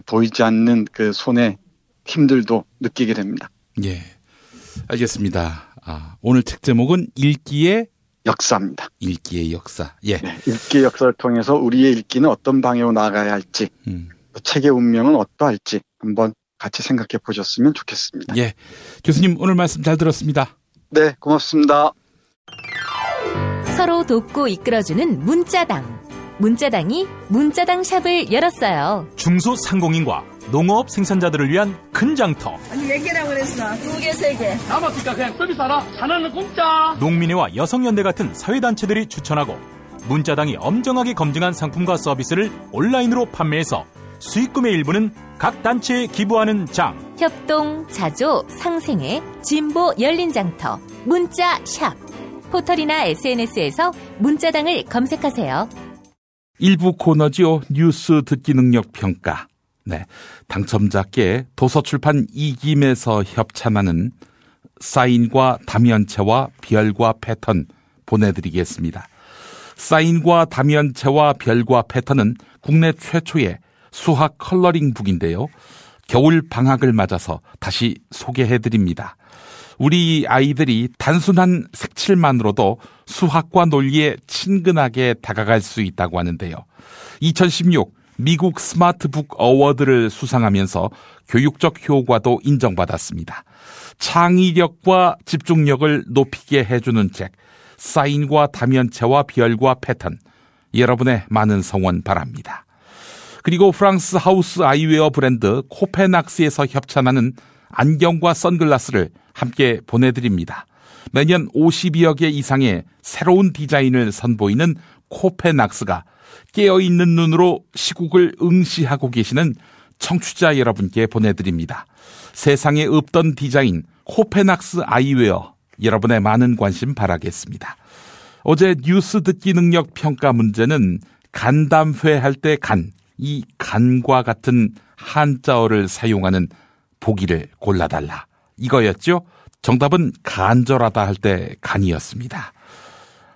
Speaker 17: 보이지 않는 그 손의 힘들도 느끼게 됩니다.
Speaker 1: 예, 알겠습니다. 오늘 책 제목은 읽기의
Speaker 17: 역사입니다.
Speaker 1: 읽기의 역사. 예.
Speaker 17: 네, 읽기의 역사를 통해서 우리의 읽기는 어떤 방향으로 나아가야 할지, 책의 운명은 어떠할지 한번 같이 생각해 보셨으면 좋겠습니다.
Speaker 1: 예, 교수님 오늘 말씀 잘 들었습니다.
Speaker 17: 네, 고맙습니다.
Speaker 6: 서로 돕고 이끌어주는 문자당. 문자당이 문자당 샵을 열었어요.
Speaker 5: 중소상공인과 농업 생산자들을 위한 큰 장터.
Speaker 2: 아니 몇 개라고 그랬어? 2개, 3개.
Speaker 3: 남았으니까 그냥 서비스 하나. 하나는 공짜.
Speaker 5: 농민회와 여성연대 같은 사회단체들이 추천하고 문자당이 엄정하게 검증한 상품과 서비스를 온라인으로 판매해서 수익금의 일부는 각 단체에 기부하는 장.
Speaker 6: 협동, 자조, 상생회, 진보 열린 장터, 문자샵. 포털이나 SNS에서 문자당을 검색하세요.
Speaker 1: 일부 코너지요. 뉴스 듣기 능력 평가. 네, 당첨자께 도서출판 이김에서 협찬하는 사인과 담연체와 별과 패턴 보내드리겠습니다. 사인과 담연체와 별과 패턴은 국내 최초의 수학 컬러링북인데요. 겨울 방학을 맞아서 다시 소개해드립니다. 우리 아이들이 단순한 색칠만으로도 수학과 논리에 친근하게 다가갈 수 있다고 하는데요. 2016 미국 스마트북 어워드를 수상하면서 교육적 효과도 인정받았습니다. 창의력과 집중력을 높이게 해주는 책, 사인과 다면체와 별과 패턴, 여러분의 많은 성원 바랍니다. 그리고 프랑스 하우스 아이웨어 브랜드 코페낙스에서 협찬하는 안경과 선글라스를 함께 보내드립니다. 매년 50여 개 이상의 새로운 디자인을 선보이는 코페낙스가 깨어있는 눈으로 시국을 응시하고 계시는 청취자 여러분께 보내드립니다. 세상에 없던 디자인 코페낙스 아이웨어, 여러분의 많은 관심 바라겠습니다. 어제 뉴스 듣기 능력 평가 문제는 간담회 할 때 간, 이 간과 같은 한자어를 사용하는 보기를 골라달라, 이거였죠. 정답은 간절하다 할 때 간이었습니다.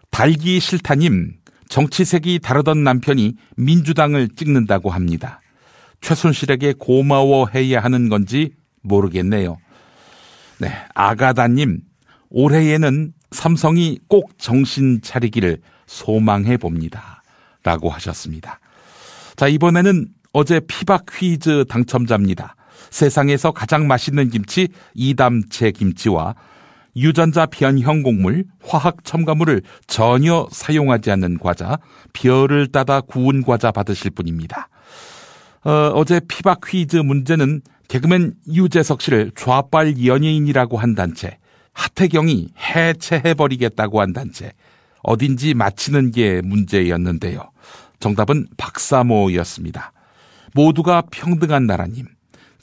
Speaker 1: 달기 싫다님, 정치색이 다르던 남편이 민주당을 찍는다고 합니다. 최순실에게 고마워해야 하는 건지 모르겠네요. 네, 아가다님, 올해에는 삼성이 꼭 정신 차리기를 소망해 봅니다. 라고 하셨습니다. 자, 이번에는 어제 피박 퀴즈 당첨자입니다. 세상에서 가장 맛있는 김치 이담채 김치와 유전자 변형 곡물, 화학 첨가물을 전혀 사용하지 않는 과자, 별을 따다 구운 과자 받으실 분입니다. 어제 피박 퀴즈 문제는 개그맨 유재석 씨를 좌빨 연예인이라고 한 단체, 하태경이 해체해버리겠다고 한 단체, 어딘지 맞히는 게 문제였는데요. 정답은 박사모였습니다. 모두가 평등한 나라님,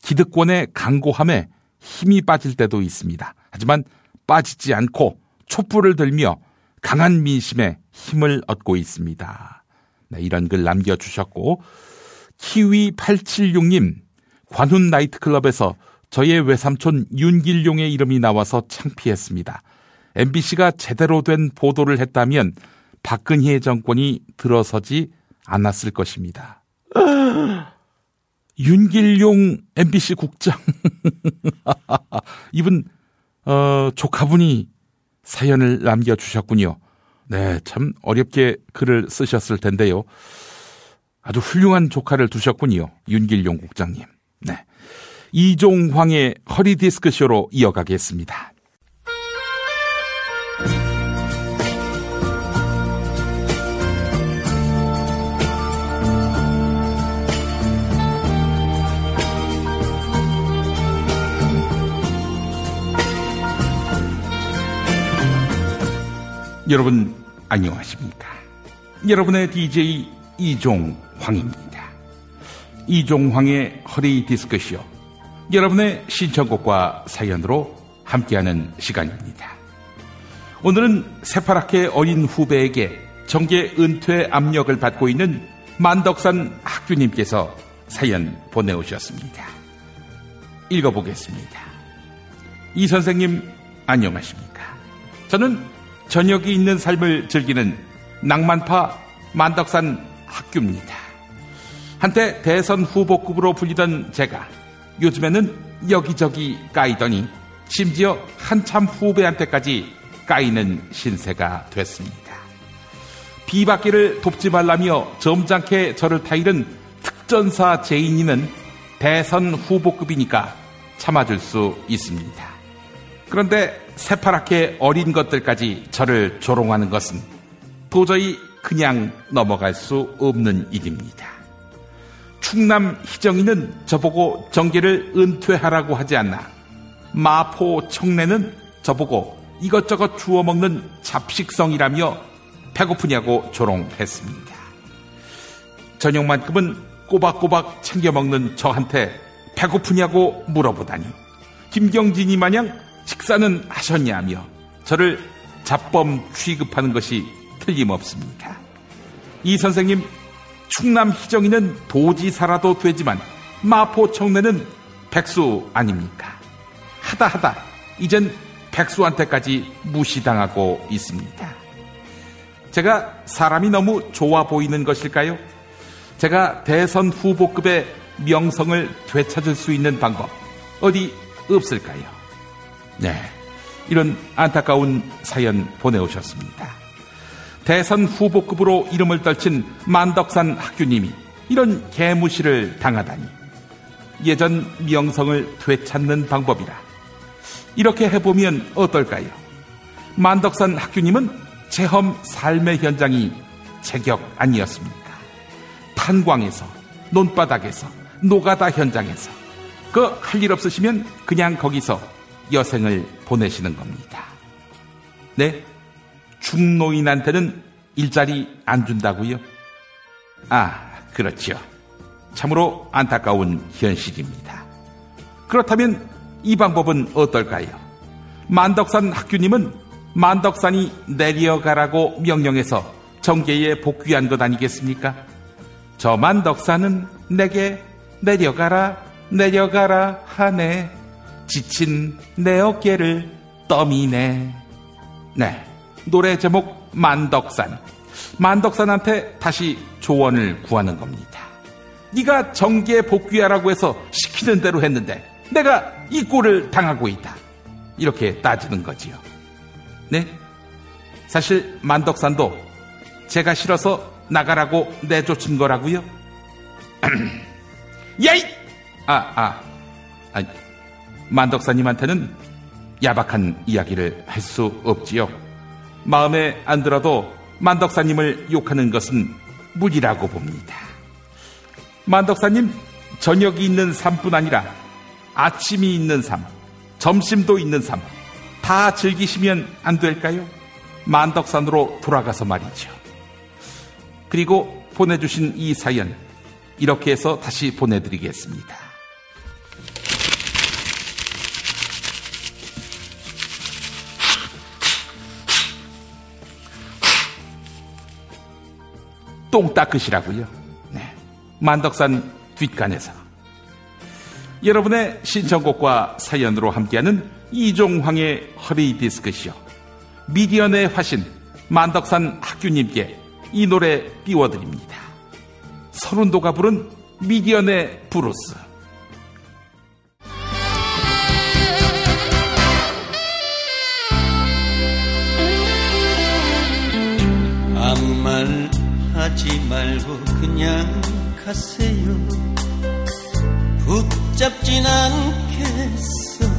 Speaker 1: 기득권의 강고함에 힘이 빠질 때도 있습니다. 하지만 빠지지 않고 촛불을 들며 강한 민심에 힘을 얻고 있습니다. 네, 이런 글 남겨주셨고, 키위876님, 관훈 나이트클럽에서 저의 외삼촌 윤길용의 이름이 나와서 창피했습니다. MBC가 제대로 된 보도를 했다면 박근혜 정권이 들어서지 않았을 것입니다. 윤길용 MBC 국장. 이분 조카분이 사연을 남겨주셨군요. 네, 참 어렵게 글을 쓰셨을 텐데요. 아주 훌륭한 조카를 두셨군요. 윤길용 국장님. 네, 이종황의 허리디스크쇼로 이어가겠습니다. 여러분 안녕하십니까? 여러분의 DJ 이종황입니다. 이종황의 허리 디스크쇼, 여러분의 신청곡과 사연으로 함께하는 시간입니다. 오늘은 새파랗게 어린 후배에게 정계 은퇴 압력을 받고 있는 만덕산 학규님께서 사연 보내오셨습니다. 읽어보겠습니다. 이 선생님 안녕하십니까? 저는 저녁이 있는 삶을 즐기는 낭만파 만덕산 학규입니다. 한때 대선 후보급으로 불리던 제가 요즘에는 여기저기 까이더니 심지어 한참 후배한테까지 까이는 신세가 됐습니다. 비박계를 돕지 말라며 점잖게 저를 타이른 특전사 제인이는 대선 후보급이니까 참아줄 수 있습니다. 그런데 새파랗게 어린 것들까지 저를 조롱하는 것은 도저히 그냥 넘어갈 수 없는 일입니다. 충남 희정이는 저보고 정계를 은퇴하라고 하지 않나, 마포 청래는 저보고 이것저것 주워 먹는 잡식성이라며 배고프냐고 조롱했습니다. 저녁만큼은 꼬박꼬박 챙겨 먹는 저한테 배고프냐고 물어보다니, 김경진이 마냥 식사는 하셨냐며 저를 잡범 취급하는 것이 틀림없습니다. 이 선생님, 충남 희정이는 도지사라도 되지만 마포 청래는 백수 아닙니까? 하다 이젠 백수한테까지 무시당하고 있습니다. 제가 사람이 너무 좋아 보이는 것일까요? 제가 대선 후보급의 명성을 되찾을 수 있는 방법 어디 없을까요? 네, 이런 안타까운 사연 보내오셨습니다. 대선 후보급으로 이름을 떨친 만덕산 학교님이 이런 개무시를 당하다니. 예전 명성을 되찾는 방법이라. 이렇게 해보면 어떨까요? 만덕산 학교님은 체험 삶의 현장이 제격 아니었습니까? 탄광에서, 논바닥에서, 노가다 현장에서 그 할 일 없으시면 그냥 거기서 여생을 보내시는 겁니다. 네? 중노인한테는 일자리 안 준다고요? 아, 그렇죠. 참으로 안타까운 현실입니다. 그렇다면 이 방법은 어떨까요? 만덕산 학교님은 만덕산이 내려가라고 명령해서 정계에 복귀한 것 아니겠습니까? 저 만덕산은 내게 내려가라 내려가라 하네. 지친 내 어깨를 떠미네. 네, 노래 제목 만덕산. 만덕산한테 다시 조언을 구하는 겁니다. 네가 정계에 복귀하라고 해서 시키는 대로 했는데 내가 이 꼴을 당하고 있다. 이렇게 따지는 거지요. 네? 사실 만덕산도 제가 싫어서 나가라고 내쫓은 거라고요? 야이! 만덕사님한테는 야박한 이야기를 할 수 없지요. 마음에 안 들어도 만덕사님을 욕하는 것은 무리라고 봅니다. 만덕사님, 저녁이 있는 삶뿐 아니라 아침이 있는 삶, 점심도 있는 삶 다 즐기시면 안 될까요? 만덕산으로 돌아가서 말이죠. 그리고 보내주신 이 사연 이렇게 해서 다시 보내드리겠습니다. 똥 닦으시라고요. 네, 만덕산 뒷간에서. 여러분의 신청곡과 사연으로 함께하는 이종황의 허리디스크쇼. 미디어의 화신 만덕산 학교님께 이 노래 띄워드립니다. 서른도가 부른 미디어의 브루스.
Speaker 18: 아무 말 하지 말고 그냥 가세요. 붙잡진 않겠어요.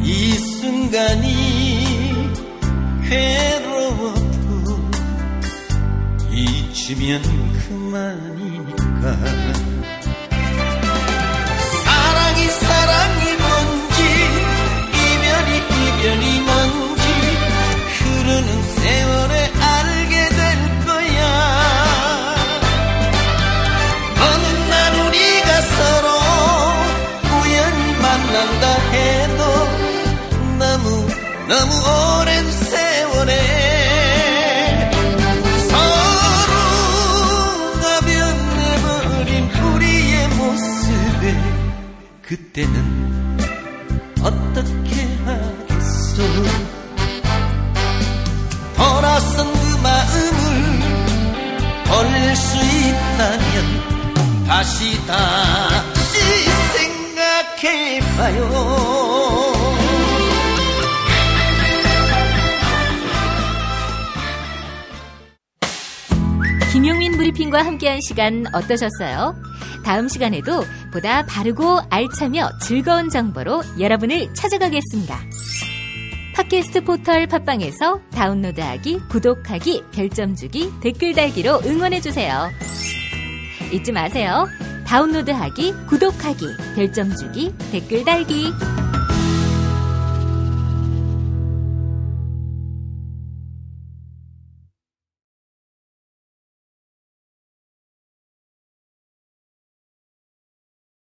Speaker 18: 이 순간이 괴로워도 잊으면 그만이니까. 사랑이 뭔지 이별이 뭔지 흐르는 세월에 알게 될 거야. 어느 날 우리가 서로 우연히 만난다 해도 너무 오랜 세월에 서로가 변해버린 우리의 모습에 그때는 어떻게 하겠어. 돌아선 그 마음을 버릴 수 있다면 다시 생각해봐요.
Speaker 6: 김용민 브리핑과 함께한 시간 어떠셨어요? 다음 시간에도 보다 바르고 알차며 즐거운 정보로 여러분을 찾아가겠습니다. 팟캐스트 포털 팟빵에서 다운로드하기, 구독하기, 별점 주기, 댓글 달기로 응원해주세요. 잊지 마세요. 다운로드하기, 구독하기, 별점 주기, 댓글 달기.